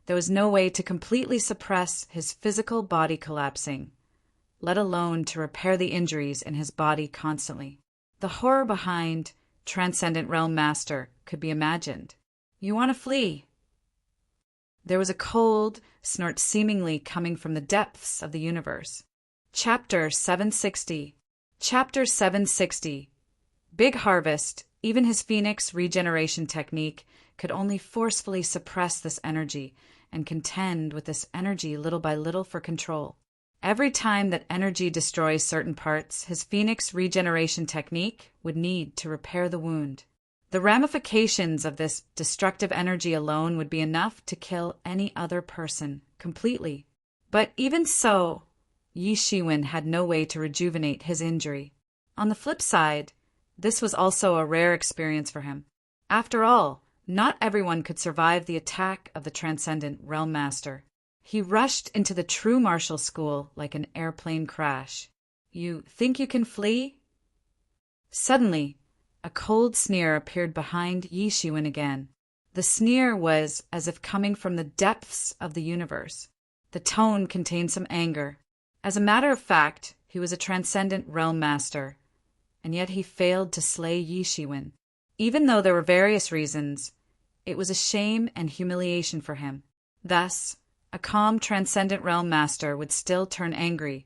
there was no way to completely suppress his physical body collapsing, let alone to repair the injuries in his body constantly. The horror behind Transcendent Realm Master could be imagined. You want to flee? There was a cold snort seemingly coming from the depths of the universe. Chapter 760. Chapter 760. Big Harvest. Even his Phoenix regeneration technique could only forcefully suppress this energy and contend with this energy little by little for control. Every time that energy destroys certain parts, his Phoenix regeneration technique would need to repair the wound. The ramifications of this destructive energy alone would be enough to kill any other person completely. But even so, Yi Shiwen had no way to rejuvenate his injury. On the flip side, this was also a rare experience for him. After all, not everyone could survive the attack of the Transcendent Realm Master. He rushed into the true martial school like an airplane crash. You think you can flee? Suddenly, a cold sneer appeared behind Yi Shiwen again. The sneer was as if coming from the depths of the universe. The tone contained some anger. As a matter of fact, he was a transcendent realm master, and yet he failed to slay Yi Shiwen. Even though there were various reasons, it was a shame and humiliation for him. Thus, a calm transcendent realm master would still turn angry,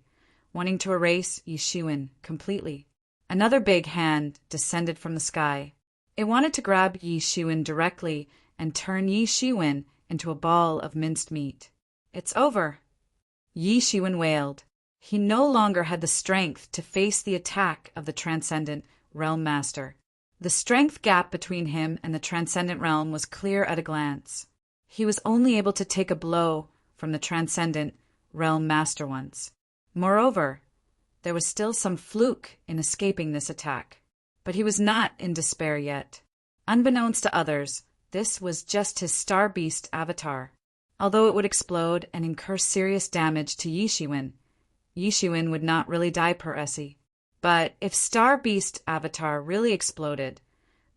wanting to erase Yi Shiwen completely. Another big hand descended from the sky. It wanted to grab Yi Shiwen directly and turn Yi Shiwen into a ball of minced meat. "It's over," Yi Shiwen wailed. He no longer had the strength to face the attack of the transcendent realm master. The strength gap between him and the transcendent realm was clear at a glance. He was only able to take a blow from the transcendent realm master once. Moreover, there was still some fluke in escaping this attack. But he was not in despair yet. Unbeknownst to others, this was just his Star Beast avatar. Although it would explode and incur serious damage to Yi Shiwen would not really die per se. But if Star Beast avatar really exploded,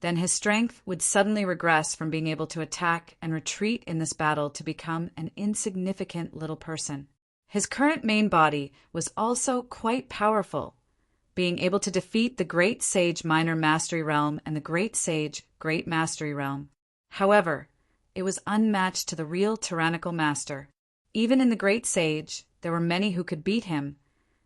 then his strength would suddenly regress from being able to attack and retreat in this battle to become an insignificant little person. His current main body was also quite powerful, being able to defeat the Great Sage Minor Mastery Realm and the Great Sage Great Mastery Realm. However, it was unmatched to the real tyrannical master. Even in the Great Sage, there were many who could beat him,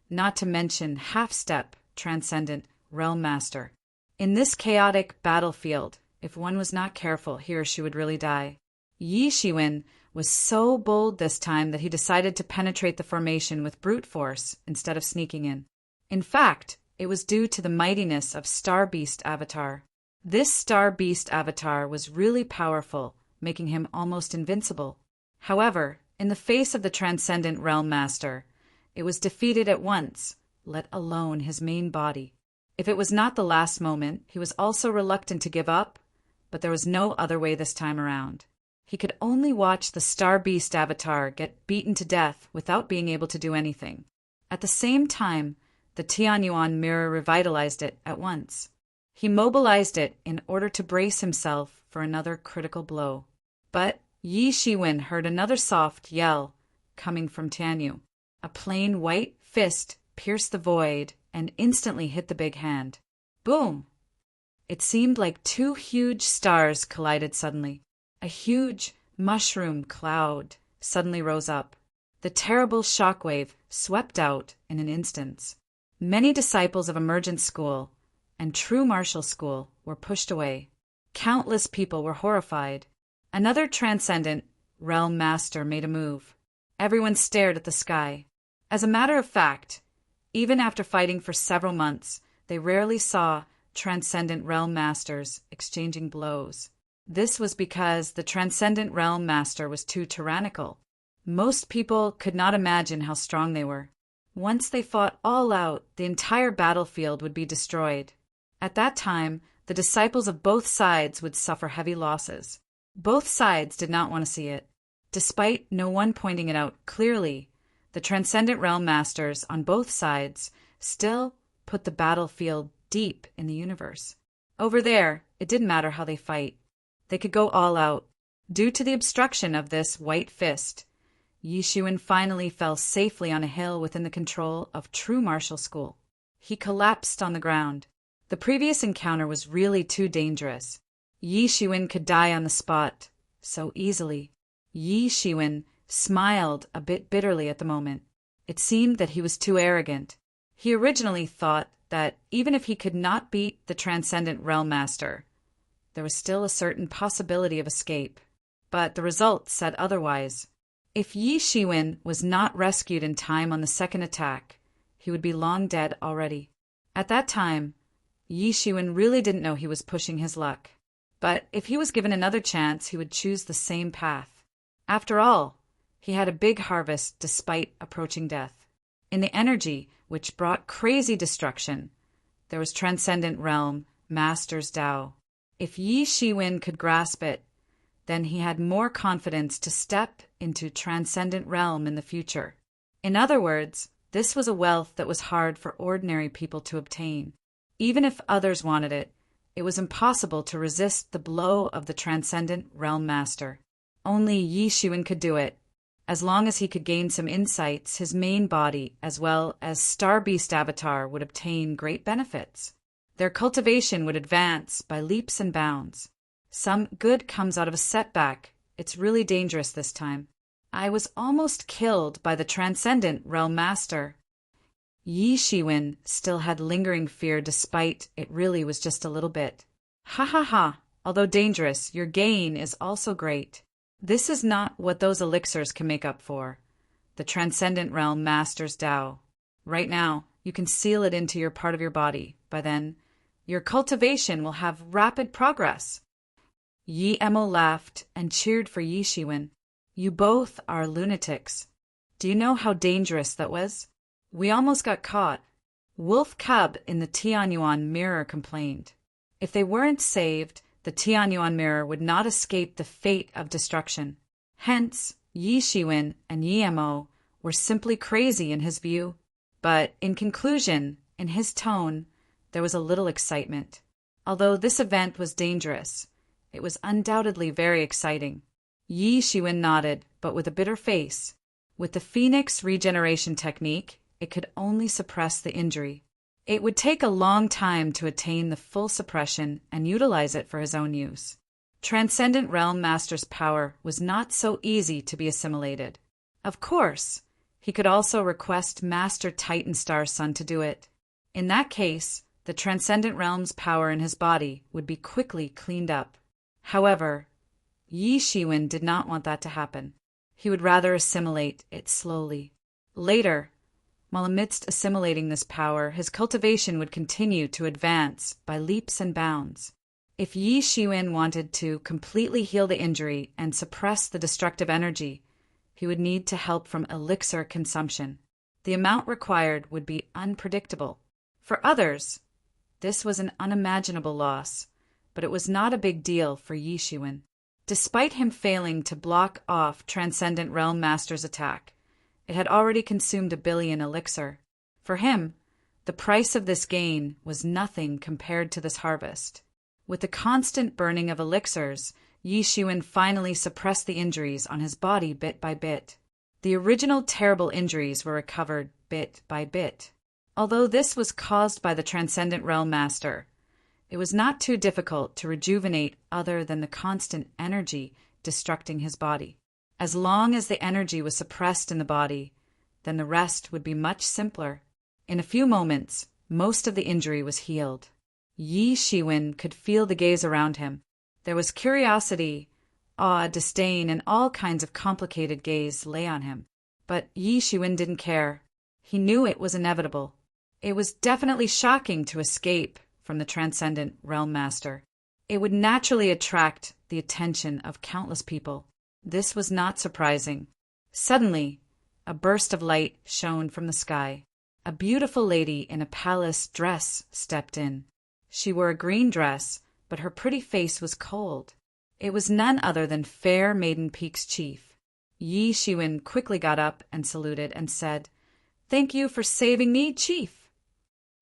not to mention half-step transcendent realm master. In this chaotic battlefield, if one was not careful, he or she would really die. Yi Shiwen was so bold this time that he decided to penetrate the formation with brute force instead of sneaking in. In fact, it was due to the mightiness of Star Beast avatar. This Star Beast avatar was really powerful, making him almost invincible. However, in the face of the transcendent realm master, it was defeated at once, let alone his main body. If it was not the last moment, he was also reluctant to give up, but there was no other way this time around. He could only watch the Star Beast avatar get beaten to death without being able to do anything. At the same time, the Tianyuan mirror revitalized it at once. He mobilized it in order to brace himself for another critical blow. But Yi Shiwen heard another soft yell coming from Tianyu. A plain white fist pierced the void and instantly hit the big hand. Boom! It seemed like two huge stars collided suddenly. A huge mushroom cloud suddenly rose up. The terrible shockwave swept out in an instant. Many disciples of Emergent School and True Martial School were pushed away. Countless people were horrified. Another transcendent realm master made a move. Everyone stared at the sky. As a matter of fact, even after fighting for several months, they rarely saw transcendent realm masters exchanging blows. This was because the transcendent realm master was too tyrannical. Most people could not imagine how strong they were. Once they fought all out, the entire battlefield would be destroyed. At that time, the disciples of both sides would suffer heavy losses. Both sides did not want to see it. Despite no one pointing it out clearly, the transcendent realm masters on both sides still put the battlefield deep in the universe. Over there, it didn't matter how they fight. They could go all out. Due to the obstruction of this white fist, Yi Shiwen finally fell safely on a hill within the control of True Martial School. He collapsed on the ground. The previous encounter was really too dangerous. Yi Shiwen could die on the spot so easily. Yi Shiwen smiled a bit bitterly at the moment. It seemed that he was too arrogant. He originally thought that even if he could not beat the Transcendent Realm Master, there was still a certain possibility of escape. But the results said otherwise. If Yi Shiwen was not rescued in time on the second attack, he would be long dead already. At that time, Yi Shiwen really didn't know he was pushing his luck. But if he was given another chance, he would choose the same path. After all, he had a big harvest despite approaching death. In the energy which brought crazy destruction, there was Transcendent Realm, Master's Tao. If Yi Shiwen could grasp it, then he had more confidence to step into Transcendent Realm in the future. In other words, this was a wealth that was hard for ordinary people to obtain. Even if others wanted it, it was impossible to resist the blow of the Transcendent Realm Master. Only Yi Shiwen could do it. As long as he could gain some insights, his main body, as well as Star Beast avatar, would obtain great benefits. Their cultivation would advance by leaps and bounds. Some good comes out of a setback. It's really dangerous this time. I was almost killed by the Transcendent Realm Master. Yi Shiwen still had lingering fear despite it really was just a little bit. Ha ha ha, although dangerous, your gain is also great. This is not what those elixirs can make up for. The Transcendent Realm Master's Tao. Right now, you can seal it into your part of your body. By then, your cultivation will have rapid progress. Yi Emo laughed and cheered for Yi Shiwen. You both are lunatics. Do you know how dangerous that was? We almost got caught. Wolf Cub in the Tianyuan mirror complained. If they weren't saved, the Tianyuan mirror would not escape the fate of destruction. Hence, Yi Shiwen and Yi Emo were simply crazy in his view. But in conclusion, in his tone, there was a little excitement. Although this event was dangerous, it was undoubtedly very exciting. Yi Shiwen nodded, but with a bitter face. With the Phoenix regeneration technique, it could only suppress the injury. It would take a long time to attain the full suppression and utilize it for his own use. Transcendent Realm Master's power was not so easy to be assimilated. Of course, he could also request Master Titan Star Sun to do it. In that case, the Transcendent Realm's power in his body would be quickly cleaned up. However, Yi Shiwen did not want that to happen. He would rather assimilate it slowly. Later, while amidst assimilating this power, his cultivation would continue to advance by leaps and bounds. If Yi Shiwen wanted to completely heal the injury and suppress the destructive energy, he would need to help from elixir consumption. The amount required would be unpredictable. For others, this was an unimaginable loss, but it was not a big deal for Yi Shiwen. Despite him failing to block off Transcendent Realm Master's attack, it had already consumed 1 billion elixir. For him, the price of this gain was nothing compared to this harvest. With the constant burning of elixirs, Yi Shiwen finally suppressed the injuries on his body bit by bit. The original terrible injuries were recovered bit by bit. Although this was caused by the Transcendent Realm Master, it was not too difficult to rejuvenate other than the constant energy destructing his body. As long as the energy was suppressed in the body, then the rest would be much simpler. In a few moments, most of the injury was healed. Yi Shiwen could feel the gaze around him. There was curiosity, awe, disdain, and all kinds of complicated gaze lay on him. But Yi Shiwen didn't care. He knew it was inevitable. It was definitely shocking to escape from the Transcendent Realm Master. It would naturally attract the attention of countless people. This was not surprising. Suddenly, a burst of light shone from the sky. A beautiful lady in a palace dress stepped in. She wore a green dress, but her pretty face was cold. It was none other than Fair Maiden Peak's chief. Yi Shiwen quickly got up and saluted and said, "Thank you for saving me, chief."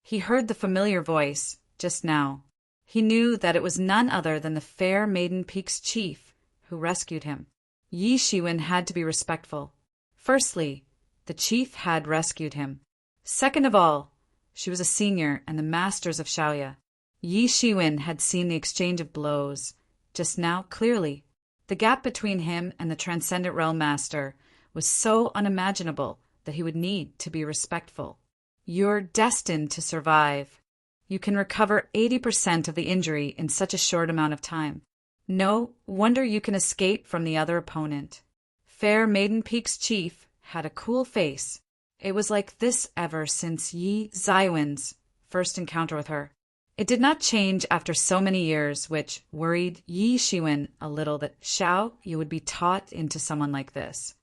He heard the familiar voice just now. He knew that it was none other than the Fair Maiden Peak's chief who rescued him. Yi Shiwen had to be respectful. Firstly, the chief had rescued him. Second of all, she was a senior and the masters of Shaoya. Yi Shiwen had seen the exchange of blows just now clearly. The gap between him and the Transcendent Realm Master was so unimaginable that he would need to be respectful. You're destined to survive. You can recover 80% of the injury in such a short amount of time. No wonder you can escape from the other opponent. Fair Maiden Peak's chief had a cool face. It was like this ever since Yi Zaiwen's first encounter with her. It did not change after so many years, which worried Yi Shiwen a little that you would be taught into someone like this.